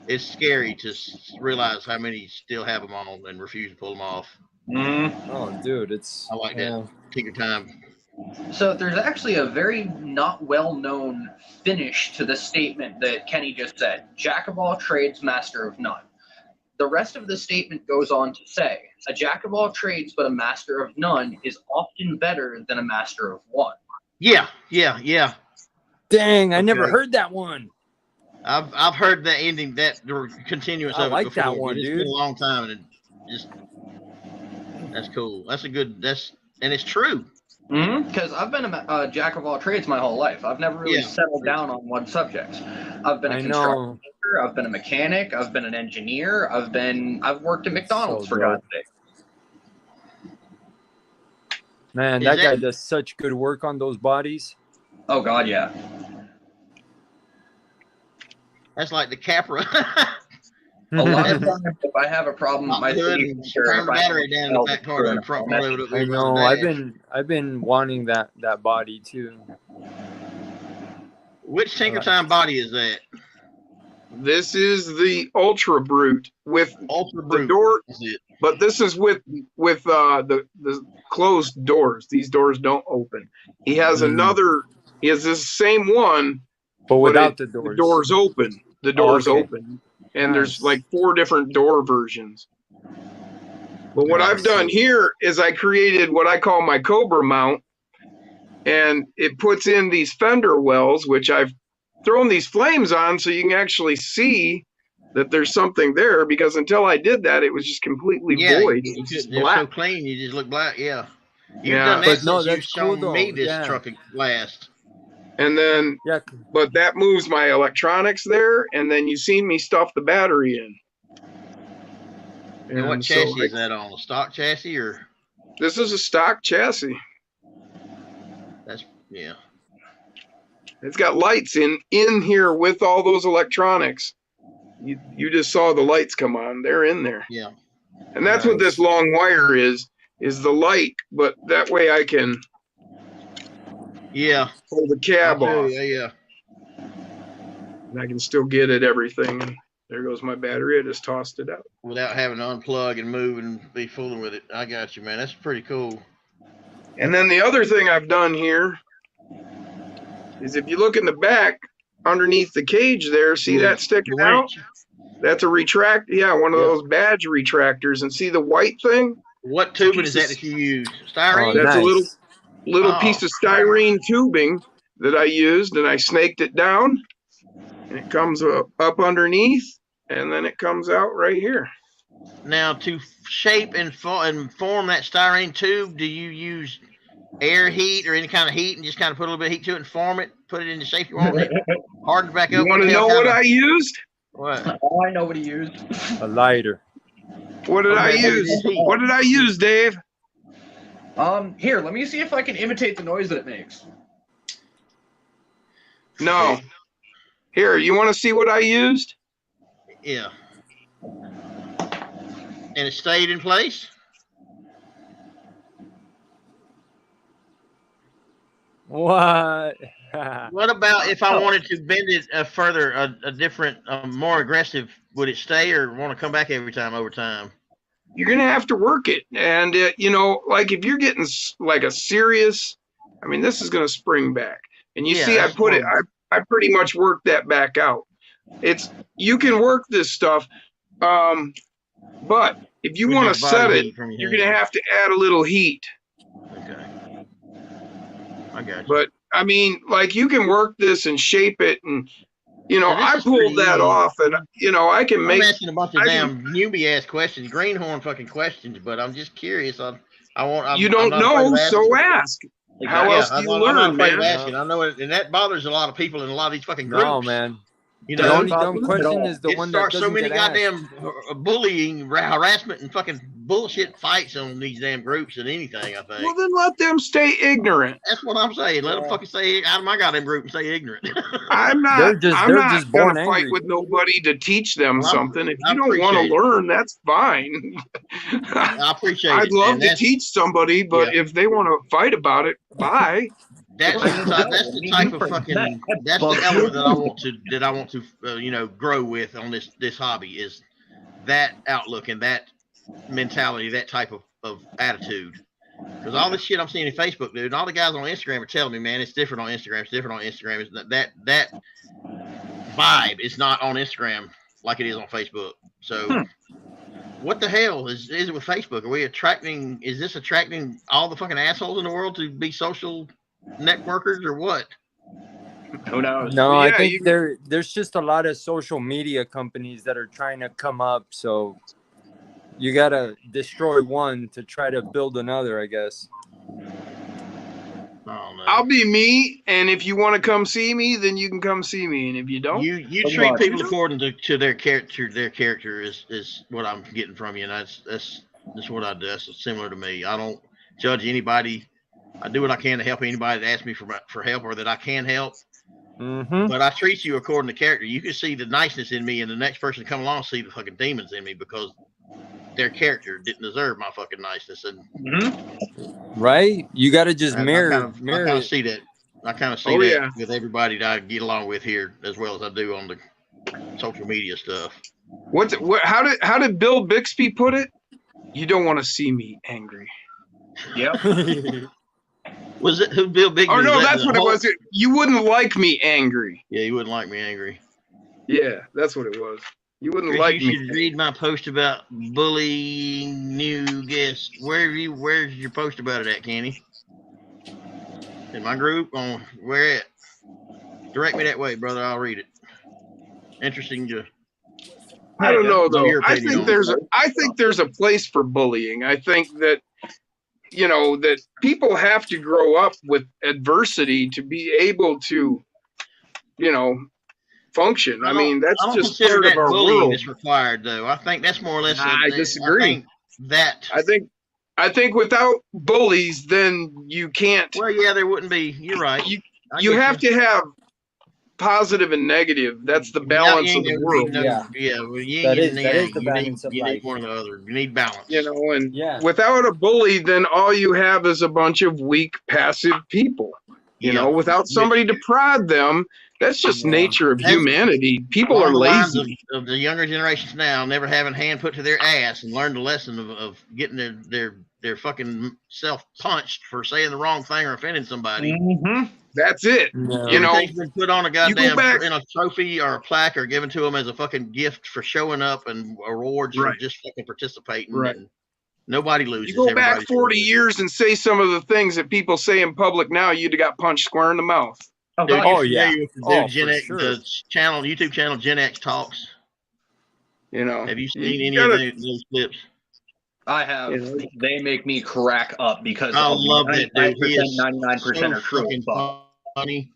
it's scary to realize how many still have them on and refuse to pull them off. Oh, dude, I like that. Take your time. So there's actually a very not well-known finish to the statement that Kenny just said. Jack of all trades, master of none. The rest of the statement goes on to say, a jack of all trades but a master of none is often better than a master of one. Yeah. Dang, I never heard that one. I've heard that ending, that continuous of it before. That one, dude. It's been a long time, and that's cool. And it's true. Because I've been a jack of all trades my whole life. I've never really settled down on one subject. I've been a construction worker, I've been a mechanic, I've been an engineer, I've worked at McDonald's for God's sake. Man, that guy does such good work on those bodies. Oh God, yeah. That's like the Capra. A lot of times, if I have a problem with my turn the battery down in the back part of the front road. I know. I've been wanting that body too. Which Tinker Time body is that? This is the Ultra Brute with the door, but this is with the closed doors. These doors don't open. He has another. He has this same one, but without the doors. The doors open. The doors open. And there's like 4 different door versions. But what I've done here is I created what I call my Cobra mount. And it puts in these fender wells, which I've thrown these flames on so you can actually see that there's something there. Because until I did that, it was just completely void. It was just black. So clean, you just look black. Yeah. You've done that since you've shown me this truck last. And then, but that moves my electronics there, and then you seen me stuff the battery in. And what chassis is that on? A stock chassis or? This is a stock chassis. It's got lights in here with all those electronics. You just saw the lights come on. They're in there. Yeah. And that's what this long wire is the light, but that way I can pull the cab off. Yeah. And I can still get at everything. And there goes my battery. I just tossed it out. Without having to unplug and move and be fooling with it. I got you, man. That's pretty cool. And then the other thing I've done here is if you look in the back underneath the cage there, see that sticking out? That's a one of those badge retractors. And see the white thing? What tubing is that you use? Styrene? That's a little piece of styrene tubing that I used, and I snaked it down, and it comes up underneath, and then it comes out right here. Now, to shape and form that styrene tube, do you use air heat or any kind of heat and just kind of put a little bit of heat to it and form it, put it in the shape you want it, harden back up? You want to know what I used? What? Oh, I know what he used. A lighter. What did I use? What did I use, Dave? Here, let me see if I can imitate the noise that it makes. No. Here, you want to see what I used? Yeah. And it stayed in place? What? What about if I wanted to bend it further, a different, more aggressive? Would it stay or want to come back every time over time? You're gonna have to work it, and you know, like if you're getting like a serious, I mean, this is gonna spring back, and you see, I put it, I pretty much worked that back out. It's you can work this stuff, but if you want to set it, you're gonna have to add a little heat. Okay, I got you. But I mean, like you can work this and shape it, and you know, I pulled that off, and you know, I can make. I'm asking a bunch of damn newbie ass questions, greenhorn fucking questions, but I'm just curious. You don't know, so ask. How else do you learn, I'm not afraid man? of asking. I know it, and that bothers a lot of people in a lot of these fucking groups. No, man. You The know, only dumb question is the one that starts doesn't so many get asked. goddamn bullying, harassment, and fucking bullshit fights on these damn groups and anything. I think. Well, then let them stay ignorant. That's what I'm saying. Let them fucking stay out of my goddamn group and stay ignorant. I'm not gonna fight with nobody to teach them something. If you don't want to learn, that's fine. I appreciate it. I'd love to teach somebody, but if they want to fight about it, bye. That's the type of fucking that's the element that I want to you know, grow with on this hobby, is that outlook and that mentality, that type of attitude. Because all this shit I'm seeing in Facebook, dude, and all the guys on Instagram are telling me, man, it's different on Instagram. It's different on Instagram. It's that vibe is not on Instagram like it is on Facebook. So what the hell is it with Facebook? Are we attracting? Is this attracting all the fucking assholes in the world to be social networkers or what? Who knows? No, I think there's just a lot of social media companies that are trying to come up. So you gotta destroy one to try to build another, I guess. Oh, no. I'll be me, and if you want to come see me, then you can come see me, and if you don't, you treat people according to their character. Their character is what I'm getting from you, and that's what I do. That's similar to me. I don't judge anybody. I do what I can to help anybody that asks me for help or that I can help. Mm-hmm. But I treat you according to character. You can see the niceness in me, and the next person to come along see the fucking demons in me because their character didn't deserve my fucking niceness. And right, you got to just mirror. I kind of see that. I kind of see that with everybody that I get along with here, as well as I do on the social media stuff. How did Bill Bixby put it? You don't want to see me angry. Yep. Was it who Bill Bixby? Oh no, that's what it was. You wouldn't like me angry. Yeah, you wouldn't like me angry. Yeah, that's what it was. You wouldn't Chris, like me. You should read my post about bullying new guests. Where's your post about it at, Kenny? In my group? On where at? Direct me that way, brother. I'll read it. Interesting to. I don't know though. I think there's a place for bullying. I think that, you know, that people have to grow up with adversity to be able to, you know, function. I mean, that's just part of our world. Is required, though. I think that's more or less. I disagree. I think without bullies, then you can't. Well, yeah, there wouldn't be. You're right. You have to have positive and negative. That's the balance of the world. That is the balance of life. You need one or the other. You need balance. You know, and without a bully, then all you have is a bunch of weak, passive people. You know, without somebody to prod them, that's just nature of humanity. People are lazy. Of the younger generations now, never having hand put to their ass and learned the lesson of getting their fucking self punched for saying the wrong thing or offending somebody. Mm-hmm. That's it. No. You know, been put on a goddamn in a trophy or a plaque or given to them as a fucking gift for showing up and awards for just fucking participating. Right. And nobody loses. You go back 40 years and say some of the things that people say in public now, you'd have got punched square in the mouth. The channel, YouTube channel, Gen X Talks. You know, have you seen any of those clips? I have. They make me crack up because I love that dude. He is 99% are true. Funny.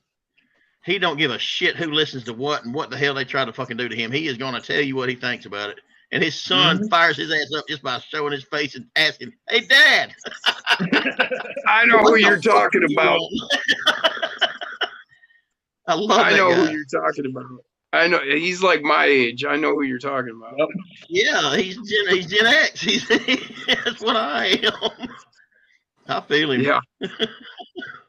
He don't give a shit who listens to what and what the hell they try to fucking do to him. He is going to tell you what he thinks about it. And his son fires his ass up just by showing his face and asking, "Hey, Dad." I know who you're talking about. I love that I know guy. who you're talking about. I know he's like my age. I know who you're talking about. Yeah, he's Gen X. That's what I am. I feel him. Yeah.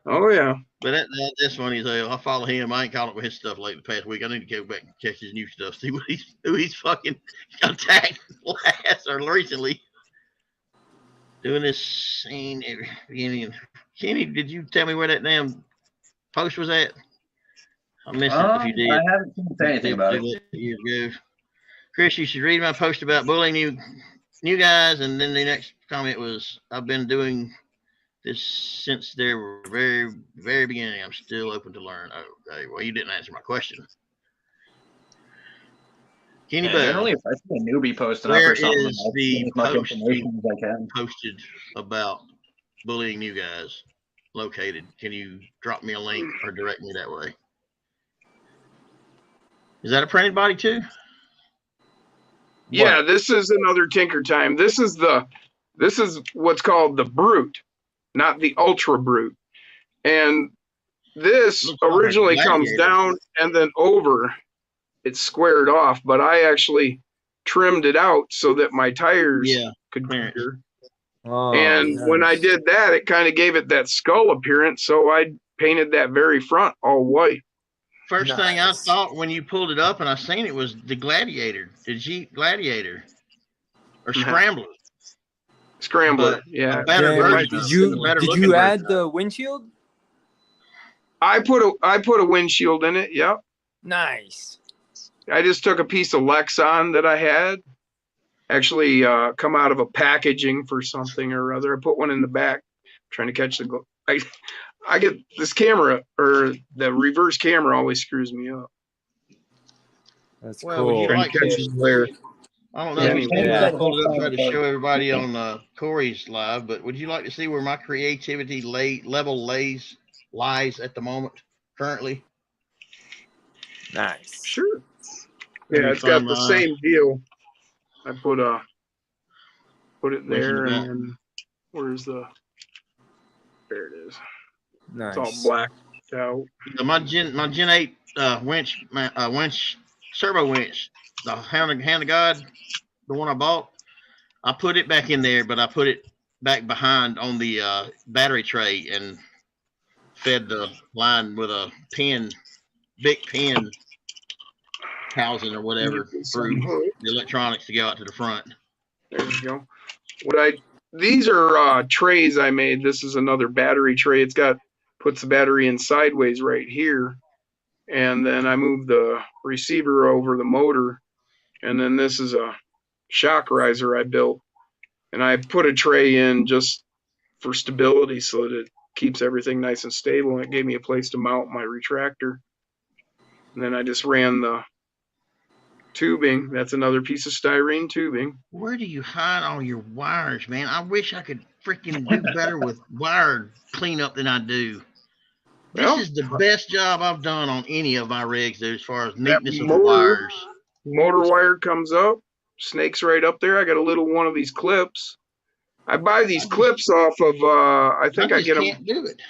Oh yeah. That's funny as hell. I follow him. I ain't caught up with his stuff late the past week. I need to go back and check his new stuff, see who he's fucking attacked last or recently. Doing this scene at the beginning. Kenny, did you tell me where that damn post was at? I missed it if you did. I haven't seen anything about it. Years ago. Chris, you should read my post about bullying new guys, and then the next comment was, I've been doing this since they were very, very beginning. I'm still open to learn. Oh, okay. Well, you didn't answer my question. Kenny, generally, if I see a newbie posting up or something, I'll see as much information as I can. Posted about bullying new guys located. Can you drop me a link or direct me that way? Is that a printed body too? Yeah, this is another Tinker Time. This is what's called the Brute, not the Ultra Brute. And this originally comes down and then over. It's squared off, but I actually trimmed it out so that my tires could clear. And when I did that, it kind of gave it that skull appearance. So I painted that very front all white. First thing I thought when you pulled it up and I seen it was the Gladiator, the Jeep Gladiator, or Scrambler. Scrambler, yeah. Did you add the windshield? I put a windshield in it. Yep. Nice. I just took a piece of Lexan that I had, actually come out of a packaging for something or other. I put one in the back, trying to catch the. I get this camera, or the reverse camera always screws me up. That's cool. I don't know if you pulled it up, tried to show everybody on Corey's live, but would you like to see where my creativity level lies at the moment, currently? Nice. Sure. Yeah, it's got the same deal. I put it there, and then where's the? There it is. Nice. It's all blacked out. My Gen 8 winch, servo winch, the Hand of God, the one I bought. I put it back in there, but I put it back behind on the battery tray and fed the line with a big pin housing or whatever through the electronics to go out to the front. There you go. These are trays I made. This is another battery tray. Puts the battery in sideways right here, and then I move the receiver over the motor, and then this is a shock riser I built, and I put a tray in just for stability so that it keeps everything nice and stable, and it gave me a place to mount my retractor. And then I just ran the tubing. That's another piece of styrene tubing. Where do you hide all your wires, man? I wish I could freaking do better with wire cleanup than I do. This is the best job I've done on any of my rigs, dude, as far as neatness of the wires. Motor wire comes up, snakes right up there. I got a little one of these clips. I buy these clips off of, I get them. I can't do it.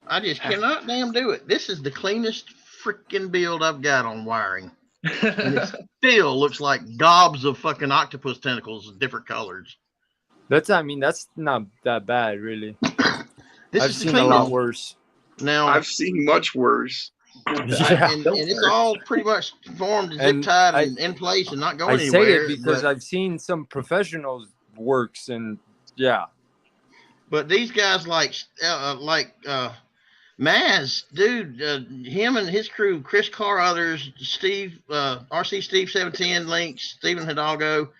I just cannot damn do it. This is the cleanest freaking build I've got on wiring. And it still looks like gobs of fucking octopus tentacles of different colors. That's not that bad, really. I've seen a lot worse. Now I've seen much worse. And it's all pretty much formed, zip tied, and in place, and not going anywhere. I say it because I've seen some professionals works, and yeah. But these guys like Maz, dude, him and his crew, Chris Carruthers, Steve, RC Steve 710, Links, Stephen Hidalgo,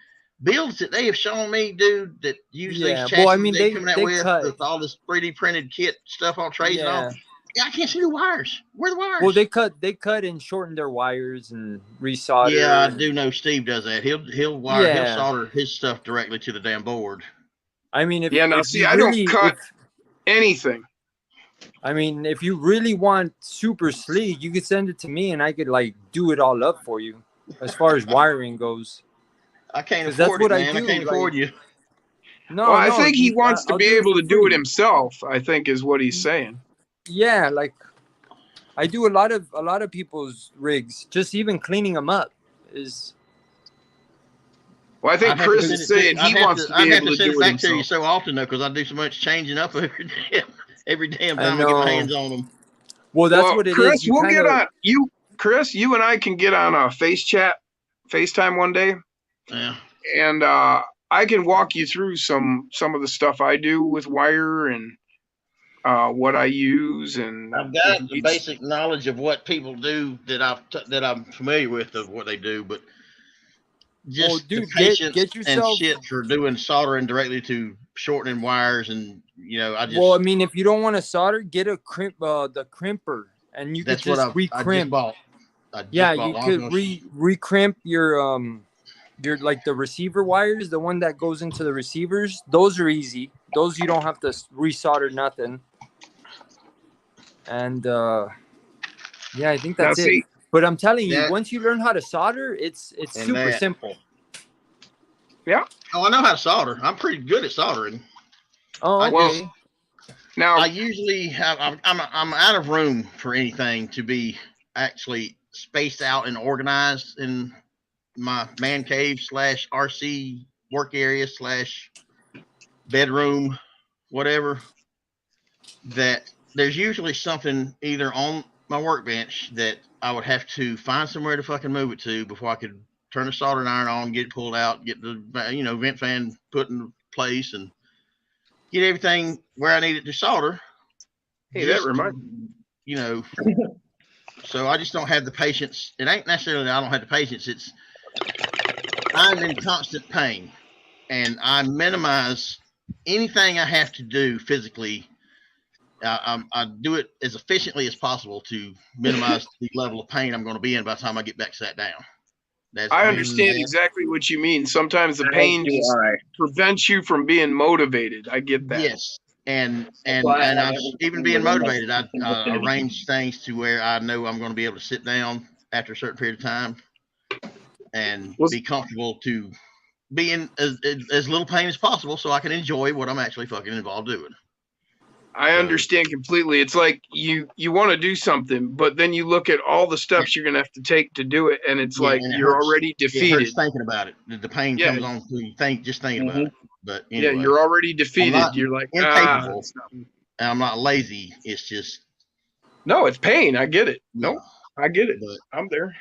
builds that they have shown me, dude, that use these chassis they coming out with all this 3D printed kit stuff, all trays and all. Yeah, I can't see the wires. Where are the wires? Well, they cut and shorten their wires and resolder. Yeah, I do know Steve does that. He'll solder his stuff directly to the damn board. I mean, I don't cut anything. I mean, if you really want super sleek, you could send it to me and I could do it all up for you as far as wiring goes. I can't afford it, man. I can't afford you. No, I think he wants to be able to do it himself, I think is what he's saying. Yeah, I do a lot of people's rigs. Just even cleaning them up is. Well, I think Chris is saying he wants to be able to do it himself. I have to send it back to you so often though, because I do so much changing up every damn time I get my hands on them. Well, that's what it Chris, is. You we'll kind get of on you. Chris, you and I can get on a FaceTime one day, Yeah. and I can walk you through some of the stuff I do with wire and what I use, and I've got the basic knowledge of what people do that I'm familiar with of what they do, but just dude, the patience get and yourself. shit for doing soldering directly to shortening wires, and I just. Well, I mean, if you don't want to solder, get a the crimper, and you could That's what just I just recrimp. bought. Yeah, you could recrimp your like the receiver wires, the one that goes into the receivers. Those are easy. Those you don't have to resolder nothing. And yeah, I think that's it. But I'm telling you, once you learn how to solder, it's super simple. Yeah. Oh, I know how to solder. I'm pretty good at soldering. Oh, okay. Now I usually I'm out of room for anything to be actually spaced out and organized in my man cave / RC work area / bedroom, whatever. That there's usually something either on my workbench that I would have to find somewhere to fucking move it to before I could turn the soldering iron on, get it pulled out, get the vent fan put in place, and get everything where I need it to solder. Hey, that reminds So I just don't have the patience. It ain't necessarily I don't have the patience. It's I'm in constant pain, and I minimize anything I have to do physically. I do it as efficiently as possible to minimize the level of pain I'm going to be in by the time I get back sat down. I understand exactly what you mean. Sometimes the pain just prevents you from being motivated. I get that. Yes, and even being motivated, I arrange things to where I know I'm going to be able to sit down after a certain period of time and be comfortable to be in as little pain as possible, so I can enjoy what I'm actually fucking involved doing. I understand completely. It's like you want to do something, but then you look at all the steps you're going to have to take to do it, and it's like you're already defeated. It hurts thinking about it. The pain comes on through you thinking about it. But anyway, yeah, you're already defeated. You're like incapable. And I'm not lazy. It's just it's pain. I get it. No, I get it. But, I'm there.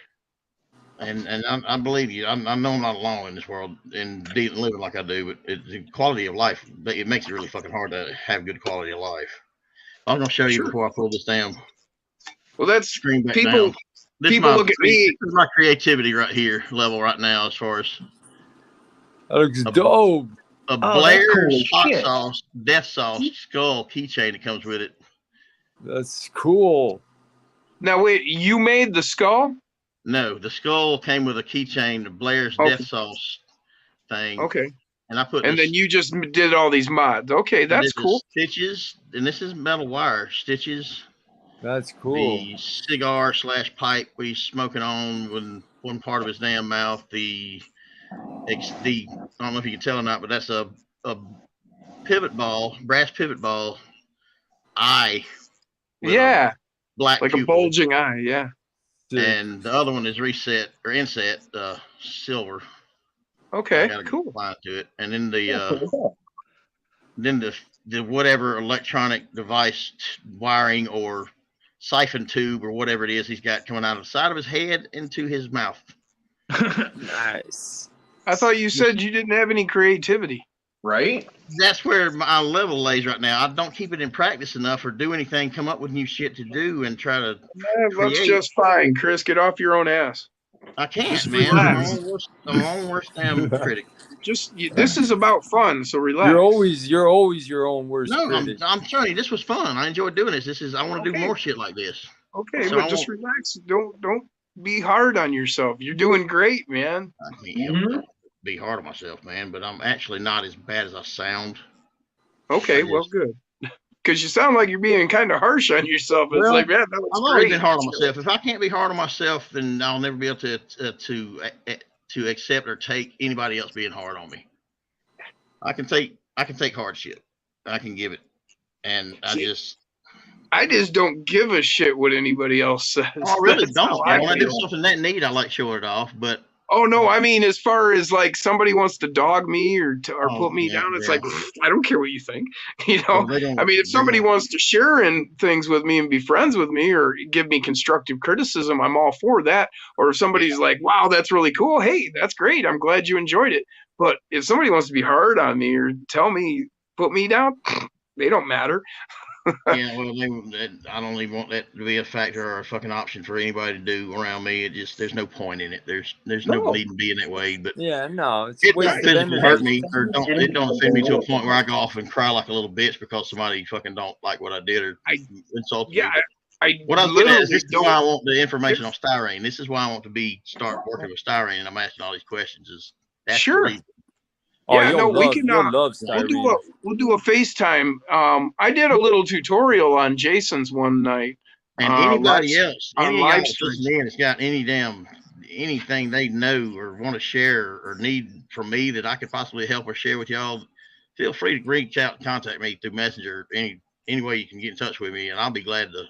And I believe you. I know I'm not alone in this world in living like I do, but the quality of life, it makes it really fucking hard to have good quality of life. I'm going to show you before I pull this down. Well, that's screen back people. Down. People look at me. This is my creativity right here level right now as far as. That looks dope. A Blair's hot sauce, death sauce skull keychain that comes with it. That's cool. Now wait, you made the skull? No, the skull came with a keychain, the Blair's death sauce thing. Okay. And I put. And then you just did all these mods. Okay, that's cool. Stitches, and this is metal wire stitches. That's cool. The cigar / pipe he's smoking on with one part of his damn mouth. I don't know if you can tell or not, but that's a pivot ball, brass pivot ball eye. Yeah. Black like pupil. A bulging eye, yeah. And the other one is inset, silver. Okay, cool. To it. And then the whatever electronic device wiring or siphon tube or whatever it is he's got coming out of the side of his head into his mouth. Nice. I thought you said you didn't have any creativity. Right? That's where my level lays right now. I don't keep it in practice enough or do anything, come up with new shit to do and try to That's just fine, Chris. Get off your own ass. I can't, man. I'm my own worst damn critic. This is about fun, so relax. You're always your own worst critic. I'm telling you, this was fun. I enjoyed doing this. I want to do more shit like this. Okay, but just relax. Don't be hard on yourself. You're doing great, man. I can't be hard on myself, man, but I'm actually not as bad as I sound. Okay, well, good. Because you sound like you're being kind of harsh on yourself. It's like, man, that looks I've always been hard on myself. If I can't be hard on myself, then I'll never be able to accept or take anybody else being hard on me. I can take hardship. I can give it, and I just don't give a shit what anybody else says. I really don't. When I do something that neat, I like showing it off. But Oh no, I mean as far as like somebody wants to dog me or put me down, it's like I don't care what you think. You know, I mean if somebody wants to share in things with me and be friends with me or give me constructive criticism, I'm all for that. Or if somebody's like, "Wow, that's really cool. Hey, that's great. I'm glad you enjoyed it." But if somebody wants to be hard on me or tell me put me down, they don't matter. Yeah, well, I don't even want that to be a factor or a fucking option for anybody to do around me. It just there's no point in it. There's no need in being that way. But yeah, no, it's it don't physically hurt me, or it don't offend me to a point where I go off and cry like a little bitch because somebody fucking don't like what I did or insulted me. What I was getting at is this is why I want the information on styrene. This is why I want to start working with styrene, and I'm asking all these questions. That's the reason. Yeah, no, we can. We'll do a FaceTime. I did a little tutorial on Jason's one night. And anybody else, any of y'all listening in that's got anything they know or want to share or need from me that I could possibly help or share with y'all, feel free to reach out and contact me through Messenger. Any way you can get in touch with me, and I'll be glad to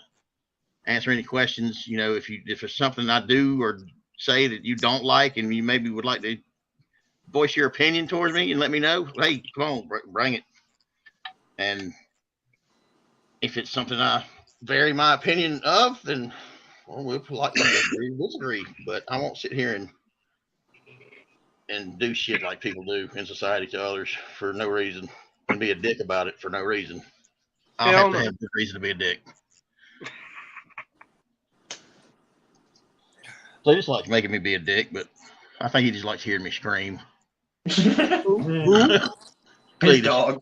answer any questions. You know, if it's something I do or say that you don't like, and you maybe would like to voice your opinion towards me and let me know. Hey, come on, bring it. And if it's something I vary my opinion of, then we'll politely disagree. But I won't sit here and do shit like people do in society to others for no reason and be a dick about it for no reason. I'll have to have a good reason to be a dick. So he just likes making me be a dick, but I think he just likes hearing me scream. His dog.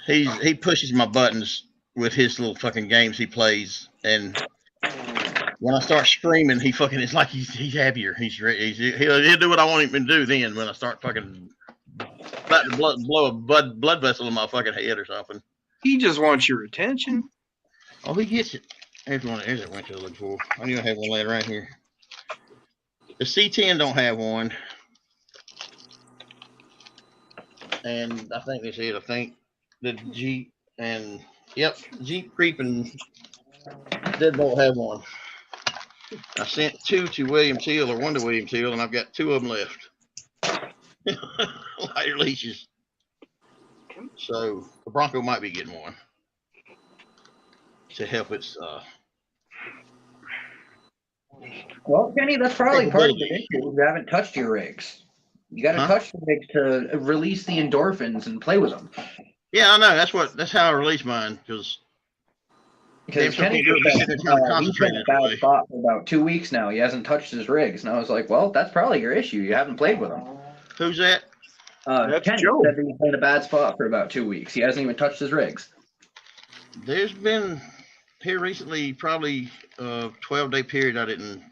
He pushes my buttons with his little fucking games he plays, and when I start screaming, he fucking it's like he's happier. He'll do what I want him to do. Then when I start fucking about to blow a blood vessel in my fucking head or something, he just wants your attention. Oh, he gets it. Here's that winch I was looking for. I knew I had one laying right here. The C10 don't have one. And I think that's it. I think the Jeep and Jeep Creep and Deadbolt have one. I sent 2 to Williams Hill or 1 to Williams Hill, and I've got 2 of them left. Lighter leashes. So the Bronco might be getting one to help its. Well, Kenny, that's probably part of the issue. You haven't touched your rigs. You got to touch the rigs to release the endorphins and play with them. Yeah, I know. That's how I release mine because Kenny he's been in a bad spot for about 2 weeks now. He hasn't touched his rigs, and I was like, "Well, that's probably your issue. You haven't played with them." Who's that? Kenny said he's been in a bad spot for about 2 weeks. He hasn't even touched his rigs. There's been here recently probably a 12-day period I didn't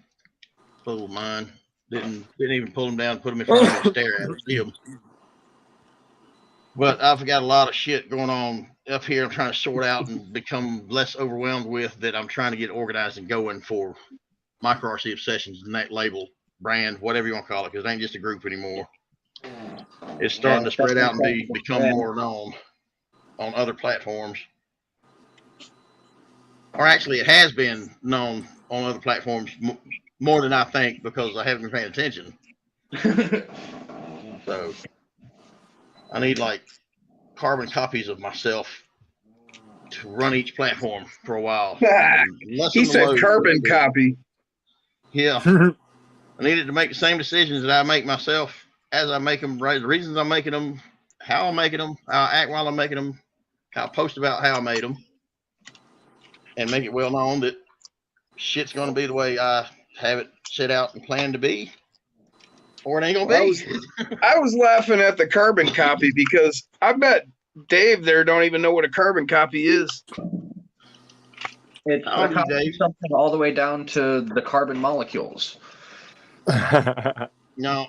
pull mine. Didn't even pull them down, put them in front of me and stare at them, see them. But I've got a lot of shit going on up here. I'm trying to sort out and become less overwhelmed with that. I'm trying to get organized and going for Micro RC Obsessions, and that label, brand, whatever you want to call it, because it ain't just a group anymore. It's starting to spread out and become more known on other platforms. Or actually, it has been known on other platforms more than I think because I haven't been paying attention. So I need like carbon copies of myself to run each platform for a while. He said carbon copy. Yeah. I needed to make the same decisions that I make myself as I make them, right? The reasons I'm making them, how I'm making them, how I act while I'm making them, how I post about how I made them, and make it well known that shit's going to be the way I have it set out and planned to be, or it ain't going to be. I was laughing at the carbon copy because I bet Dave there don't even know what a carbon copy is. It's something all the way down to the carbon molecules. No.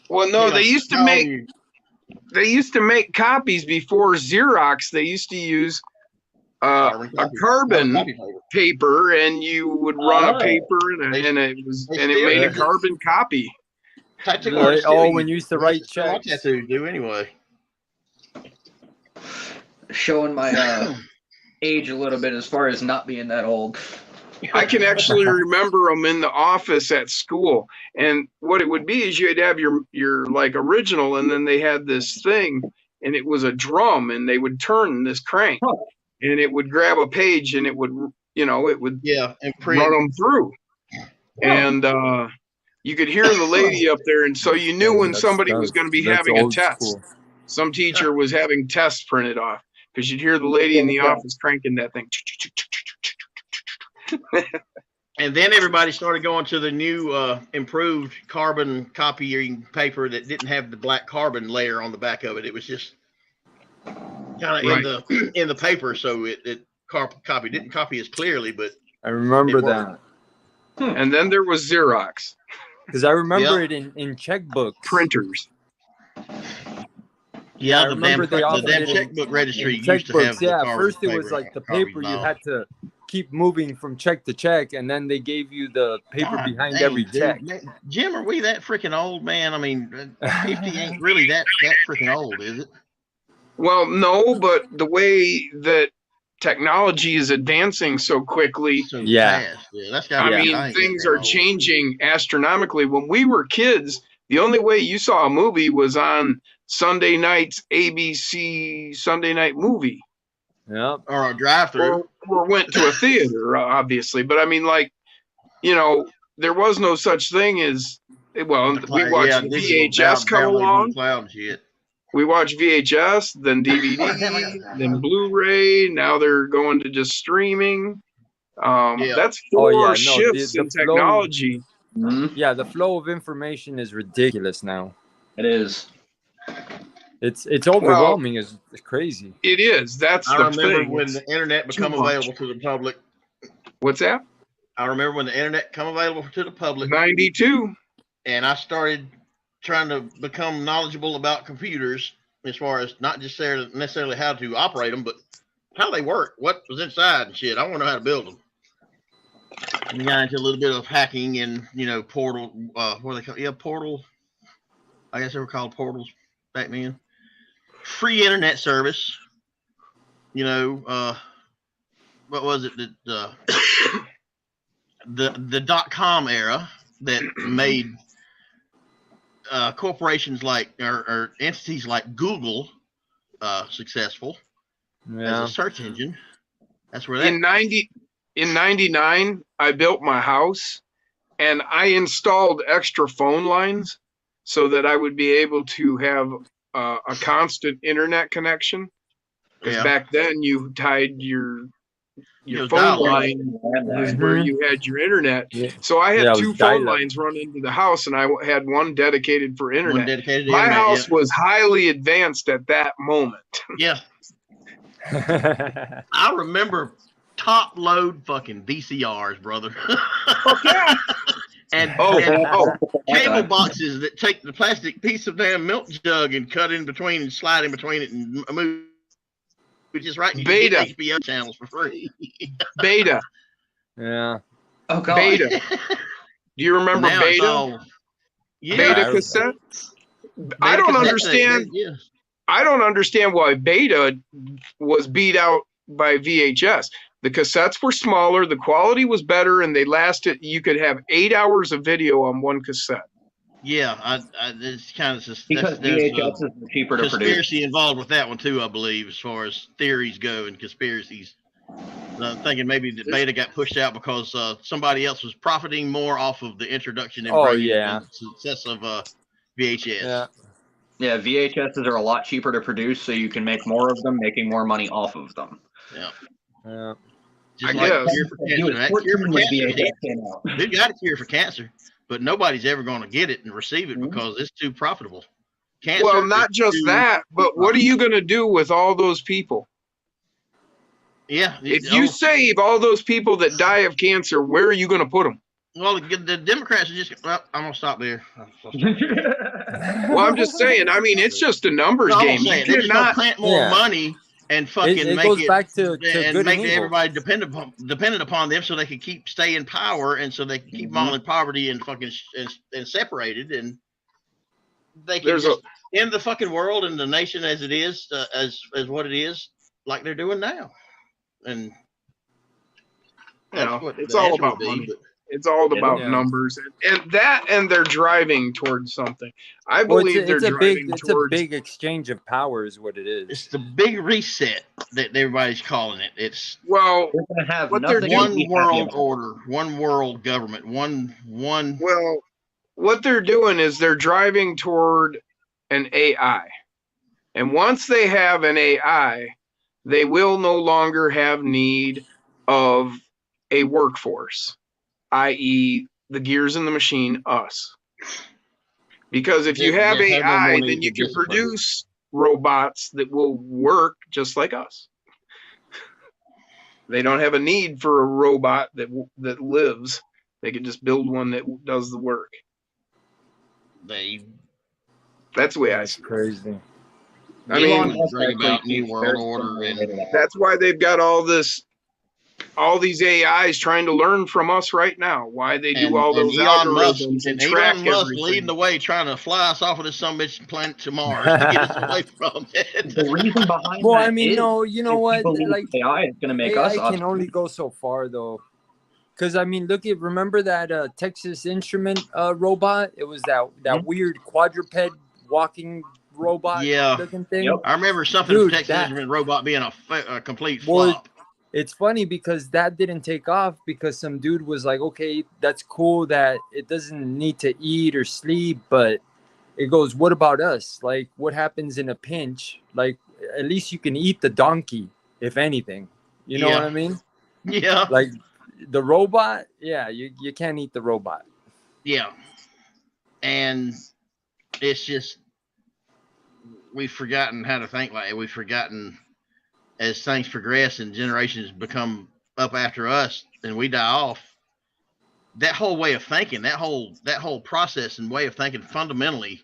Well, no, they used to make copies before Xerox. They used to use a carbon paper, and you would run a paper, and it made a carbon copy. When you used to write checks. Do anyway. Showing my age a little bit as far as not being that old. I can actually remember them in the office at school. And what it would be is you'd have your like original, and then they had this thing, and it was a drum, and they would turn this crank, and it would grab a page, and it would, it would and run them through. And you could hear the lady up there, and so you knew when somebody was going to be having a test. School. Some teacher was having tests printed off, because you'd hear the lady in the office cranking that thing. And then everybody started going to the new improved carbon copying paper that didn't have the black carbon layer on the back of it. It was just kind of in the paper, so it didn't copy as clearly, but I remember that. And then there was Xerox, because I remember it in checkbooks, printers. Yeah, I remember they offered the it checkbook registry in used to have. Yeah, first it was like the paper you had to keep moving from check to check, and then they gave you the paper behind every check. Jim, are we that freaking old, man? I mean, 50 ain't really that freaking old, is it? Well, no, but the way that technology is advancing so quickly, fast. That's I mean, things are changing astronomically. When we were kids, the only way you saw a movie was on Sunday night's ABC Sunday Night Movie. Yeah. Or a drive-through. Or went to a theater, obviously. But I mean, like, there was no such thing as, we watched VHS come along. We watched VHS, then DVD, then Blu-ray. Now they're going to just streaming. That's four shifts in technology. Yeah, the flow of information is ridiculous now. It is. It's overwhelming. It's crazy. It is. That's the thing. I remember when the internet became available to the public. What's that? I remember when the internet became available to the public. 92. And I started trying to become knowledgeable about computers, as far as not just necessarily how to operate them, but how they work, what was inside and shit. I want to know how to build them. And we got into a little bit of hacking and, portal, what are they called? Yeah, portal. I guess they were called portals back then. Free internet service. What was it that the .com era that made corporations like or entities like Google successful as a search engine. That's where that in 99 I built my house, and I installed extra phone lines so that I would be able to have a constant internet connection. Because back then you tied your phone line where you had your internet. So I had two phone lines run into the house, and I had one dedicated for internet. My house was highly advanced at that moment. Yeah. I remember top load fucking VCRs, brother. And cable boxes that take the plastic piece of damn milk jug and cut in between and slide in between it and move. Which is right. You Beta get HBO channels for free. Beta. Yeah. Oh God. Beta. Do you remember Beta? Beta cassette. I don't understand. I don't understand why Beta was beat out by VHS. The cassettes were smaller, the quality was better, and they lasted. You could have 8 hours of video on one cassette. Yeah, it's kind of just because VHS is cheaper to produce. Conspiracy involved with that one too, I believe, as far as theories go and conspiracies. I'm thinking maybe the Beta got pushed out because somebody else was profiting more off of the introduction and the success of VHS. Yeah, VHSs are a lot cheaper to produce, so you can make more of them, making more money off of them. Yeah. Just like cure for cancer. Dude got a cure for cancer, but nobody's ever going to get it and receive it because it's too profitable. Cancer, well, not just that, but what are you going to do with all those people? Yeah. If you save all those people that die of cancer, where are you going to put them? Well, the Democrats are just. Well, I'm going to stop there. Well, I'm just saying. I mean, it's just a numbers game. You cannot plant more money and fucking make it back to and make everybody dependent upon them, so they can stay in power, and so they can keep them all in poverty and fucking and separated, and they can end the fucking world and the nation as it is, as what it is, like they're doing now. And it's all about money. It's all about numbers, and they're driving towards something. I believe they're driving towards. It's a big exchange of power, is what it is. It's the big reset that everybody's calling it. It's we're gonna have one world order, one world government, one. Well, what they're doing is they're driving toward an AI, and once they have an AI, they will no longer have need of a workforce, i.e., the gears in the machine, us. Because if you have AI, then you can produce robots that will work just like us. They don't have a need for a robot that lives. They can just build one that does the work. That's the way I see it. Crazy. I mean, about New World Order, and that's why they've got all these AIs trying to learn from us right now. Why they do all those algorithms and track Elon Musk everything. leading the way, trying to fly us off of this some bitch planet to Mars to get us away from it. The reason behind well, that I mean, is no, you know what? Like AI is going to make us. AI can only go so far, though. Because I mean, remember that Texas Instrument robot? It was that weird quadruped walking robot looking thing. Yep. I remember something from Texas Instrument robot being a complete flop. It's funny because that didn't take off because some dude was like, okay, that's cool that it doesn't need to eat or sleep, but it goes, what about us? Like, what happens in a pinch? Like, at least you can eat the donkey, if anything. You know what I mean? Yeah. Like, the robot, you can't eat the robot. Yeah. And it's just, we've forgotten how to think like it. We've forgotten as things progress and generations become up after us and we die off, that whole way of thinking, that whole process and way of thinking, fundamentally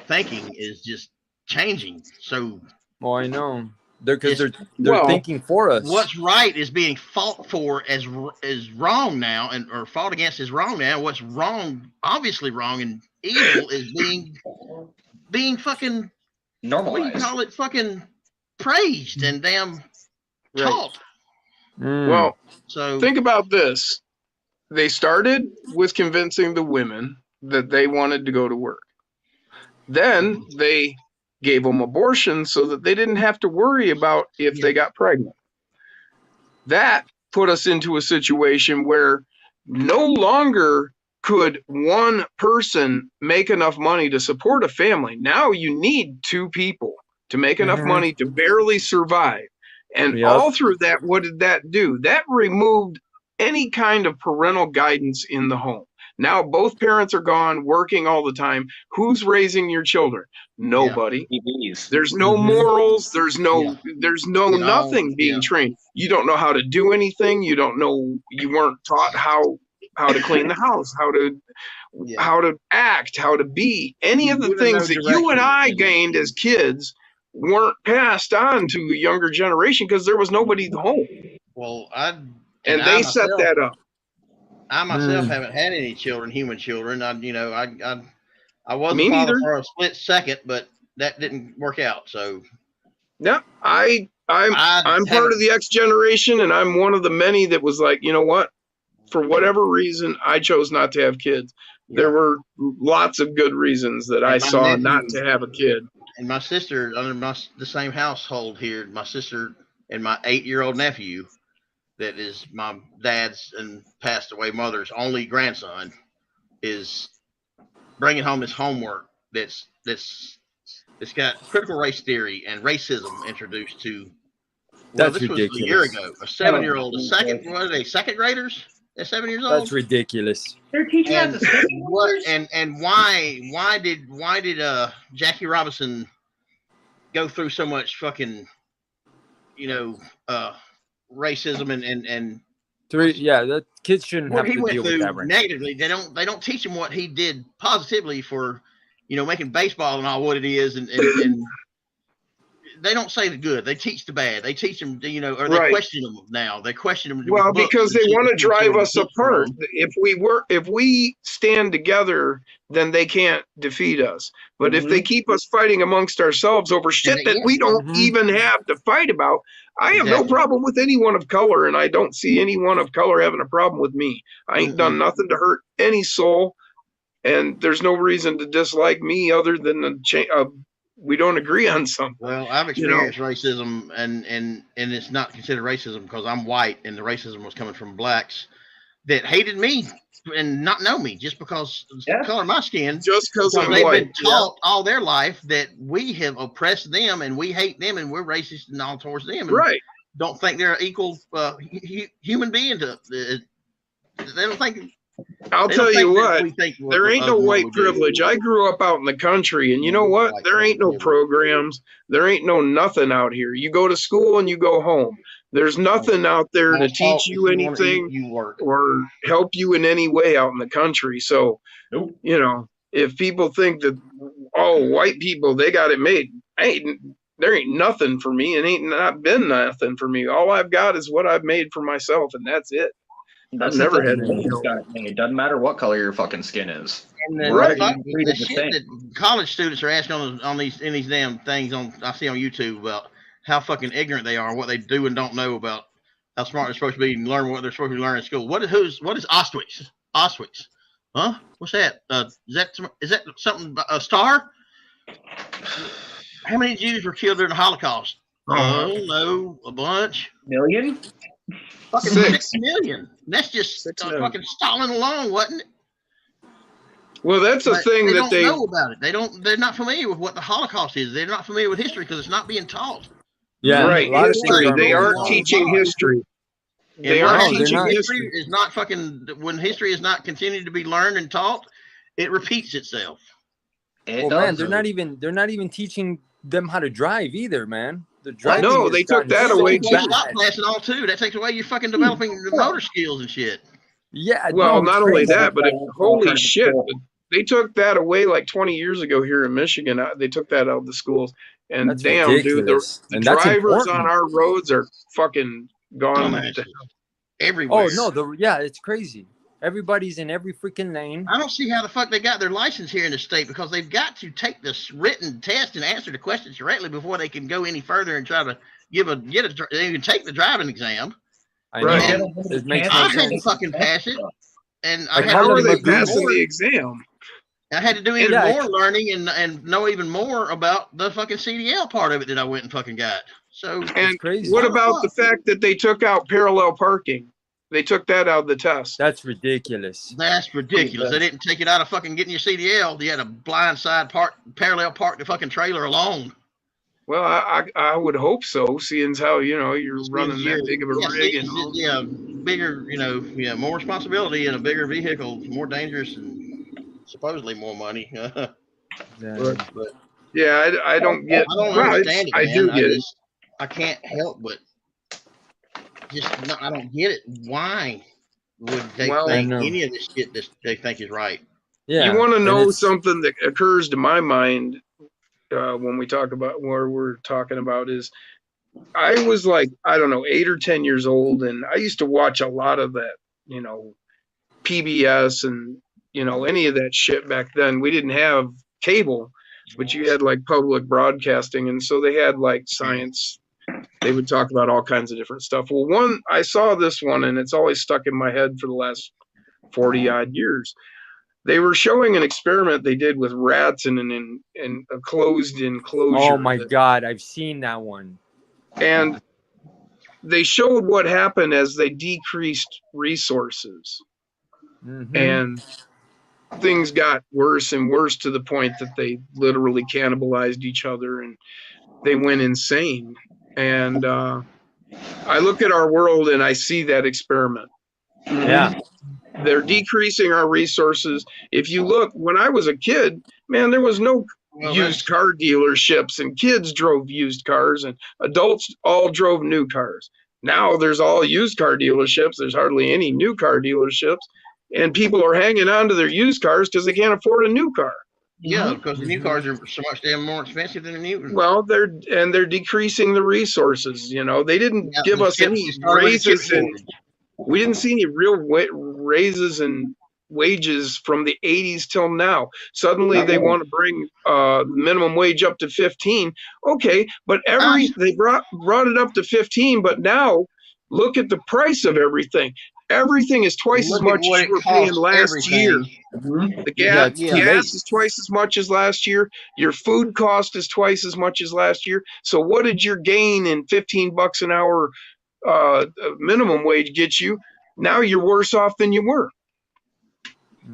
thinking is just changing. So, well, I know they're thinking for us. What's right is being fought for as wrong now, or fought against is wrong now. What's wrong, obviously wrong and evil, is being fucking normalized. What do you call it? Fucking praised and damn taught. Well, so think about this. They started with convincing the women that they wanted to go to work. Then they gave them abortion so that they didn't have to worry about if they got pregnant. That put us into a situation where no longer could one person make enough money to support a family. Now you need two people to make enough money to barely survive. And all through that, what did that do? That removed any kind of parental guidance in the home. Now both parents are gone, working all the time. Who's raising your children? Nobody. There's no morals. There's no nothing being trained. You don't know how to do anything. You don't know. You weren't taught how to clean the house, how to act, how to be. Any of the things that you and I gained as kids weren't passed on to the younger generation because there was nobody home. Well, they set that up. I myself haven't had any human children. I was a father for a split second, but that didn't work out. So, yeah, I'm part of the X generation, and I'm one of the many that was like, you know what? For whatever reason, I chose not to have kids. Yeah. There were lots of good reasons that I saw not to have a kid. And my sister, under the same household here, my sister and my 8-year-old nephew, that is my dad's and passed away mother's only grandson, is bringing home his homework that's got critical race theory and racism introduced to. Well, this ridiculous. Was a year ago. A 7-year-old, second graders? At 7 years old. That's ridiculous. They're teaching us and why did Jackie Robinson go through so much fucking racism and the kids shouldn't have to deal with that right negatively. They don't teach him what he did positively for making baseball and all what it is and they don't say the good. They teach the bad. They teach them, or they question them now. They question them. Well, because they want to drive us apart. If we stand together, then they can't defeat us. But if they keep us fighting amongst ourselves over shit that we don't even have to fight about, I have no problem with anyone of color, and I don't see anyone of color having a problem with me. I ain't done nothing to hurt any soul, and there's no reason to dislike me other than we don't agree on something. Well, I've experienced racism, and it's not considered racism because I'm white, and the racism was coming from blacks that hated me and not know me just because of the color of my skin. Just because they've been taught all their life that we have oppressed them and we hate them and we're racist and all towards them. And don't think they're equal human being to. They don't think. I'll tell you what, there ain't no white privilege. I grew up out in the country, and you know what? There ain't no programs. There ain't no nothing out here. You go to school and you go home. There's nothing out there to teach you anything or help you in any way out in the country. So, if people think that, white people, they got it made, there ain't nothing for me. It ain't not been nothing for me. All I've got is what I've made for myself, and that's it. That's never had any. It doesn't matter what color your fucking skin is. And the shit that college students are asking in these damn things I see on YouTube about how fucking ignorant they are, what they do and don't know about how smart they're supposed to be and learn what they're supposed to learn in school. What is Auschwitz? Auschwitz? Huh? What's that? Is that something? A star? How many Jews were killed during the Holocaust? Oh no, a bunch. Million? Fucking 6 million. That's just fucking Stalin alone, wasn't it? Well, that's the thing they that they don't know about it. They're not familiar with what the Holocaust is. They're not familiar with history because it's not being taught. Yeah, right. History. They aren't teaching history. They aren't teaching history. Is not fucking when history is not continued to be learned and taught, it repeats itself. They're not even teaching them how to drive either, man. No, they took that away too. And all too. That takes away your fucking developing the motor skills and shit. Yeah. Well, not only that, but holy shit, they took that away like 20 years ago here in Michigan. They took that out of the schools, and that's damn, ridiculous. Dude, the drivers on our roads are fucking gone everywhere. Oh no, it's crazy. Everybody's in every freaking lane. I don't see how the fuck they got their license here in the state because they've got to take this written test and answer the questions correctly before they can go any further and try to they can take the driving exam. I had to fucking pass it, and how are they passing the exam? I had to do even more learning and know even more about the fucking CDL part of it that I went and fucking got. So and what about the fact that they took out parallel parking? They took that out of the test. That's ridiculous. They didn't take it out of fucking getting your CDL. You had a blindside parallel park the fucking trailer alone. Well, I would hope so, seeing how you're running that big of a rig and bigger, more responsibility in a bigger vehicle, more dangerous and supposedly more money. I don't get. I don't understand it. I do get it. I can't help but. I don't get it. Why would they think any of this shit they think is right? Yeah. You want to know something that occurs to my mind when we talk about what we're talking about is I was like, I don't know, 8 or 10 years old, and I used to watch a lot of that, PBS and, any of that shit back then. We didn't have cable, but you had like public broadcasting, and so they had like science. They would talk about all kinds of different stuff. Well, I saw this one, and it's always stuck in my head for the last 40 odd years. They were showing an experiment they did with rats in a closed enclosure. Oh my God, I've seen that one. And they showed what happened as they decreased resources. Mm-hmm. And things got worse and worse to the point that they literally cannibalized each other and they went insane. And I look at our world and I see that experiment. Yeah. They're decreasing our resources. If you look, when I was a kid, man, there was no used car dealerships, and kids drove used cars and adults all drove new cars. Now there's all used car dealerships. There's hardly any new car dealerships, and people are hanging on to their used cars because they can't afford a new car. Yeah, because the new cars are so much damn more expensive than the new ones. Well, they're decreasing the resources. They didn't give us any raises, and we didn't see any real raises in wages from the 80s till now. Suddenly they want to bring minimum wage up to 15. Okay, but they brought it up to 15, but now look at the price of everything. Everything is twice as much as you were paying last year. The gas is twice as much as last year. Your food cost is twice as much as last year. So what did your gain in $15 an hour minimum wage get you? Now you're worse off than you were.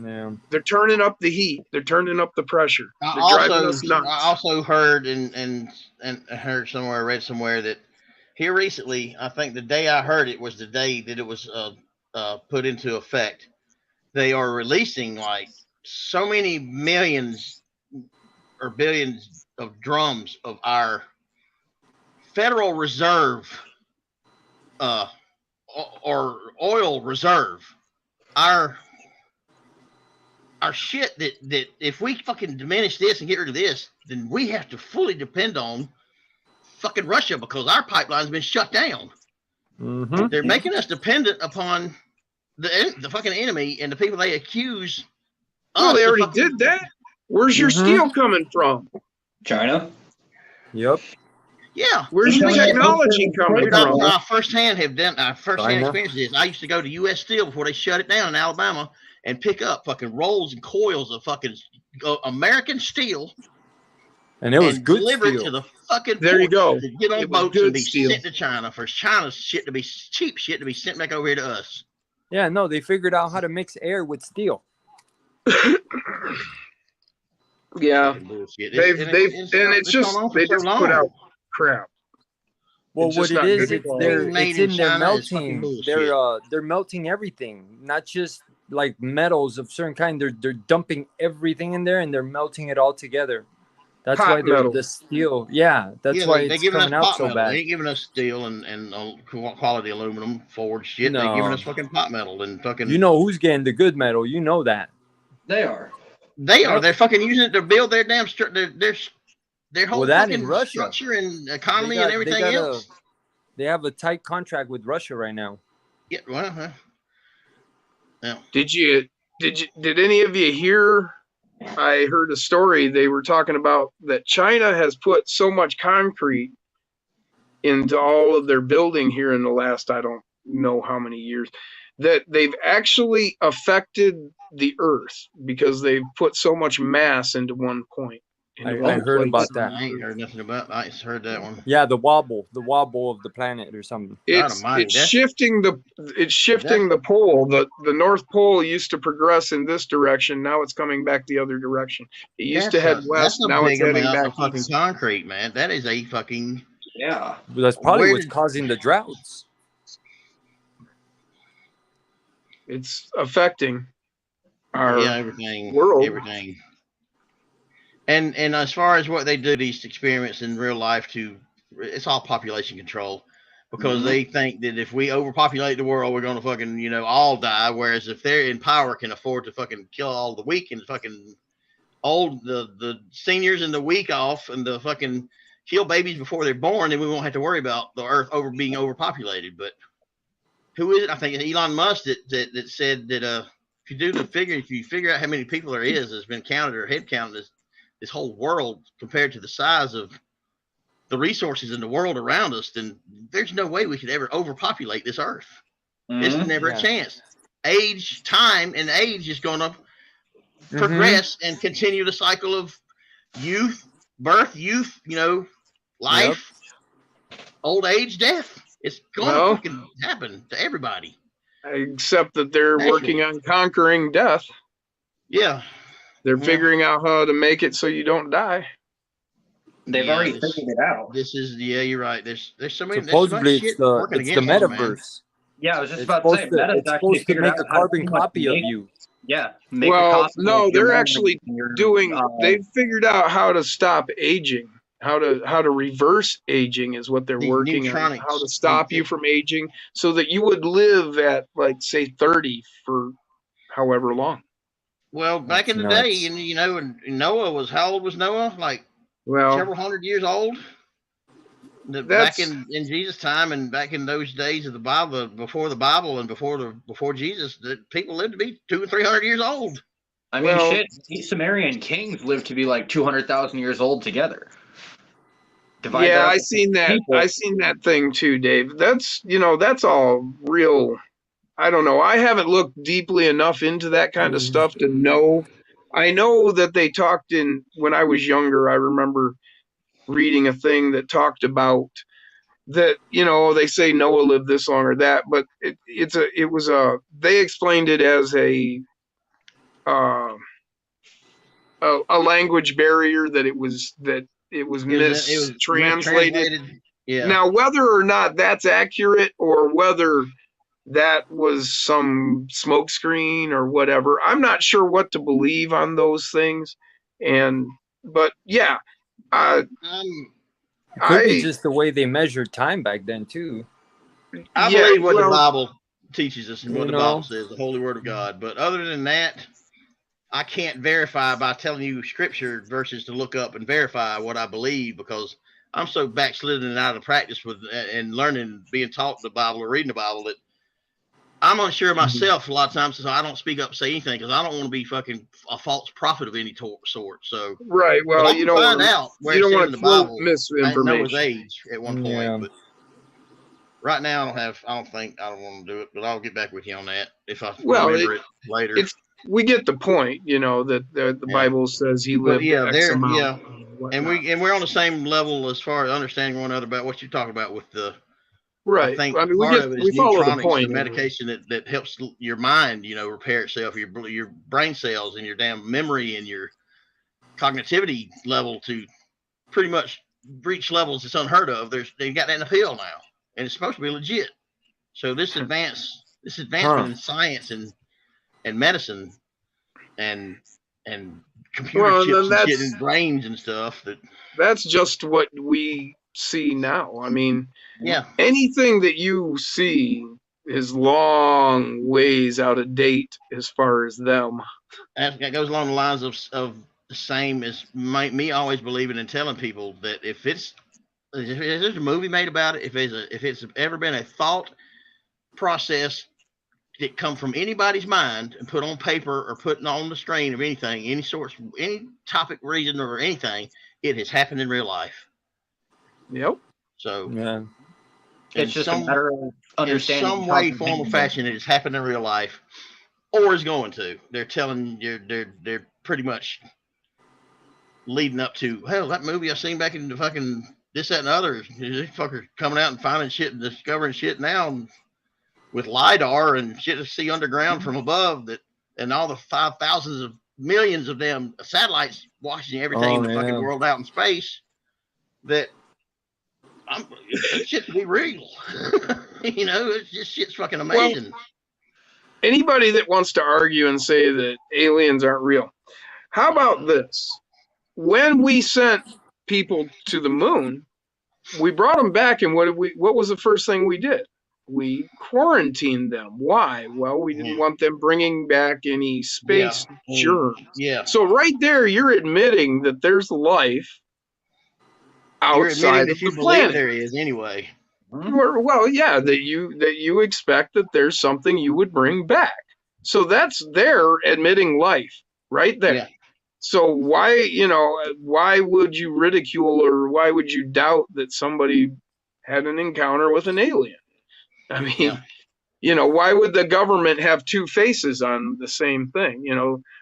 Yeah. They're turning up the heat. They're turning up the pressure. They're driving us nuts. I also heard and heard somewhere, read somewhere that here recently, I think the day I heard it was the day that it was put into effect. They are releasing like so many millions or billions of drums of our Federal Reserve or oil reserve, our shit that if we fucking diminish this and get rid of this, then we have to fully depend on fucking Russia because our pipeline's been shut down. Mm-hmm. They're making us dependent upon the fucking enemy and the people they accuse. Well, they already did that. Where's your steel coming from? China. Yep. Yeah. Where's your technology coming from? I firsthand experienced this. I used to go to U.S. Steel before they shut it down in Alabama and pick up fucking rolls and coils of fucking American steel. And it was good delivered steel. To the fucking there you go. To get on boats and be sent to China for China's shit to be cheap shit to be sent back over here to us. Yeah, no, they figured out how to mix air with steel. Yeah, they just put out crap. Well, what it is, it's in their melting. They're melting everything, not just like metals of certain kind. They're dumping everything in there and they're melting it all together. That's why they're the steel. Yeah, that's why it's coming out so bad. They ain't giving us steel and quality aluminum forged shit. No. They're giving us fucking pot metal and fucking. You know who's getting the good metal? You know that. They are. They're fucking using it to build their damn their whole fucking Russia. Structure and economy and everything else. They have a tight contract with Russia right now. Yeah, well, yeah. Did any of you hear? I heard a story. They were talking about that China has put so much concrete into all of their building here in the last, I don't know how many years, that they've actually affected the earth because they've put so much mass into one point. I heard about that. I ain't heard nothing about. I just heard that one. Yeah, the wobble of the planet or something. It's shifting the pole. The North Pole used to progress in this direction. Now it's coming back the other direction. It used to head west. Now it's heading back fucking concrete, man. That is a fucking yeah. But that's probably what's causing the droughts. It's affecting our everything. World. Everything. And as far as what they do, these experiments in real life, it's all population control, because they think that if we overpopulate the world, we're gonna fucking all die. Whereas if they're in power, can afford to fucking kill all the weak and fucking old the seniors and the weak off and the fucking kill babies before they're born, then we won't have to worry about the earth being overpopulated. But who is it? I think it's Elon Musk that said that if you figure out how many people there is that's been counted or head counted this whole world compared to the size of the resources in the world around us, then there's no way we could ever overpopulate this earth. It's never a chance. Time and age is going to progress and continue the cycle of birth, life, old age, death. It's going to fucking happen to everybody. Except that they're working on conquering death. Yeah. They're figuring out how to make it so you don't die. They've already figured it out. You're right. There's so many. Supposedly it's the metaverse. Yeah, I was just about to say, Meta's actually figured out a carbon copy of you. Yeah. No, they're actually doing. They've figured out how to stop aging. How to reverse aging is what they're working on. How to stop you from aging so that you would live at, like, say, 30 for however long. Well, back in the day, and and Noah was, how old was Noah? Like several hundred years old. Back in Jesus' time and back in those days of the Bible, before the Bible and before Jesus, that people lived to be 200 or 300 years old. I mean, shit. These Sumerian kings lived to be like 200,000 years old together. I seen that. People. I seen that thing too, Dave. That's that's all real. I don't know. I haven't looked deeply enough into that kind of stuff to know. I know that they talked when I was younger. I remember reading a thing that talked about that. They say Noah lived this long or that, but they explained it as a language barrier, that it was mistranslated. Yeah. Now, whether or not that's accurate or whether that was some smokescreen or whatever, I'm not sure what to believe on those things. But yeah, it could be just the way they measured time back then too. I believe what the Bible teaches us and what the Bible says, the Holy Word of God. But other than that, I can't verify by telling you scripture versus to look up and verify what I believe, because I'm so backslidden and out of practice with and learning, being taught the Bible or reading the Bible, that I'm unsure of myself a lot of times, so I don't speak up and say anything, because I don't want to be fucking a false prophet of any sort. So right, well, you don't find out where it says in the Bible misinformation. Noah's age at one point, but right now I don't want to do it, but I'll get back with you on that if I remember it later. We get the point, that the Bible says he lived X amount. And we're on the same level as far as understanding one another about what you're talking about with the. Right. I think part of it is follow the neutronics, point. the medication that helps your mind, repair itself, your brain cells and your damn memory and your cognitivity level to pretty much reach levels it's unheard of. They've got that in a pill now, and it's supposed to be legit. So this advancement in science and medicine and computer chips and shit and brains and stuff, that's just what we see now. I mean, anything that you see is long ways out of date as far as them. That goes along the lines of the same as me always believing and telling people that if there's a movie made about it, if it's ever been a thought process that come from anybody's mind and put on paper or put on the screen of anything, any topic, reason, or anything, it has happened in real life. Yep. So it's just a matter of understanding. In some way, form, or fashion, it has happened in real life, or is going to. They're telling you, they're pretty much leading up to, hell, that movie I seen back in the fucking this, that, and others. These fuckers coming out and finding shit and discovering shit now with LiDAR and shit to see underground from above, and all the 5,000s of millions of them satellites watching everything in the fucking world out in space, that shit to be real. It's just shit's fucking amazing. Well, anybody that wants to argue and say that aliens aren't real, how about this? When we sent people to the moon, we brought them back, and what was the first thing we did? We quarantined them. Why? Well, we didn't want them bringing back any space germs. Yeah. So right there, you're admitting that there's life outside of the planet. There is anyway. Well, yeah, that you expect that there's something you would bring back. So that's their admitting life right there. Yeah. So why would you ridicule or why would you doubt that somebody had an encounter with an alien? I mean, why would the government have two faces on the same thing?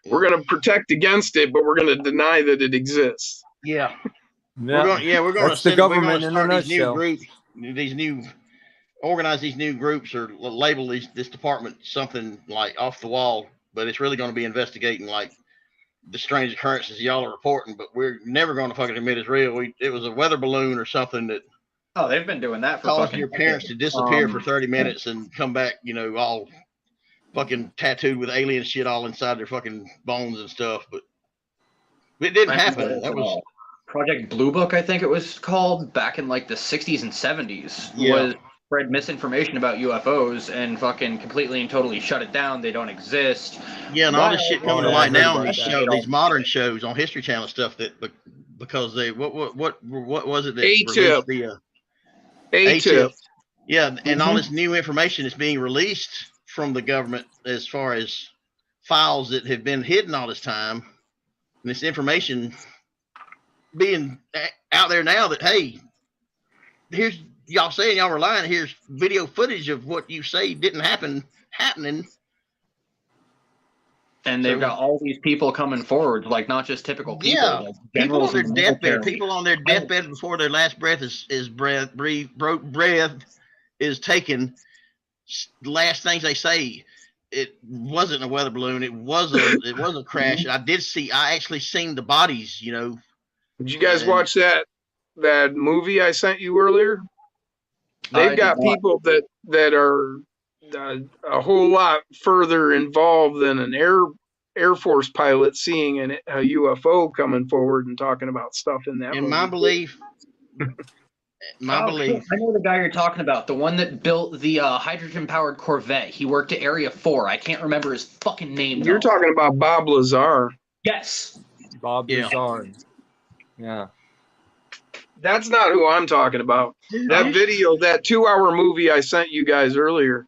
We're going to protect against it, but we're going to deny that it exists. Yeah. We're going to start these new groups, organize these new groups, or label this department something like off the wall, but it's really going to be investigating like the strange occurrences y'all are reporting, but we're never going to fucking admit it's real. It was a weather balloon or something that. Oh, they've been doing that for causing your parents to disappear for 30 minutes and come back, all fucking tattooed with alien shit all inside their fucking bones and stuff. But it didn't happen. That was Project Blue Book, I think it was called, back in like the 60s and 70s. Yeah. Was spread misinformation about UFOs and fucking completely and totally shut it down. They don't exist. Yeah, and all this shit coming to light now on these modern shit. shows on History Channel stuff because they what was it that A-tip. released the A-tip. Yeah, and all this new information is being released from the government as far as files that have been hidden all this time. And this information being out there now that, hey, here's y'all saying y'all were lying. Here's video footage of what you say didn't happen happening. And they've got all these people coming forward, like not just typical people. Yeah, like people on their in the deathbed. military. People on their deathbed before their last breath breath is taken. Last things they say, it wasn't a weather balloon. It was a crash. I actually seen the bodies. You know. Did you guys watch that movie I sent you earlier? They've got people that are a whole lot further involved than an Air Force pilot seeing a UFO coming forward and talking about stuff in that. In movie. my belief, I know the guy you're talking about, the one that built the hydrogen-powered Corvette. He worked at Area 4. I can't remember his fucking name. You're talking about Bob Lazar. Yes. Bob Lazar. Yeah. That's not who I'm talking about. Dude, that video, that 2-hour movie I sent you guys earlier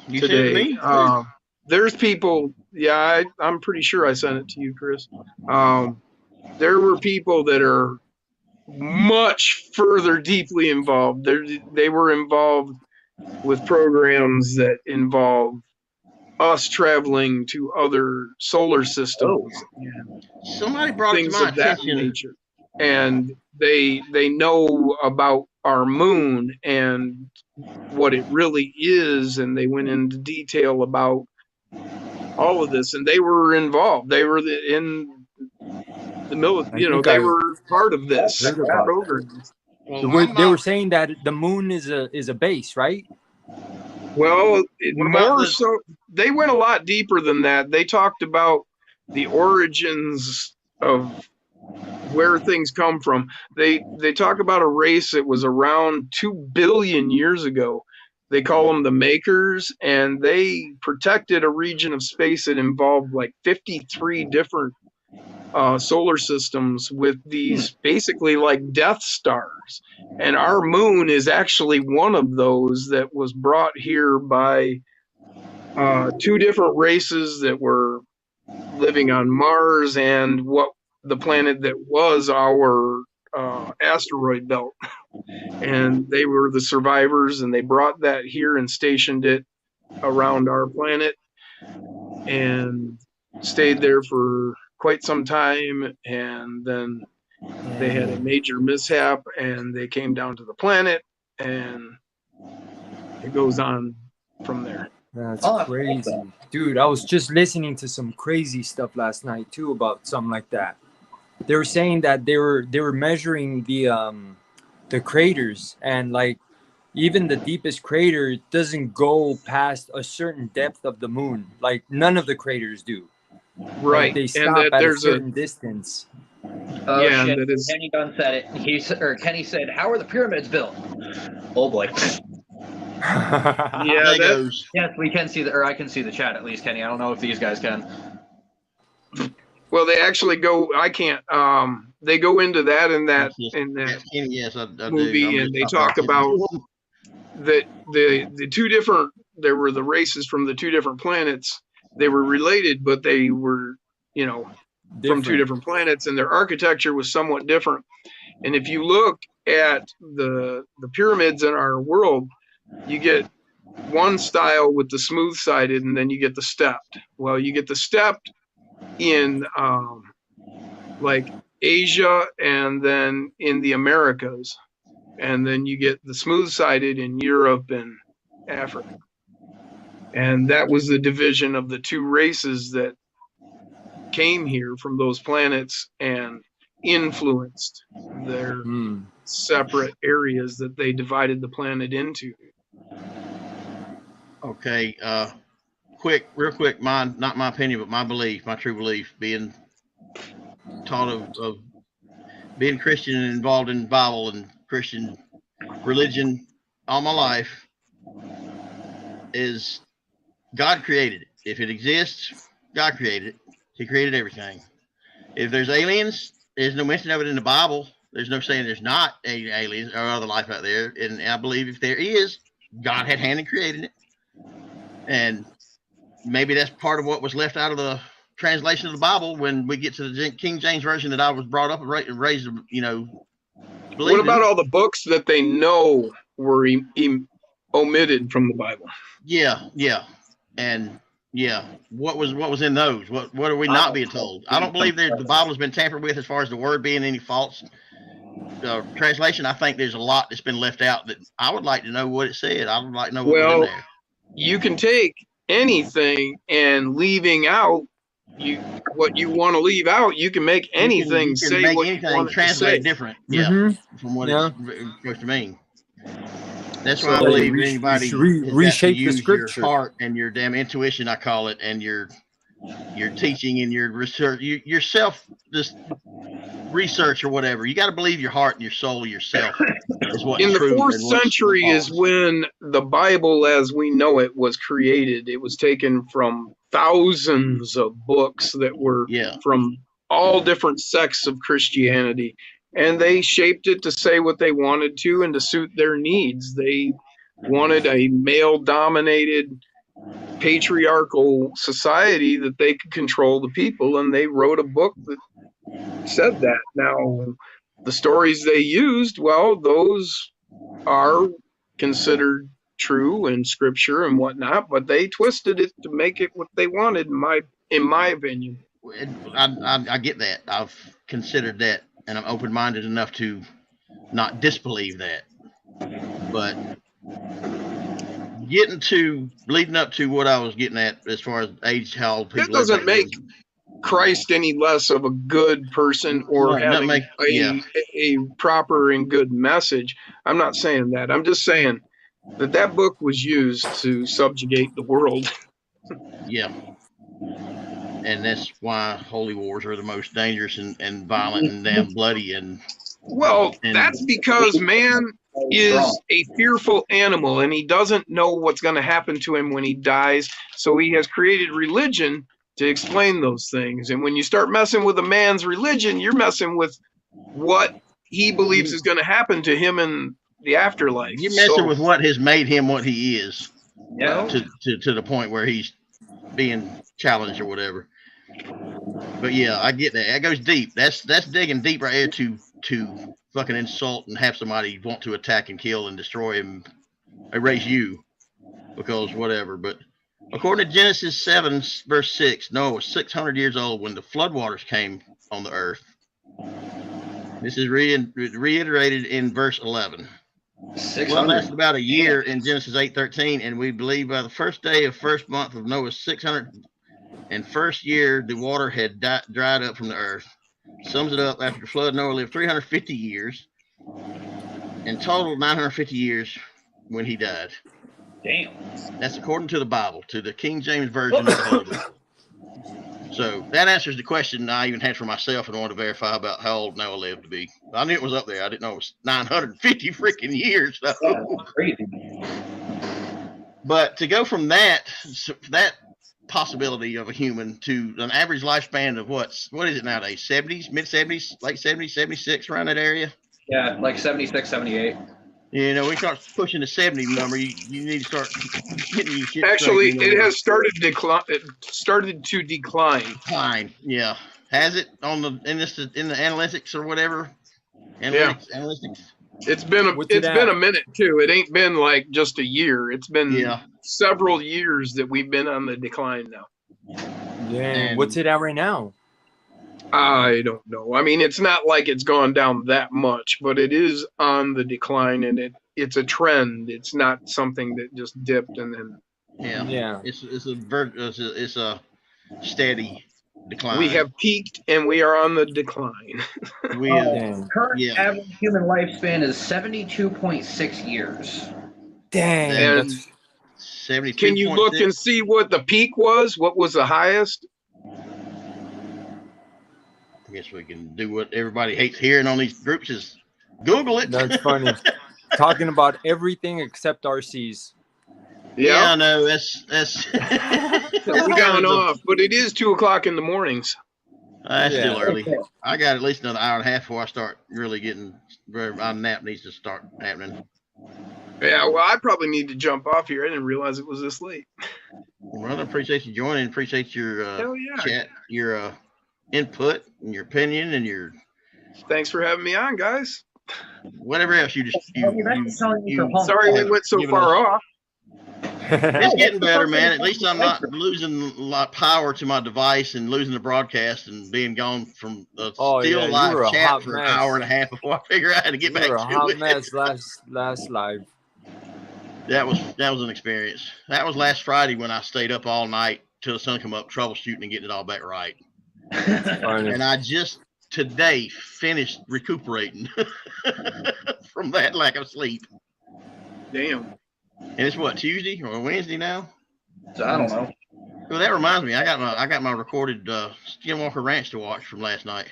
today. Sent it to me? There's people. Yeah, I'm pretty sure I sent it to you, Chris. There were people that are much further deeply involved. They were involved with programs that involve us traveling to other solar systems. Somebody brought it to my attention. Nature. And they know about our moon and what it really is, and they went into detail about all of this, and they were involved. They were in the military. You know, they were part of this program. Well, they were saying that the moon is a base, right? Well, more so, they went a lot deeper than that. They talked about the origins of where things come from. They talk about a race that was around 2 billion years ago. They call them the Makers, and they protected a region of space that involved like 53 different solar systems with these basically like Death Stars. And our moon is actually one of those that was brought here by 2 different races that were living on Mars and what the planet that was our asteroid belt. And they were the survivors, and they brought that here and stationed it around our planet and stayed there for quite some time. And then they had a major mishap and they came down to the planet, and it goes on from there. That's crazy. Dude, I was just listening to some crazy stuff last night too about something like that. They were saying that they were measuring the craters, and like even the deepest crater doesn't go past a certain depth of the moon. Like none of the craters do. Right. Like, they stop at a certain distance. Oh shit! Kenny done said it. Kenny said, "How are the pyramids built?" Oh boy. Yeah. Yes, we can see I can see the chat at least, Kenny. I don't know if these guys can. Well, they actually go. I can't. They go into that in that yes, I movie, do. and they talk about that the 2 different. There were the races from the 2 different planets. They were related, but they were, from 2 different planets, and their architecture was somewhat different. And if you look at the pyramids in our world, you get one style with the smooth-sided, and then you get the stepped. Well, you get the stepped in like Asia and then in the Americas, and then you get the smooth-sided in Europe and Africa. And that was the division of the 2 races that came here from those planets and influenced their separate areas that they divided the planet into. Okay, real quick, not my opinion, but my belief, my true belief, being taught of being Christian and involved in Bible and Christian religion all my life. is God created it. If it exists, God created it. He created everything. If there's aliens, there's no mention of it in the Bible. There's no saying there's not aliens or other life out there. And I believe if there is, God had hand in creating it. And maybe that's part of what was left out of the translation of the Bible when we get to the King James version that I was brought up and raised, What about all the books that they know were omitted from the Bible? Yeah. And what was in those? What are we not being told? I don't believe the Bible has been tampered with as far as the word being any false translation. I think there's a lot that's been left out that I would like to know what it said. I would like to know what was in there. You can take anything and leaving out what you want to leave out. You can make anything you can make anything translate different. From what it's supposed to mean. That's why I believe anybody reshape the scripture. Your heart and your damn intuition, I call it, and your teaching and your research, yourself, just research or whatever. You got to believe your heart and your soul yourself. Is what in the 4th century is when the Bible, as we know it, was created. It was taken from thousands of books that were from all different sects of Christianity. And they shaped it to say what they wanted to and to suit their needs. They wanted a male-dominated patriarchal society that they could control the people, and they wrote a book that said that. Now, the stories they used, well, those are considered true in scripture and whatnot, but they twisted it to make it what they wanted, in my opinion. I get that. I've considered that. And I'm open-minded enough to not disbelieve that. But leading up to what I was getting at as far as age, how old people... That doesn't make Christ any less of a good person or having a proper and good message. I'm not saying that. I'm just saying that book was used to subjugate the world. Yeah. And that's why holy wars are the most dangerous and violent and damn bloody. That's because man is a fearful animal and he doesn't know what's going to happen to him when he dies. So he has created religion to explain those things. And when you start messing with a man's religion, you're messing with what he believes is going to happen to him in the afterlife. You're messing with what has made him what he is. Yeah. To the point where he's being challenged or whatever. But yeah, I get that. That goes deep. That's digging deep right here to fucking insult and have somebody want to attack and kill and destroy and erase you because whatever. But according to Genesis 7 verse 6, Noah was 600 years old when the floodwaters came on the earth. This is reiterated in verse 11. Well, lasted about a year in Genesis 8:13, and we believe by the first day of first month of Noah's 600 and first year, the water had dried up from the earth. Sums it up, after the flood, Noah lived 350 years. In total, 950 years when he died. Damn. That's according to the Bible, to the King James Version of the Bible. So that answers the question I even had for myself and wanted to verify about how old Noah lived to be. I knew it was up there. I didn't know it was 950 freaking years. Though. That's crazy. But to go from that possibility of a human to an average lifespan of what is it nowadays? 70s, mid 70s, late 70s, 76, around that area? Yeah, like 76, 78. You know, we start pushing the 70 number. You need to start getting your shit. Actually, it has started to decline. Decline, yeah. Has it in the analytics or whatever? Analytics. It's been a minute too. It ain't been like just a year. It's been several years that we've been on the decline now. Yeah. And what's it at right now? I don't know. I mean, it's not like it's gone down that much, but it is on the decline, and it's a trend. It's not something that just dipped and then. Yeah. It's a steady decline. We have peaked and we are on the decline. Current average human lifespan is 72.6 years. Dang. And 72. Can you look and see what the peak was? What was the highest? I guess we can do what everybody hates hearing on these groups is Google it. That's funny. Talking about everything except RCs. Yeah, I know. That's we gone off, but it is 2:00 in the mornings. That's still early. I got at least another hour and a half before I start really getting where my nap needs to start happening. Yeah, well, I probably need to jump off here. I didn't realize it was this late. Well, I appreciate you joining. Appreciate your chat, your input, and your opinion, and your. Thanks for having me on, guys. Whatever else you sorry we went so far off. It's getting better, man. At least I'm not losing a lot of power to my device and losing the broadcast and being gone from a still live chat for an hour and a half before I figure out how to get back to it. You were a hot mess last live. That was an experience. That was last Friday when I stayed up all night till the sun come up, troubleshooting and getting it all back right. And I just today finished recuperating from that lack of sleep. Damn. And it's what, Tuesday or Wednesday now? So I don't know. Well, that reminds me, I got my recorded Skinwalker Ranch to watch from last night.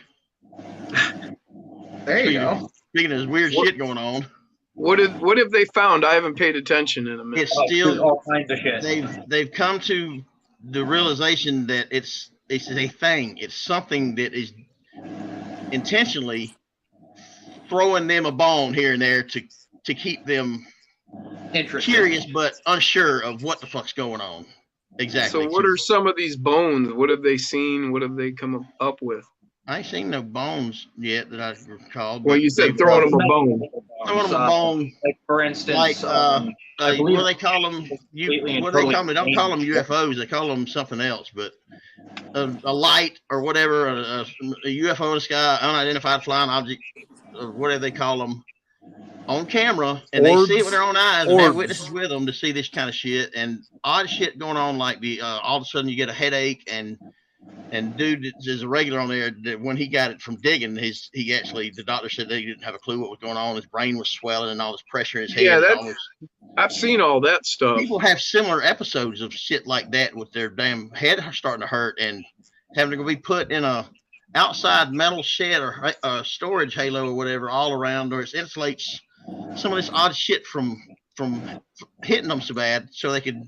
There you go. Speaking of this weird shit going on. What have they found? I haven't paid attention in a minute. It's still all kinds of shit. They've come to the realization that it's a thing. It's something that is intentionally throwing them a bone here and there to keep them curious but unsure of what the fuck's going on. Exactly. So what are some of these bones? What have they seen? What have they come up with? I ain't seen no bones yet that I recall. Well, you said throwing them a bone. Throwing them a bone. Like, for instance, like, what do they call them? What do they call them? They don't call them UFOs. They call them something else. But a light or whatever, a UFO in the sky, unidentified flying object, or whatever they call them, on camera, and they see it with their own eyes, and have witnesses with them to see this kind of shit, and odd shit going on, like all of a sudden you get a headache, and dude is a regular on there that when he got it from digging, the doctor said they didn't have a clue what was going on. His brain was swelling and all this pressure in his head. Yeah, I've seen all that stuff. People have similar episodes of shit like that with their damn head starting to hurt and having to be put in a outside metal shed or a storage halo or whatever all around, or it insulates some of this odd shit from hitting them so bad, so they could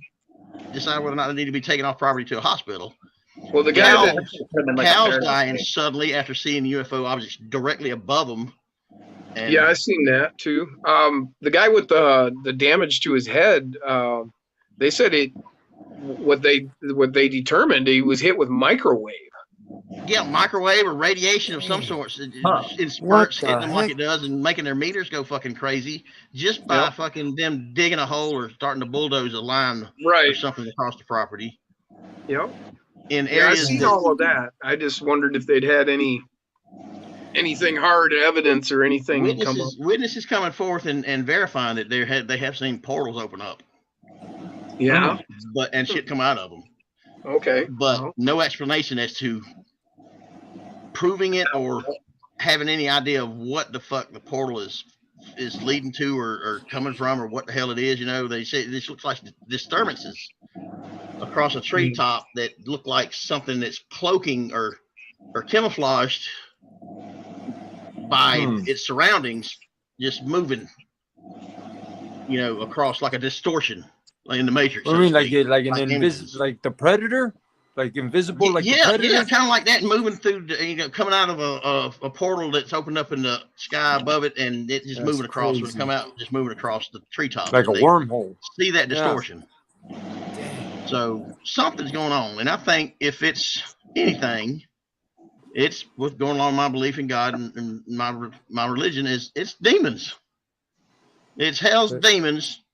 decide whether or not they need to be taken off property to a hospital. Well, the guy cows dying suddenly after seeing UFO objects directly above them. Yeah, I've seen that too. The guy with the damage to his head, they said what they determined, he was hit with microwave. Yeah, microwave or radiation of some sort. It spurts hitting them like it does and making their meters go fucking crazy just by fucking them digging a hole or starting to bulldoze a line or something across the property. Yep. In areas I've seen all of that. I just wondered if they'd had anything hard evidence or anything. Witnesses coming forth and verifying that they have seen portals open up. Yeah. And shit come out of them. Okay. But no explanation as to proving it or having any idea of what the fuck the portal is leading to or coming from or what the hell it is. You know, they say this looks like disturbances across a treetop that look like something that's cloaking or camouflaged by its surroundings, just moving, you know, across like a distortion. Like in the Matrix. I mean, like an invisible, like the Predator, like invisible, like the Predator. Yeah, kind of like that, moving through, coming out of a portal that's opened up in the sky above it, and it just moving across. When it come out, just moving across the treetops, like a wormhole. See that distortion? So something's going on, and I think if it's anything, it's with going along my belief in God and my religion is it's demons. It's hell's demons.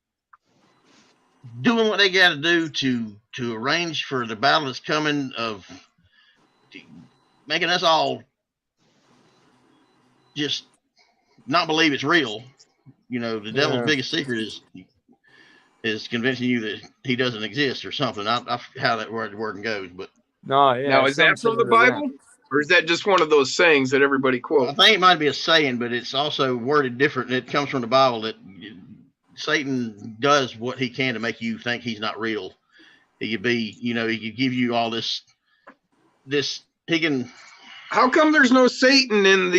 Doing what they got to do to arrange for the battle that's coming, of making us all just not believe it's real. You know, the devil's biggest secret is convincing you that he doesn't exist or something. How that word goes, but now is that from the Bible, or is that just one of those sayings that everybody quotes? I think it might be a saying, but it's also worded different. It comes from the Bible that Satan does what he can to make you think he's not real. He could be, he could give you all this, he can. How come there's no Satan in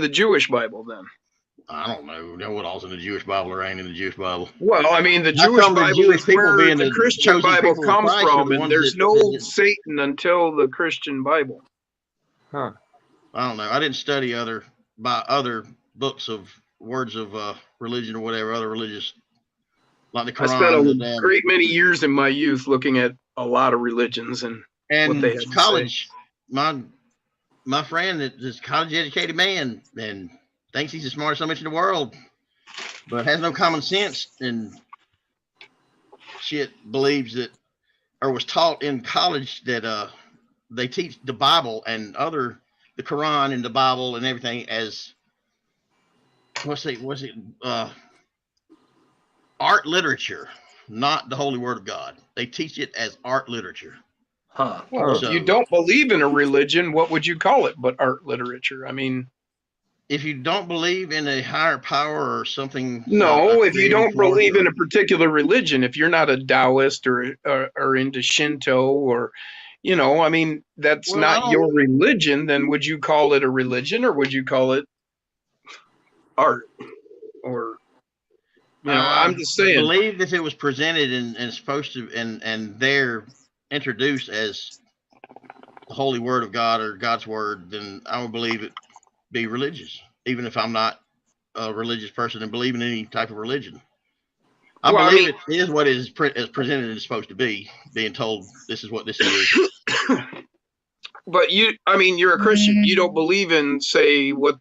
the Jewish Bible then? I don't know what all's in the Jewish Bible or ain't in the Jewish Bible. Well, I mean, the How Jewish come the Bible Jewish is people where being the the Christian chosen Bible people of comes Christ are from, the and ones there's that no said that? Satan until the Christian Bible. Huh. I don't know. I didn't study other books of words of religion or whatever, other religious, like the I spent Quran. a great many years in my youth looking at a lot of religions and what they had to college, say. my friend is a college educated man and thinks he's the smartest so much in the world, but has no common sense and shit believes that, or was taught in college that they teach the Bible and the Quran and the Bible and everything as what's it art literature, not the holy word of God. They teach it as art literature. Huh. Well, if you don't believe in a religion, what would you call it but art literature? I mean, if you don't believe in a higher power or something. No, if you don't believe in a particular religion, if you're not a Taoist or into Shinto or, I mean, that's not your religion, then would you call it a religion or would you call it art? Or, I'm just saying. I believe if it was presented and supposed to, and they're introduced as the holy word of God or God's word, then I would believe it be religious, even if I'm not a religious person and believe in any type of religion. I believe it is what is presented and is supposed to be, being told this is what this is. But you're a Christian. You don't believe in, say, what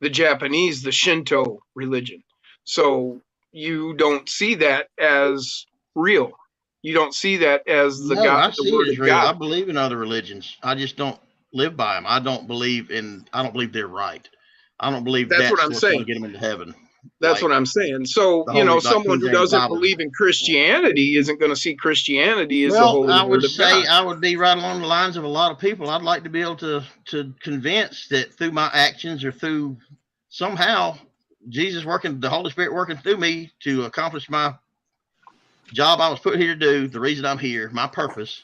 the Japanese, the Shinto religion. So you don't see that as real. You don't see that as the God. I see it as real. I believe in other religions. I just don't live by them. I don't believe they're right. I don't believe that's what I'm saying. Going to get them into heaven. That's what I'm saying. So, someone who doesn't believe in Christianity isn't going to see Christianity as the holy word of God. I would be right along the lines of a lot of people. I'd like to be able to convince that through my actions or through somehow Jesus working, the Holy Spirit working through me to accomplish my job I was put here to do, the reason I'm here, my purpose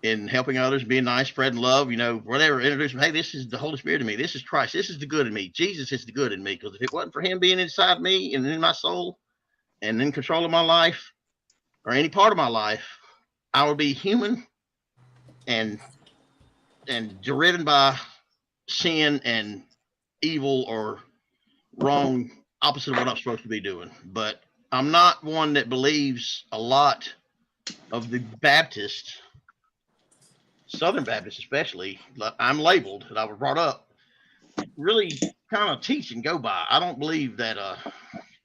in helping others, being nice, spreading love, whatever, introduce them. Hey, this is the Holy Spirit in me. This is Christ. This is the good in me. Jesus is the good in me. Because if it wasn't for him being inside me and in my soul and in control of my life or any part of my life, I would be human and driven by sin and evil or wrong, opposite of what I'm supposed to be doing. But I'm not one that believes a lot of the Baptists, Southern Baptists especially, I'm labeled and I was brought up, really kind of teach and go by. I don't believe that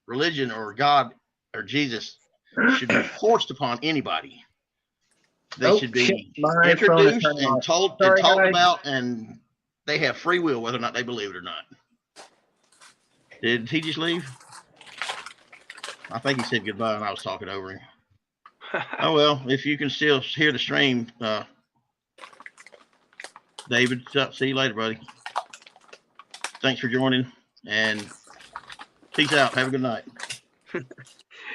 religion or God or Jesus should be forced upon anybody. They should be introduced and talked about, and they have free will whether or not they believe it or not. Did he just leave? I think he said goodbye and I was talking over him. Oh, well, if you can still hear the stream, David, see you later, buddy. Thanks for joining, and peace out. Have a good night.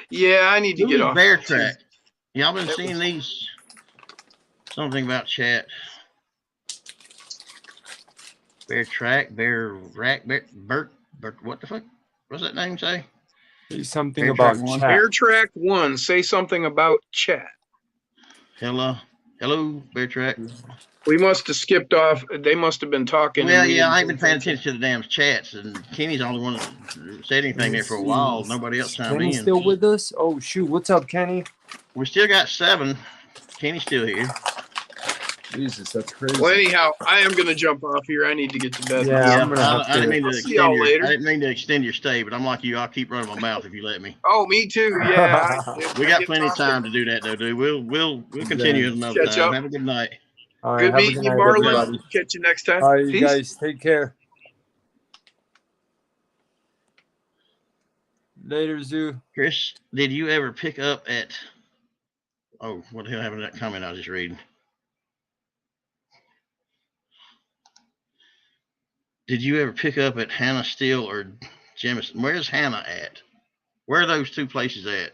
Yeah, I need to get off. Bear Track. Y'all been seeing these? Something about chat. Bear Track, Bear Rack, Bert, what the fuck? What's that name say? Something Bear about chat. Bear Track 1. Say something about chat. Hello, Bear Track. We must have skipped off. They must have been talking. Well, yeah, I ain't been paying attention to the damn chats, and Kenny's the only one that said anything there for a while. Nobody else chimed in. Kenny's still with us? Oh, shoot. What's up, Kenny? We still got 7. Kenny's still here. Jesus, that's crazy. Well, anyhow, I am going to jump off here. I need to get to bed. Yeah, I didn't mean to extend your stay, but I'm like you. I'll keep running my mouth if you let me. Oh, me too. Yeah. We got plenty of time to do that, though, dude. We'll continue another time. Have a good night. All right, good meeting you, Marlon. Catch you next time. All right, you guys, take care. Later, Zoo. Chris, did you ever pick up at... Oh, what the hell happened to that comment I was just reading? Did you ever pick up at Hannah Steel or Jemison? Where's Hannah at? Where are those two places at?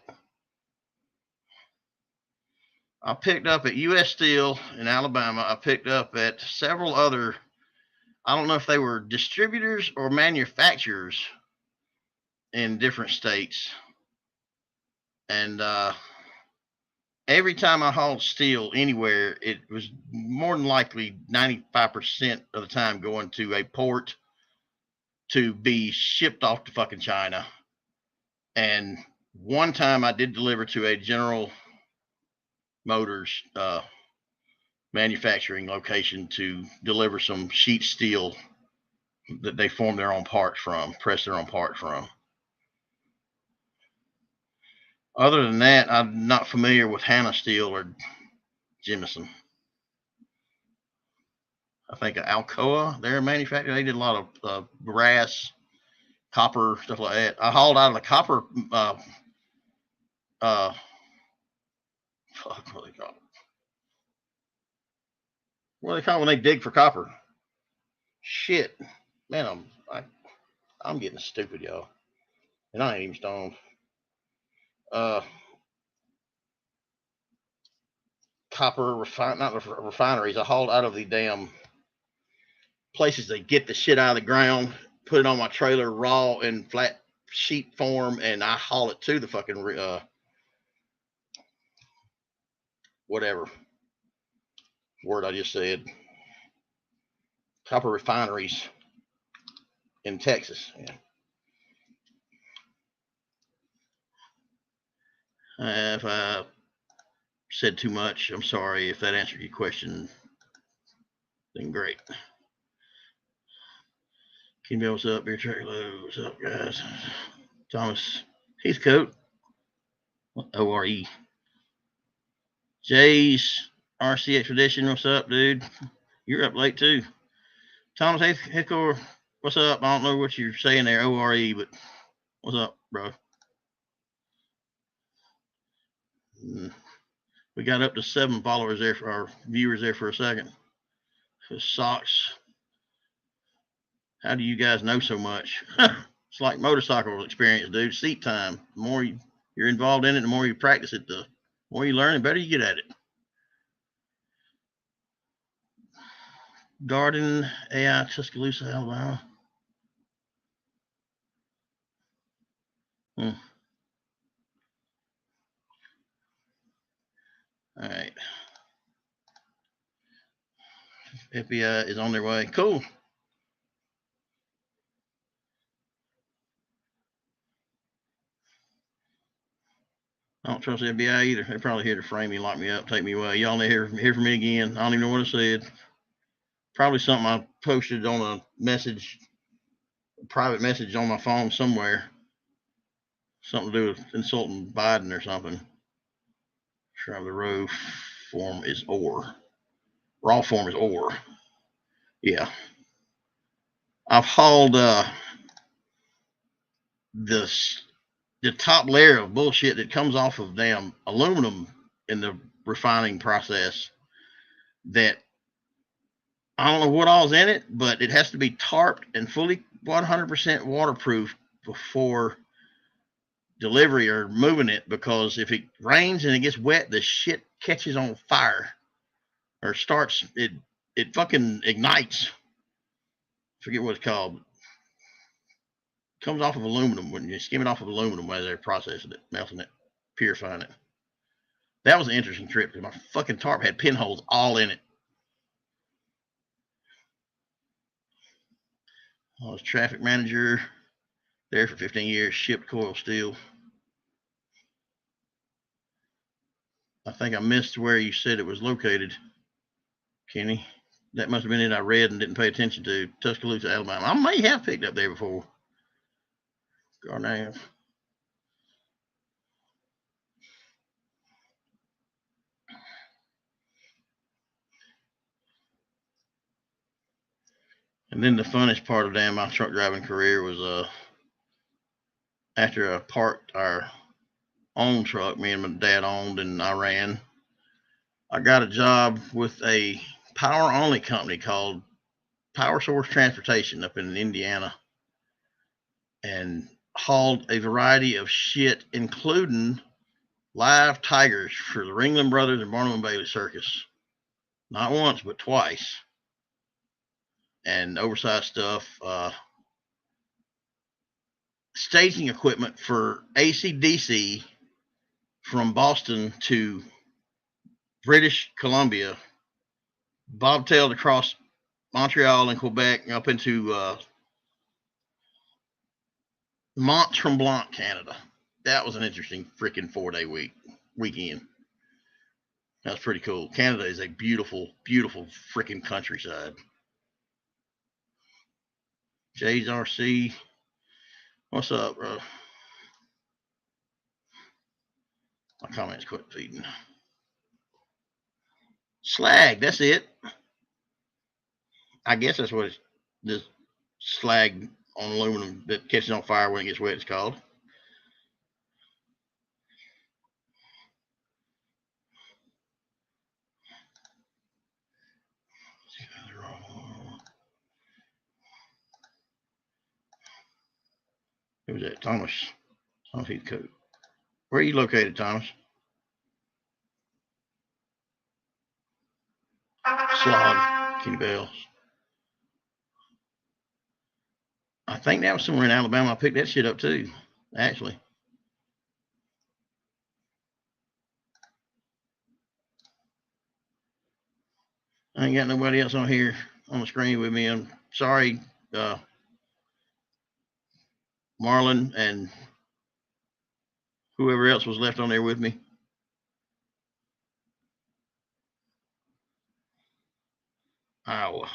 I picked up at U.S. Steel in Alabama. I picked up at several other, I don't know if they were distributors or manufacturers in different states. And every time I hauled steel anywhere, it was more than likely 95% of the time going to a port to be shipped off to fucking China. And one time I did deliver to a General Motors manufacturing location to deliver some sheet steel that they form their own parts from, press their own parts from. Other than that, I'm not familiar with Hanna Steel or Jemison. I think Alcoa, they're a manufacturer. They did a lot of brass, copper, stuff like that. I hauled out of the copper, fuck, what do they call it? What do they call it when they dig for copper? Shit. Man, I'm getting stupid, y'all. And I ain't even stoned. Copper refineries. I hauled out of the damn places they get the shit out of the ground, put it on my trailer raw in flat sheet form, and I haul it to the fucking whatever word I just said. Copper refineries in Texas. Yeah. If I said too much, I'm sorry. If that answered your question, then great. Kimmy, what's up? Beer Track Low. What's up, guys? Thomas Heathcote. O-R-E. Jay's RC Expedition. What's up, dude? You're up late, too. Thomas Heathcote. What's up? I don't know what you're saying there, O-R-E, but what's up, bro? We got up to 7 followers there for our viewers there for a second. Socks. How do you guys know so much? It's like motorcycle experience, dude. Seat time. The more you're involved in it, the more you practice it, the more you learn, the better you get at it. Garden, AI, Tuscaloosa, Alabama. All right. FBI is on their way. Cool. I don't trust the FBI either. They're probably here to frame me, lock me up, take me away. Y'all need to hear from me again. I don't even know what I said. Probably something I posted on a message, a private message on my phone somewhere. Something to do with insulting Biden or something. Sure, the raw form is ore. Raw form is ore. Yeah. I've hauled the top layer of bullshit that comes off of damn aluminum in the refining process that I don't know what all's in it, but it has to be tarped and fully 100% waterproof before delivery or moving it, because if it rains and it gets wet, the shit catches on fire or starts, it fucking ignites. Forget what it's called. It comes off of aluminum when you skim it off of aluminum while they're processing it, melting it, purifying it. That was an interesting trip because my fucking tarp had pinholes all in it. I was traffic manager there for 15 years, shipped coil steel. I think I missed where you said it was located, Kenny. That must have been it I read and didn't pay attention to. Tuscaloosa, Alabama. I may have picked up there before. Garnave. And then the funnest part of my truck driving career was after I parked our own truck, me and my dad owned, and I ran. I got a job with a power-only company called Power Source Transportation up in Indiana, and hauled a variety of shit, including live tigers for the Ringling Brothers and Barnum and Bailey Circus. Not once, but twice. And oversized stuff. staging equipment for AC/DC from Boston to British Columbia, bobtailed across Montreal and Quebec up into Mont Tremblant, Canada. That was an interesting freaking 4-day weekend. That's pretty cool. Canada is a beautiful, beautiful freaking countryside. gncrc, what's up, bro? My comments quit feeding. Slag, that's it. I guess that's what it's, this slag on aluminum that catches on fire when it gets wet, it's called. Who was that? Thomas. Thomas Heathcote. Where are you located, Thomas? Slog. Kenny Bells. I think that was somewhere in Alabama. I picked that shit up too, actually. I ain't got nobody else on here on the screen with me. I'm sorry, Marlon and whoever else was left on there with me. Iowa.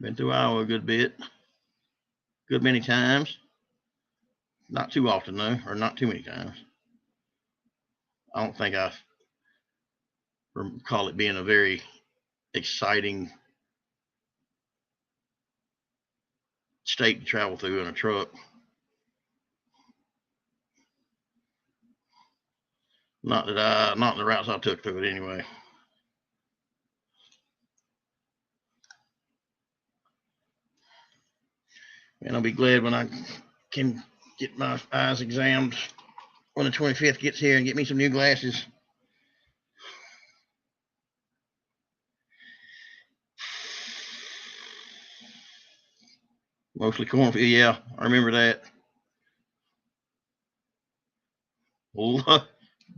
Been through Iowa a good bit. Good many times. Not too often, though, or not too many times. I don't think I recall it being a very exciting state to travel through in a truck. Not in the routes I took through it anyway. And I'll be glad when I can get my eyes examined when the 25th gets here and get me some new glasses. Mostly cornfield. Yeah, I remember that.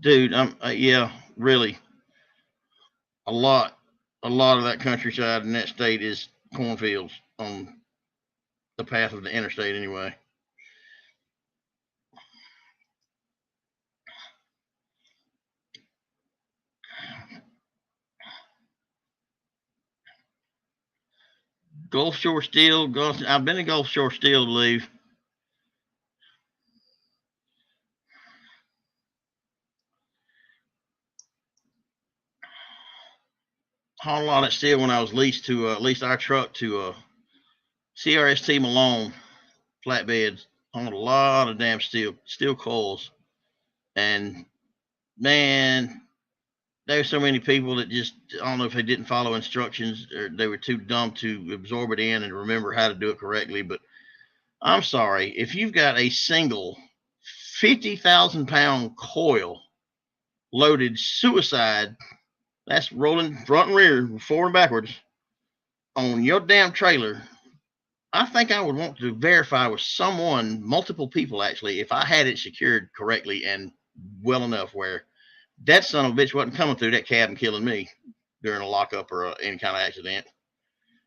Dude, yeah, really. A lot of that countryside in that state is cornfields on the path of the interstate anyway. Gulf Shore Steel, I've been to Gulf Shore Steel, I believe. Hauled a lot of steel when I was leased our truck to CRST Malone flatbeds. Hauled a lot of damn steel coils. And man, there's so many people that just, I don't know if they didn't follow instructions or they were too dumb to absorb it in and remember how to do it correctly. But I'm sorry, if you've got a single 50,000 pound coil loaded suicide, that's rolling front and rear, forward and backwards, on your damn trailer, I think I would want to verify with someone, multiple people actually, if I had it secured correctly and well enough where that son of a bitch wasn't coming through that cabin killing me during a lockup or any kind of accident.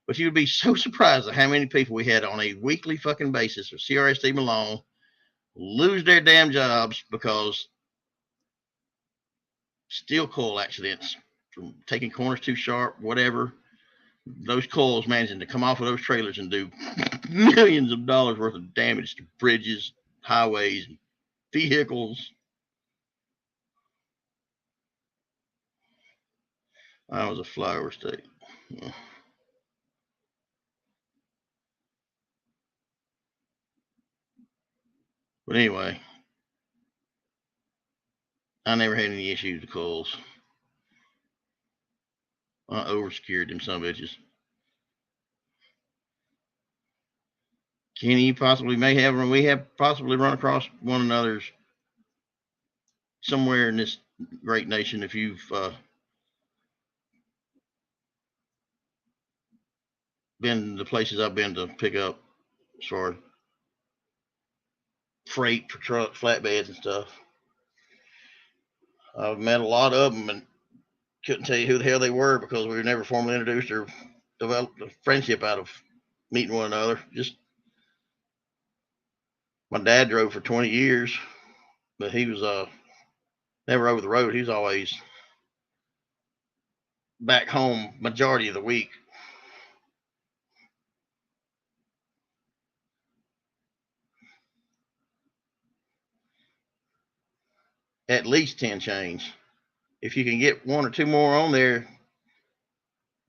But you would be so surprised at how many people we had on a weekly fucking basis of CRST Malone lose their damn jobs because steel coil accidents from taking corners too sharp, whatever. Those coils managing to come off of those trailers and do millions of dollars worth of damage to bridges, highways, vehicles. I was a flyover state. But anyway, I never had any issues with coils. I over-secured them some bitches. Kenny, we have possibly run across one another's somewhere in this great nation. If you've been the places I've been to pick up as far as freight for trucks, flatbeds, and stuff. I've met a lot of them and couldn't tell you who the hell they were because we were never formally introduced or developed a friendship out of meeting one another. Just my dad drove for 20 years, but he was never over the road. He was always back home majority of the week. At least 10 chains. If you can get one or two more on there,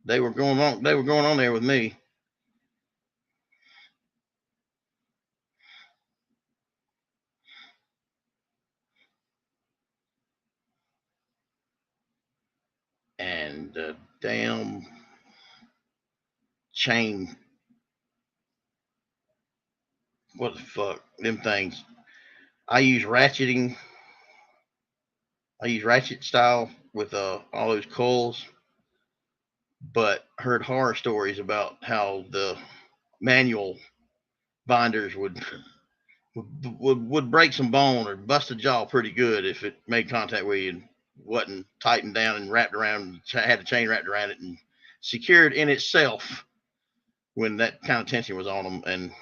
they were going on there with me. And the damn chain, what the fuck, them things. I use ratchet style with all those coils, but heard horror stories about how the manual binders would break some bone or bust a jaw pretty good if it made contact with you and wasn't tightened down and wrapped around, had the chain wrapped around it and secured in itself when that kind of tension was on them. And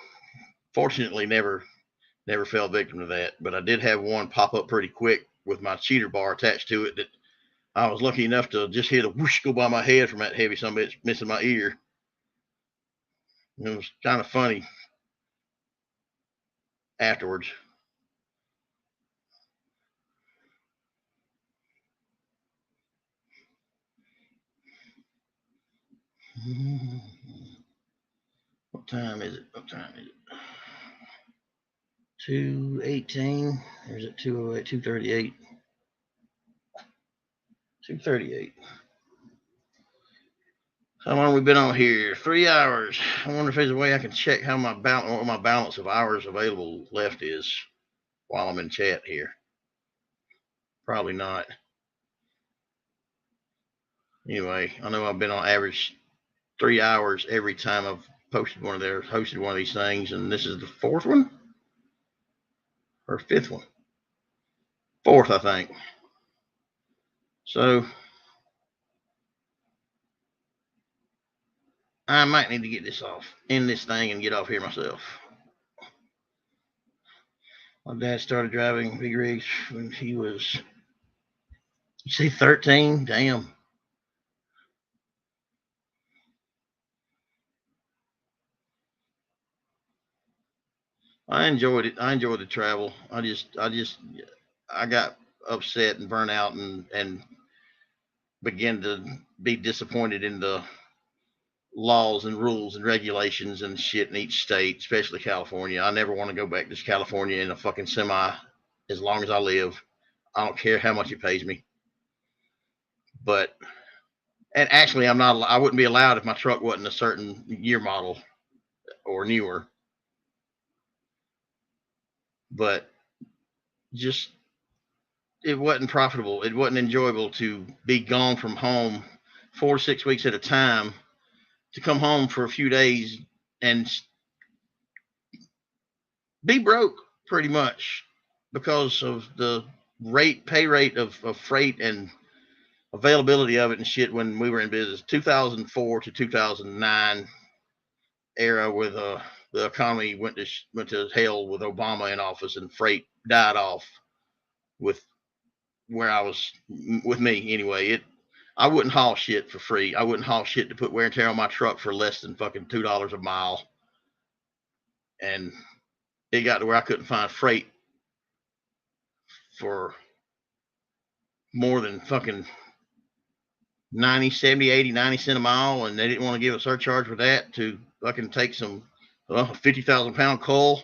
fortunately never fell victim to that, but I did have one pop up pretty quick with my cheater bar attached to it that I was lucky enough to just hear the whoosh go by my head from that heavy son of a bitch missing my ear. It was kind of funny afterwards. What time is it? 2:18. There's it 2:08, 2:38. 2:38. How long have we been on here? 3 hours. I wonder if there's a way I can check how what my balance of hours available left is while I'm in chat here. Probably not. Anyway, I know I've been on average 3 hours every time I've hosted one of these things, and this is the fourth one or fifth one. Fourth, I think. So I might need to get this off, end this thing, and get off here myself. My dad started driving big rigs when he was, you say 13? Damn. I enjoyed it. I enjoyed the travel. I got upset and burnt out and began to be disappointed in the laws and rules and regulations and shit in each state, especially California. I never want to go back to California in a fucking semi as long as I live. I don't care how much it pays me. But, and actually I wouldn't be allowed if my truck wasn't a certain year model or newer. But just, it wasn't profitable. It wasn't enjoyable to be gone from home 4 to 6 weeks at a time, to come home for a few days and be broke pretty much because of the pay rate of freight and availability of it and shit when we were in business. 2004 to 2009 era where the economy went to hell with Obama in office and freight died off with where I was, with me anyway. I wouldn't haul shit for free. I wouldn't haul shit to put wear and tear on my truck for less than fucking $2 a mile. And it got to where I couldn't find freight for more than fucking 90, 70, 80, 90 cents a mile. And they didn't want to give a surcharge for that to fucking take some 50,000 pound coal.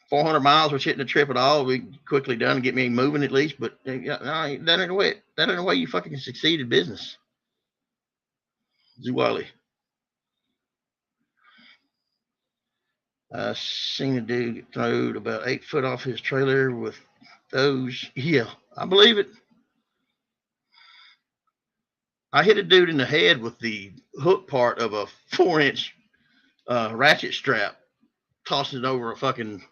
400 miles was hitting the trip at all. We quickly done to get me moving at least, but no, that ain't the way you fucking succeed in business. Zuwali. I seen a dude get thrown about 8 foot off his trailer with those. Yeah, I believe it. I hit a dude in the head with the hook part of a 4-inch ratchet strap, tossing it over a fucking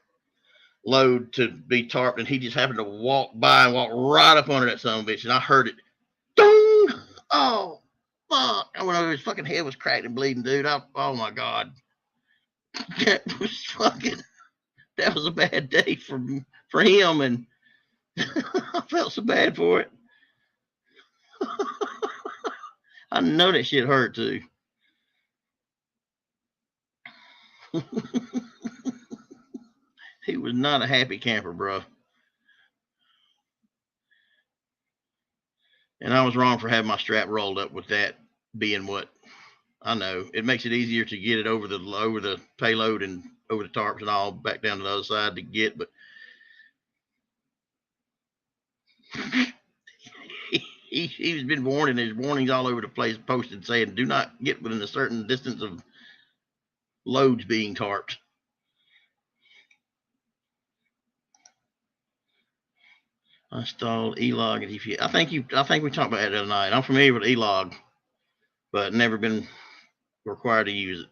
load to be tarped, and he just happened to walk by and walk right up under that son of a bitch, and I heard it. Dong! Oh, fuck. I went over, his fucking head was cracked and bleeding, dude. Oh my God. That was a bad day for him, and I felt so bad for it. I know that shit hurt too. He was not a happy camper, bro. And I was wrong for having my strap rolled up with that being what I know. It makes it easier to get it over the payload and over the tarps and all back down to the other side to get, but he's been warned, and there's warnings all over the place posted saying do not get within a certain distance of loads being tarped. Install E-log and EPA. I think we talked about that the other night. I'm familiar with E-log, but never been required to use it.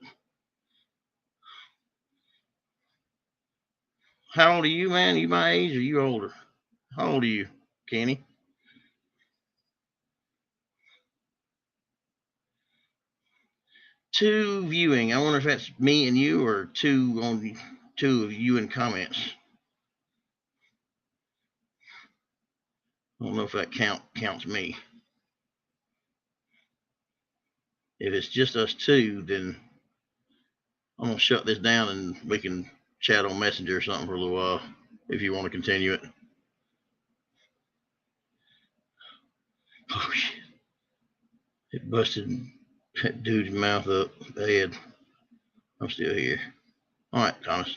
How old are you, man? Are you my age or are you older? How old are you, Kenny? 2 viewing. I wonder if that's me and you or 2 of you in comments. I don't know if that counts me. If it's just us 2, then I'm gonna shut this down and we can chat on Messenger or something for a little while if you want to continue it. Oh shit! It busted that dude's mouth up bad. I'm still here. All right, Thomas.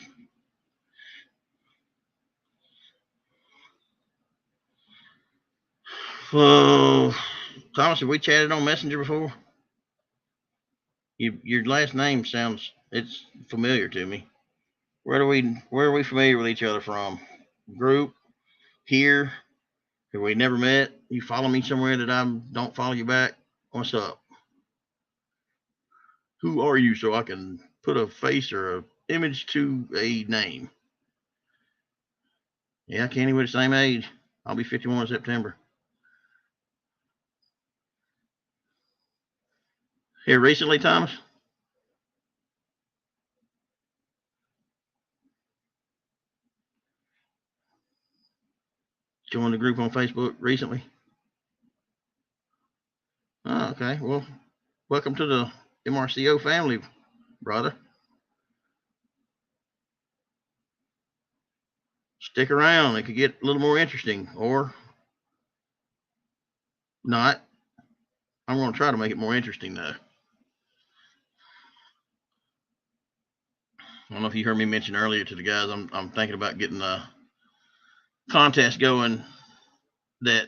So, Thomas, have we chatted on Messenger before? Your last name it's familiar to me. Where are we familiar with each other from? Group? Here? Have we never met? You follow me somewhere that I don't follow you back? What's up? Who are you so I can put a face or an image to a name? Yeah, Kenny, we're the same age. I'll be 51 in September. Here recently, Thomas? Joined the group on Facebook recently? Oh, okay. Well, welcome to the MRCO family, brother. Stick around. It could get a little more interesting, or not. I'm going to try to make it more interesting, though. I don't know if you heard me mention earlier to the guys, I'm thinking about getting a contest going that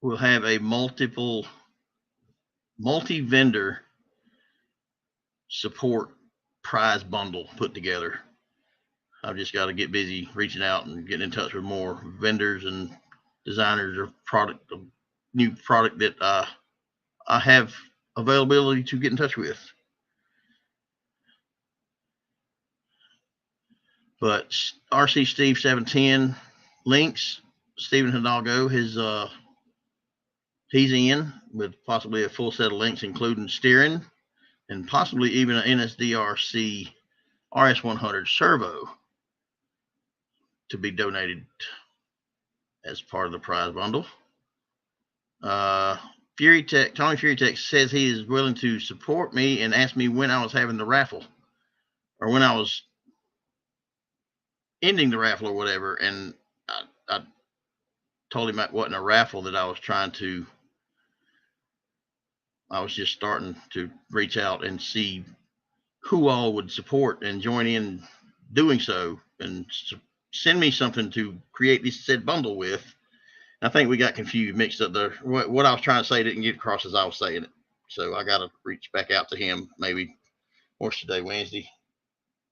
will have a multi-vendor support prize bundle put together. I've just got to get busy reaching out and getting in touch with more vendors and designers of new product that I have availability to get in touch with. But RC Steve 710 links, Stephen Hidalgo, he's in with possibly a full set of links, including steering and possibly even an NSDRC RS100 servo to be donated as part of the prize bundle. Tony Fury Tech says he is willing to support me and asked me when I was having the raffle or when I was ending the raffle or whatever. And I told him it wasn't a raffle, that I was just starting to reach out and see who all would support and join in doing so and send me something to create this said bundle with. I think we got confused, mixed up there. What I was trying to say didn't get across as I was saying it. So I got to reach back out to him. Maybe, what's today, Wednesday?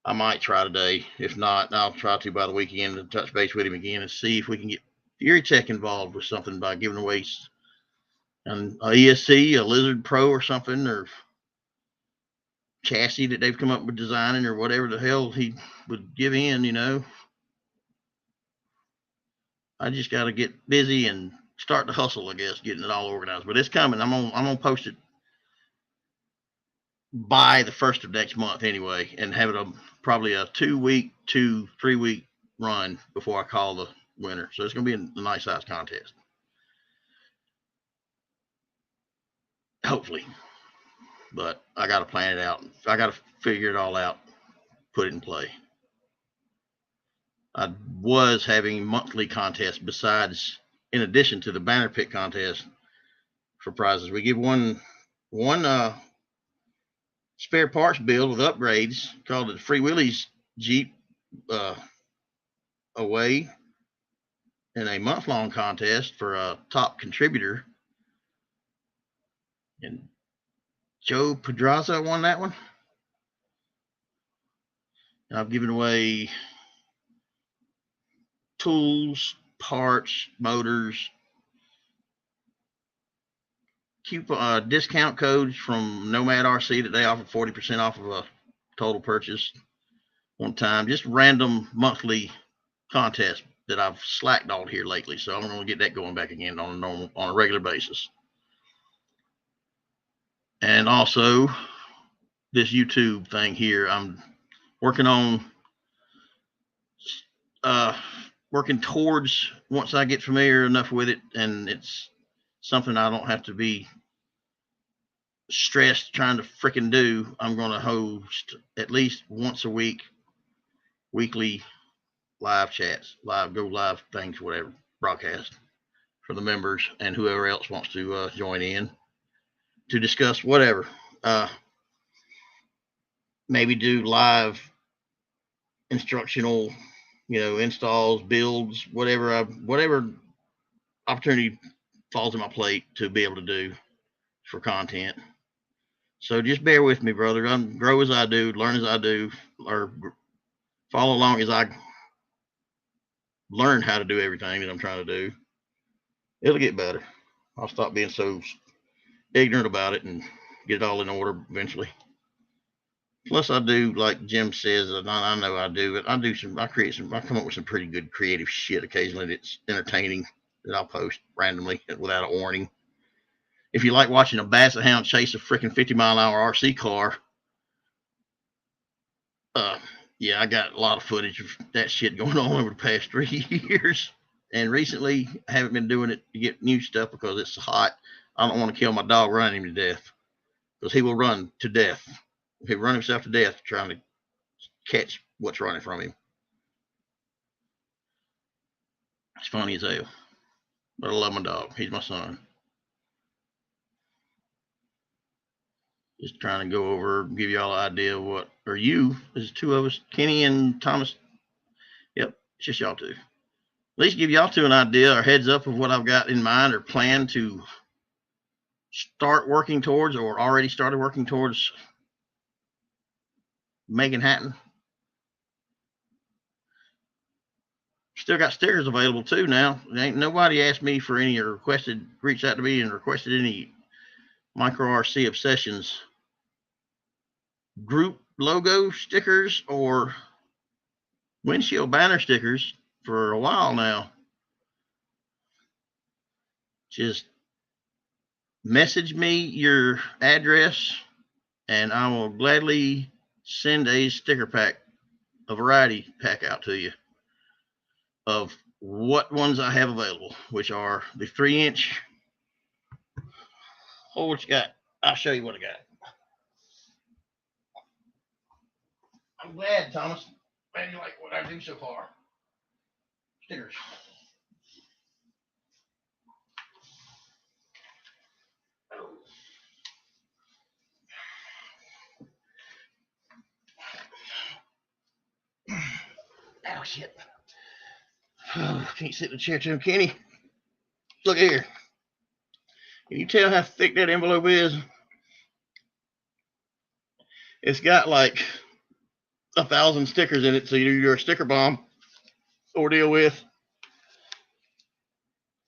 I might try today. If not, I'll try to by the weekend and touch base with him again and see if we can get Fury Tech involved with something by giving away an ESC, a Lizard Pro or something, or chassis that they've come up with designing or whatever the hell he would give in, you know. I just got to get busy and start the hustle, I guess, getting it all organized. But it's coming. I'm gonna post it by the 1st of next month anyway, and have it probably a 2-week to 3-week run before I call the winner. So it's gonna be a nice size contest, hopefully. But I got to plan it out. I got to figure it all out, put it in play. I was having monthly contests besides, in addition to the banner pick contest for prizes. We give one spare parts build with upgrades called the Free Willie's Jeep away in a month-long contest for a top contributor. And Joe Pedraza won that one. And I've given away tools, parts, motors, discount codes from Nomad RC that they offer 40% off of a total purchase one time. Just random monthly contests that I've slackballed here lately. So I'm going to get that going back again on a regular basis. And also this YouTube thing here, I'm working on working towards, once I get familiar enough with it and it's something I don't have to be stressed trying to freaking do, I'm going to host at least once a week, weekly live chats, live things, whatever, broadcast for the members and whoever else wants to join in to discuss whatever. Maybe do live instructional, installs, builds, whatever opportunity falls in my plate to be able to do for content. So just bear with me, brother. Grow as I do, learn as I do, or follow along as I learn how to do everything that I'm trying to do. It'll get better. I'll stop being so ignorant about it and get it all in order eventually. Plus, I do, like Jim says, I know I do, but I come up with some pretty good creative shit occasionally that's entertaining that I'll post randomly without a warning. If you like watching a basset hound chase a freaking 50-mile-an-hour RC car, yeah, I got a lot of footage of that shit going on over the past 3 years. And recently, I haven't been doing it to get new stuff because it's hot. I don't want to kill my dog running him to death, because he will run to death. He'll run himself to death trying to catch what's running from him. It's funny as hell. But I love my dog. He's my son. Just trying to go over, give y'all an idea of what, or you, there's two of us, Kenny and Thomas. Yep, it's just y'all two. At least give y'all two an idea or heads up of what I've got in mind or plan to start working towards or already started working towards making happen. Still got stickers available too now. Ain't nobody asked me for any or reached out to me and requested any Micro RC Obsessions group logo stickers or windshield banner stickers for a while now. Just message me your address and I will gladly send a sticker pack, a variety pack out to you of what ones I have available, which are the 3-inch. Oh, what you got? I'll show you what I got. I'm glad, Thomas. Glad you like what I do so far. Stickers. Oh, shit. Oh, can't sit in the chair too, Kenny. Look here. Can you tell how thick that envelope is? It's got like 1,000 stickers in it, so you do your sticker bomb ordeal with.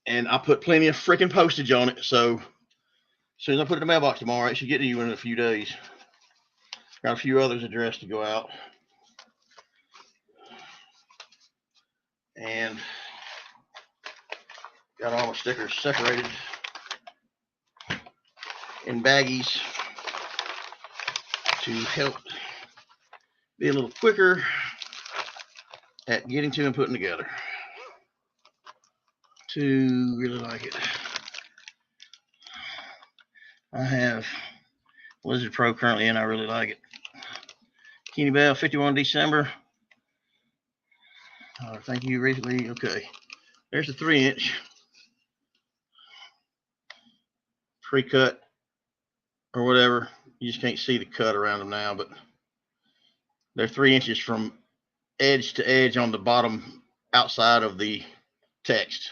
And I put plenty of freaking postage on it, so as soon as I put it in the mailbox tomorrow, it should get to you in a few days. Got a few others addressed to go out. And got all the stickers separated in baggies to help be a little quicker at getting to and putting together. To really like it. I have Blizzard Pro currently in. I really like it. Kenny Bell, 51 December. Thank you recently. Okay. There's the 3-inch pre-cut or whatever. You just can't see the cut around them now, but they're 3 inches from edge to edge on the bottom outside of the text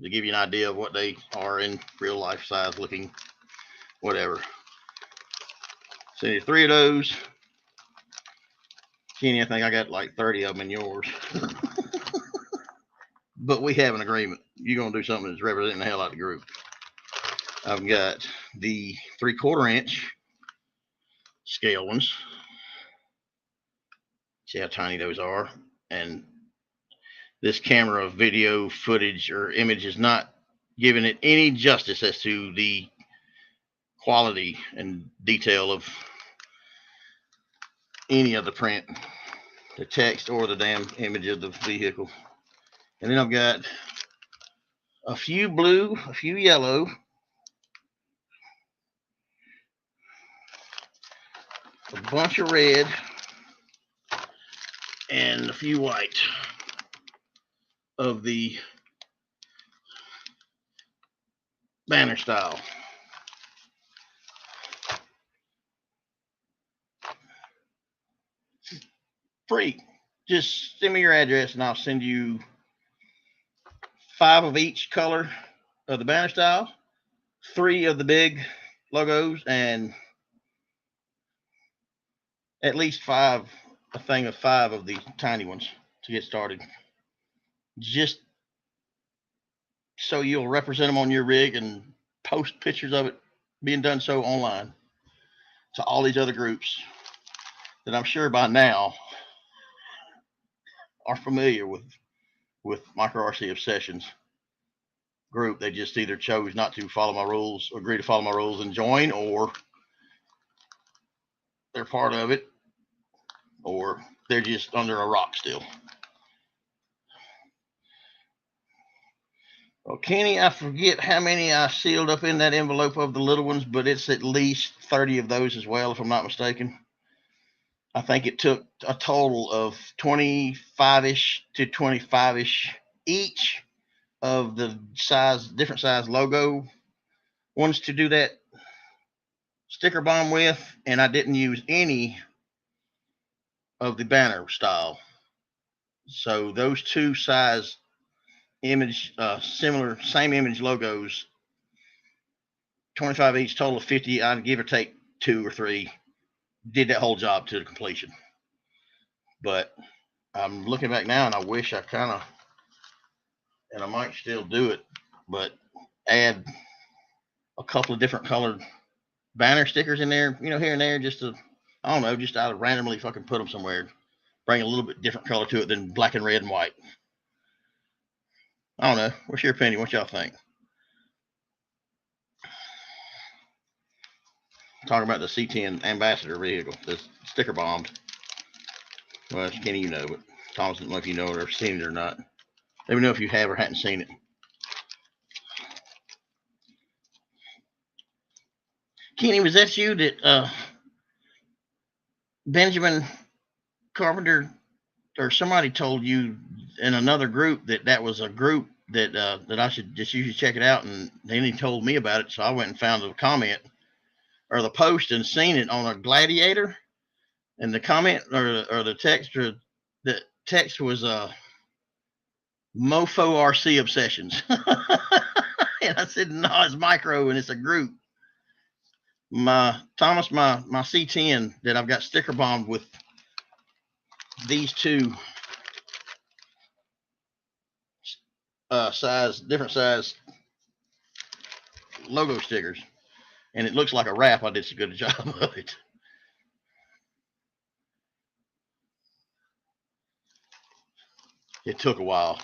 to give you an idea of what they are in real life size looking, whatever. So you 3 of those. Kenny, I think I got like 30 of them in yours. But we have an agreement. You're going to do something that's representing the hell out of the group. I've got the 3/4 inch scale ones. See how tiny those are. And this camera video footage or image is not giving it any justice as to the quality and detail of any of the print, the text, or the damn image of the vehicle. And then I've got a few blue, a few yellow, a bunch of red, and a few white of the banner style. Free. Just send me your address and I'll send you 5 of each color of the banner style, 3 of the big logos, and at least a thing of 5 of the tiny ones to get started. Just so you'll represent them on your rig and post pictures of it being done so online to all these other groups that I'm sure by now are familiar with Micro RC Obsessions group. They just either chose not to follow my rules, agree to follow my rules and join, or they're part of it, or they're just under a rock still. Well, Kenny, I forget how many I sealed up in that envelope of the little ones, but it's at least 30 of those as well, if I'm not mistaken. I think it took a total of 25-ish to 25-ish each of the different size logo ones to do that sticker bomb with, and I didn't use any of the banner style. So those 2 size image, same image logos, 25 each, total of 50. I'd give or take 2 or 3. Did that whole job to the completion. But I'm looking back now and I wish I and I might still do it, but add a couple of different colored banner stickers in there, here and there, just to, I don't know, just out of randomly fucking put them somewhere. Bring a little bit different color to it than black and red and white. I don't know. What's your opinion? What y'all think? Talking about the C10 Ambassador vehicle, this sticker bombed. Well, Kenny, you know, but Thomas doesn't know if you know it or seen it or not. Let me know if you have or hadn't seen it. Kenny, was that you that Benjamin Carpenter or somebody told you in another group that was a group that I should just usually check it out, and then he told me about it, so I went and found the comment or the post and seen it on a Gladiator, and the comment or the text was Mofo RC Obsessions. And I said, no, it's micro and it's a group. My C10 that I've got sticker bombed with these 2 different size logo stickers, and it looks like a wrap. I did a good job of it. It took a while,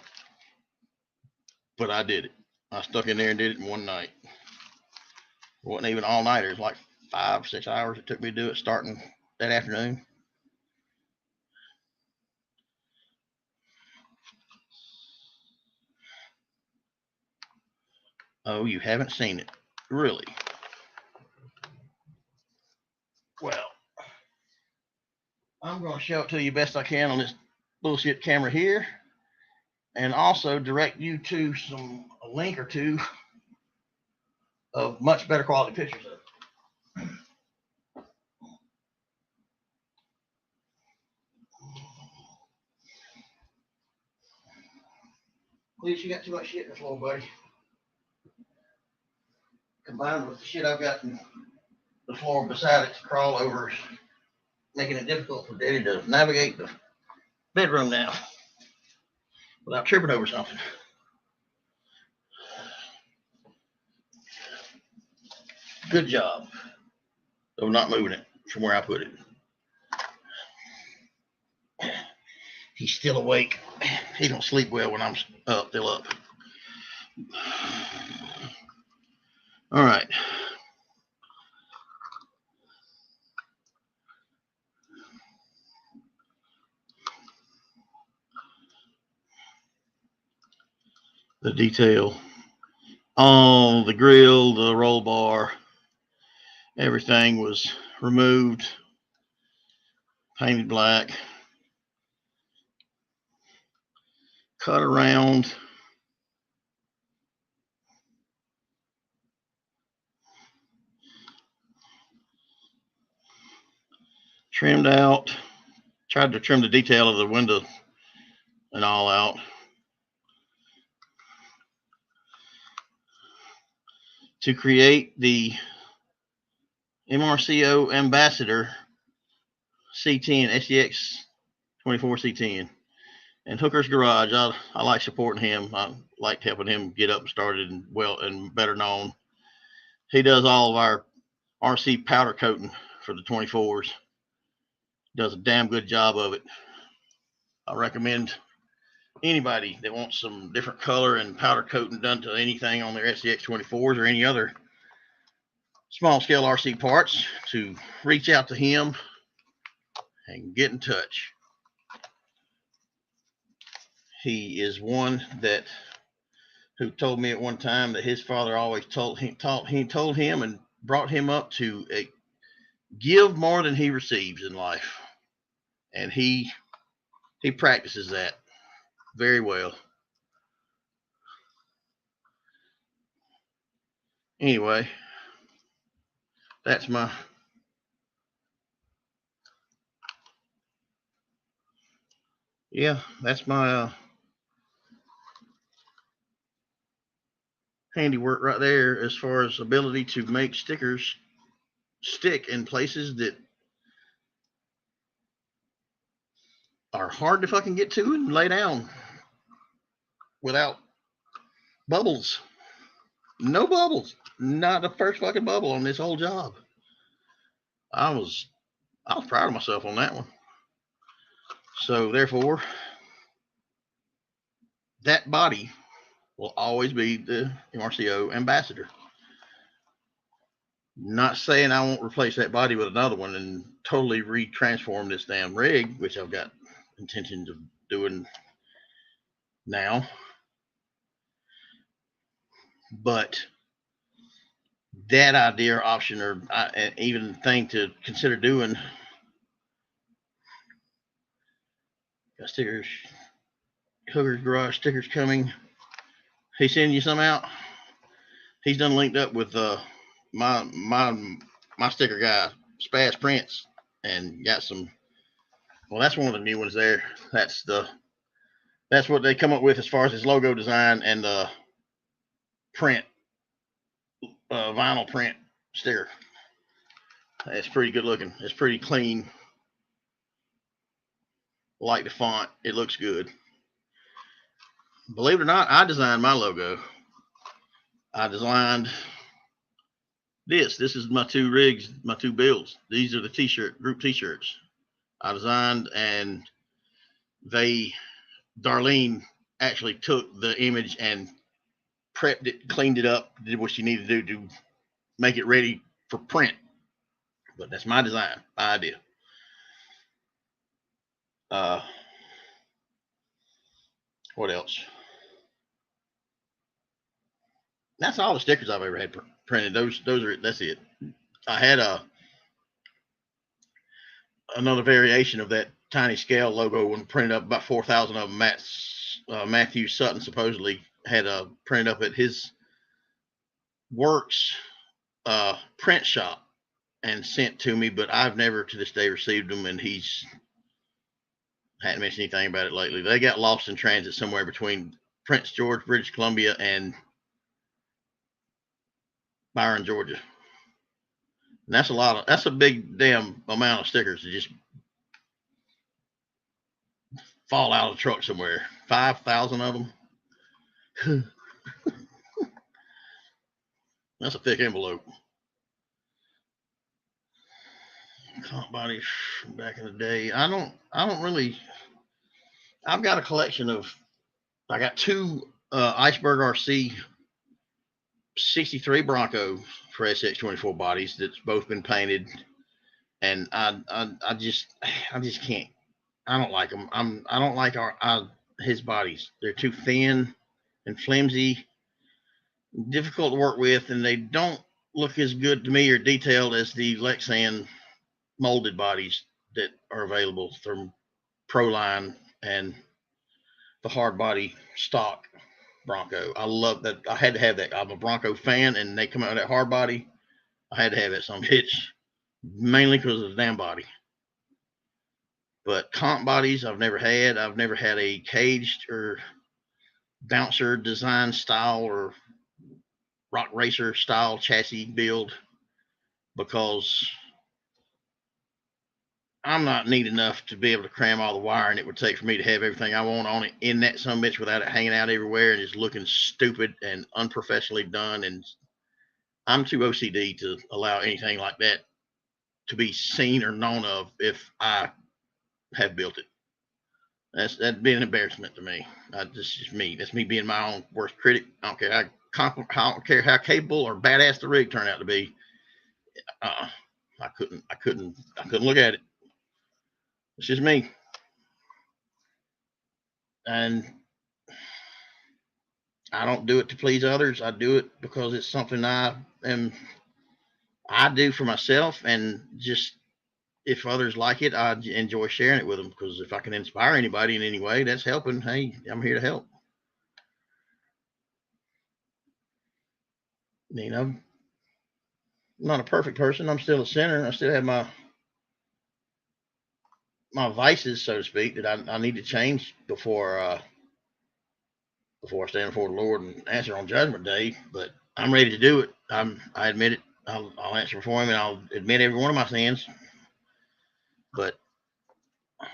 but I did it. I stuck in there and did it in one night. It wasn't even all night. It was like 5, 6 hours it took me to do it, starting that afternoon. Oh, you haven't seen it, really? Well, I'm going to show it to you best I can on this bullshit camera here, and also direct you to a link or two of much better quality pictures of it. Please, you got too much shit in the floor, buddy. Combined with the shit I've got in the floor beside it to crawl over, making it difficult for Daddy to navigate the bedroom now without tripping over something. Good job of not moving it from where I put it. He's still awake. He don't sleep well when I'm still up. All right. The detail on the grill, the roll bar, everything was removed, painted black, cut around, trimmed out, tried to trim the detail of the window and all out. To create the MRCO Ambassador C10 SDX 24 C10 and Hooker's Garage. I like supporting him. I like helping him get up and started and better known. He does all of our RC powder coating for the 24s. Does a damn good job of it. I recommend anybody that wants some different color and powder coating done to anything on their SDX 24s or any other small scale RC parts to reach out to him and get in touch. He is one who told me at one time that his father always told him and brought him up to give more than he receives in life, and he practices that very well. Anyway, that's my handiwork right there as far as ability to make stickers stick in places that are hard to fucking get to and lay down without bubbles. No bubbles. Not the first fucking bubble on this whole job. I was proud of myself on that one. So therefore, that body will always be the MRCO Ambassador. Not saying I won't replace that body with another one and totally retransform this damn rig, which I've got intentions of doing now. But that idea or option or even thing to consider doing, got stickers, Hooker's Garage stickers coming. He's sending you some out. He's done linked up with my sticker guy, Spaz Prints, and got some. Well, that's one of the new ones there. That's what they come up with as far as his logo design and the print, vinyl print sticker. It's pretty good looking. It's pretty clean. Like the font, it looks good. Believe it or not, I designed my logo. I designed this. This is my two rigs, my two builds. These are the group t-shirts I designed, and they Darlene actually took the image and prepped it, cleaned it up, did what she needed to do to make it ready for print. But that's my design, my idea. What else? That's all the stickers I've ever had printed. That's it. I had another variation of that tiny scale logo when printed up, about 4,000 of them. Matthew Sutton supposedly had printed up at his works print shop and sent to me, but I've never to this day received them, and he's hadn't mentioned anything about it lately. They got lost in transit somewhere between Prince George, British Columbia, and Byron, Georgia. And that's a big damn amount of stickers to just fall out of the truck somewhere. 5,000 of them. That's a thick envelope. Comp bodies from back in the day. I don't really. I've got a collection of. I got two Iceberg RC 63 Bronco for SX24 bodies that's both been painted, and I just can't. I don't like them. I don't like his bodies. They're too thin and flimsy, difficult to work with, and they don't look as good to me or detailed as the Lexan molded bodies that are available from Proline and the hard body stock Bronco. I love that. I had to have that. I'm a Bronco fan, and they come out with that hard body. I had to have that some bitch, mainly because of the damn body. But comp bodies, I've never had. I've never had a caged or bouncer design style or rock racer style chassis build, because I'm not neat enough to be able to cram all the wiring it would take for me to have everything I want on it in that sumbitch without it hanging out everywhere and just looking stupid and unprofessionally done. And I'm too OCD to allow anything like that to be seen or known of if I have built it. That'd be an embarrassment to me. That's just me. That's me being my own worst critic. I don't care how capable or badass the rig turned out to be. I couldn't look at it. It's just me. And I don't do it to please others. I do it because it's something I do for myself, and just if others like it, I enjoy sharing it with them, because if I can inspire anybody in any way, that's helping. Hey, I'm here to help. You know, I'm not a perfect person. I'm still a sinner. I still have my vices, so to speak, that I need to change before I stand before the Lord and answer on Judgment Day. But I'm ready to do it. I admit it. I'll answer for him, and I'll admit every one of my sins. But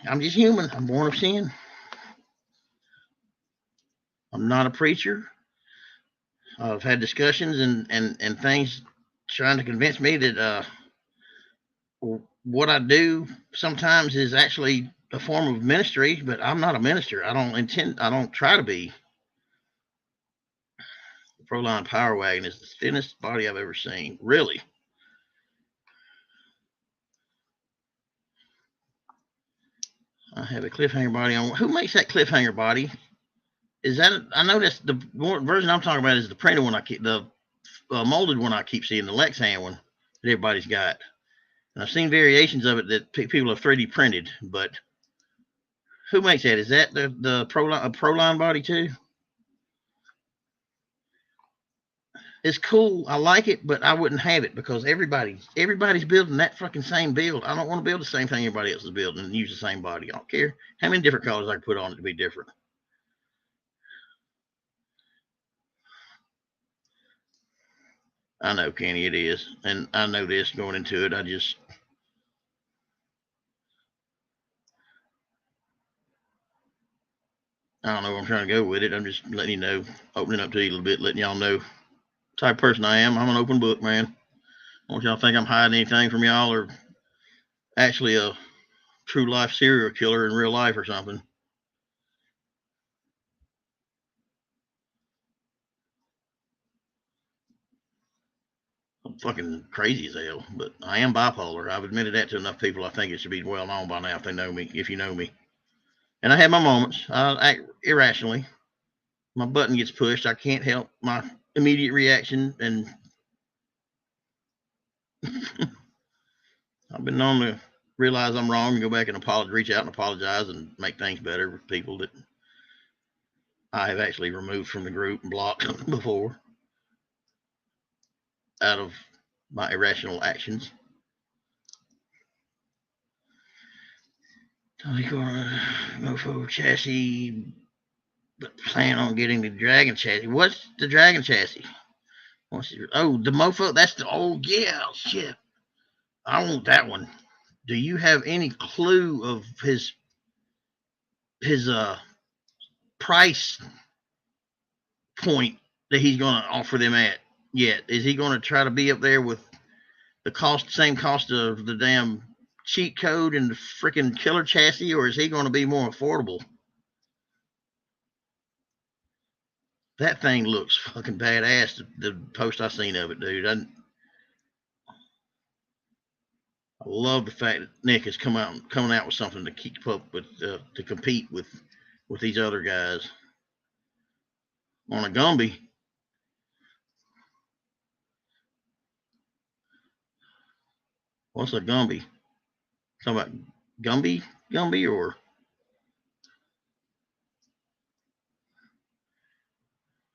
I'm just human. I'm born of sin. I'm not a preacher. I've had discussions and things trying to convince me that what I do sometimes is actually a form of ministry, but I'm not a minister. I don't try to be. The Proline Power Wagon is the thinnest body I've ever seen. Really. I have a cliffhanger body on. Who makes that cliffhanger body? Is that? I know that's the version I'm talking about is the printed one. The molded one I keep seeing, the Lexan one that everybody's got. And I've seen variations of it that people have 3D printed, but who makes that? Is that the Proline body too? It's cool. I like it, but I wouldn't have it because everybody's building that fucking same build. I don't want to build the same thing everybody else is building and use the same body. I don't care how many different colors I can put on it to be different. I know, Kenny, it is. And I know this going into it. I don't know where I'm trying to go with it. I'm just letting you know, opening up to you a little bit, letting y'all know the type of person I am. I'm an open book, man. I don't y'all think I'm hiding anything from y'all or actually a true life serial killer in real life or something. fucking crazy as hell. But I am bipolar. I've admitted that to enough people. I think it should be well known by now if they know me. If you know me, and I have my moments. I act irrationally. My button gets pushed. I can't help my immediate reaction, and I've been known to realize I'm wrong and go back and reach out and apologize and make things better with people that I have actually removed from the group and blocked before out of my irrational actions. Tony Corner, Mofo chassis, but plan on getting the Dragon chassis. What's the Dragon chassis? The Mofo, that's the old, yeah, shit. I want that one. Do you have any clue of his price point that he's going to offer them at yet? Is he going to try to be up there with the same cost of the damn cheat code and the freaking killer chassis, or is he going to be more affordable? That thing looks fucking badass. The post I seen of it, dude. I love the fact that Nick is coming out with something to keep up with, to compete with these other guys on a Gumby. What's a Gumby? Talking about Gumby, or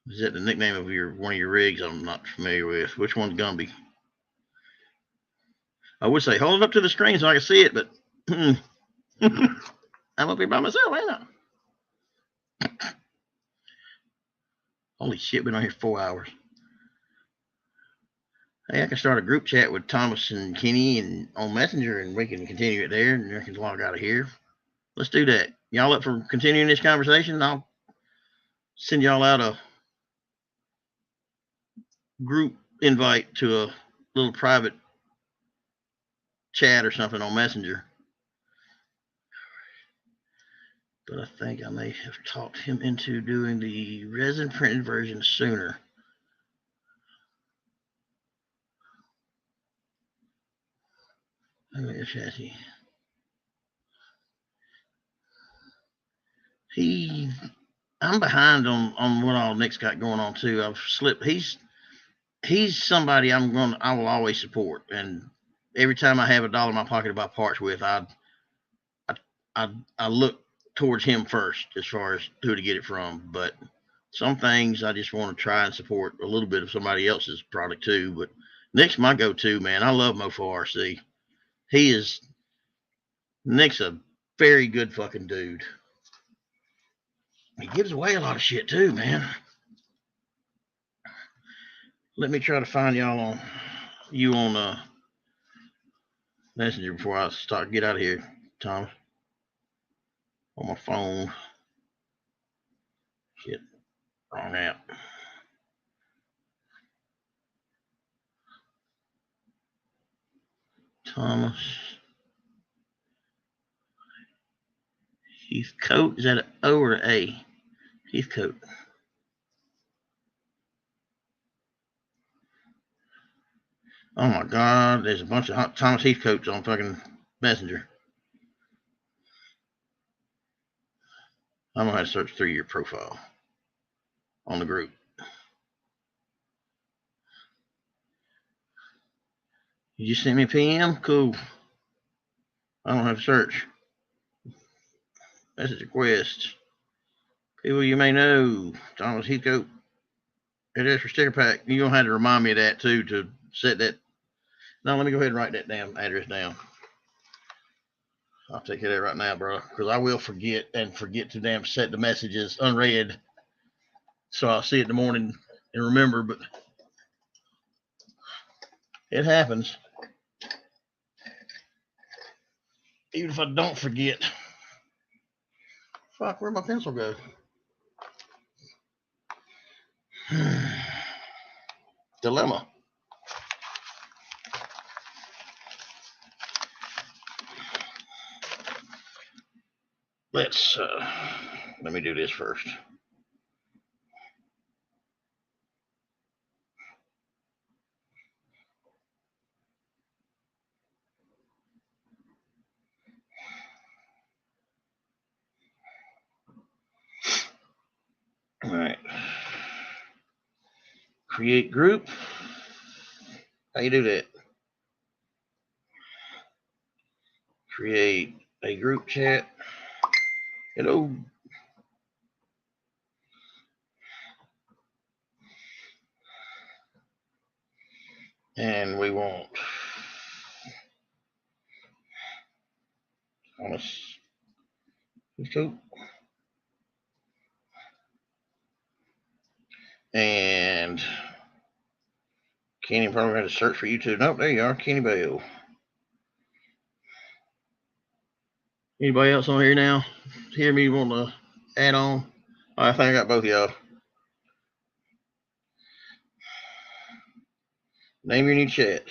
is that the nickname of one of your rigs? I'm not familiar with. Which one's Gumby? I would say hold it up to the screen so I can see it, but I'm up here by myself, ain't I? Holy shit, been on here 4 hours. Hey, I can start a group chat with Thomas and Kenny and on Messenger, and we can continue it there, and I can log out of here. Let's do that. Y'all up for continuing this conversation? I'll send y'all out a group invite to a little private chat or something on Messenger. But I think I may have talked him into doing the resin printed version sooner. Chassis. I'm behind on what all Nick's got going on too. I've slipped. He's somebody I will always support, and every time I have $1 in my pocket to buy parts with, I look towards him first as far as who to get it from. But some things I just want to try and support a little bit of somebody else's product too. But Nick's my go-to, man. I love Mofo RC. Nick's a very good fucking dude. He gives away a lot of shit too, man. Let me try to find y'all on Messenger before I get out of here, Thomas. On my phone. Shit. Wrong app. Thomas Heathcote. Is that an O or an A? Heathcote. Oh my God, there's a bunch of Thomas Heathcotes on fucking Messenger. I'm gonna have to search through your profile on the group. You just sent me a PM? Cool. I don't have to search. Message request. People you may know. Thomas Heathcote. It is for sticker pack. You're gonna have to remind me of that too to set that. No, let me go ahead and write that damn address down. I'll take care of that right now, bro, because I will forget to damn set the messages unread. So I'll see it in the morning and remember, but it happens. Even if I don't forget. Fuck, where'd my pencil go? Dilemma. Let me do this first. Create group. How you do that? Create a group chat. Hello. And we want Thomas. And Kenny probably had to search for you too. Nope, there you are, Kenny Bell. Anybody else on here now? Hear me want to add on? I think I got both of y'all. Name your new chat.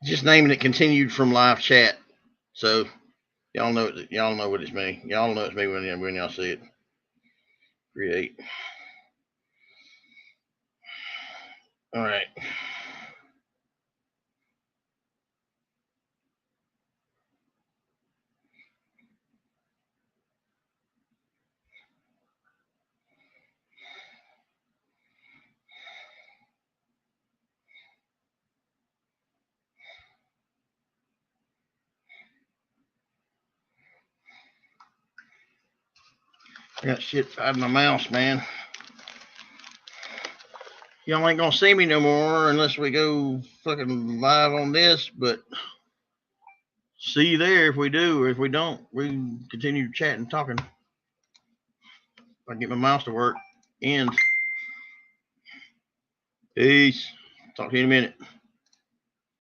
Just naming it continued from live chat. So y'all know what it's me. Y'all know it's me when y'all see it. Create. All right. I got shit out of my mouse, man. Y'all ain't gonna see me no more unless we go fucking live on this, but see you there if we do, or if we don't, we can continue chatting, talking. If I can get my mouse to work. End. Peace. Talk to you in a minute.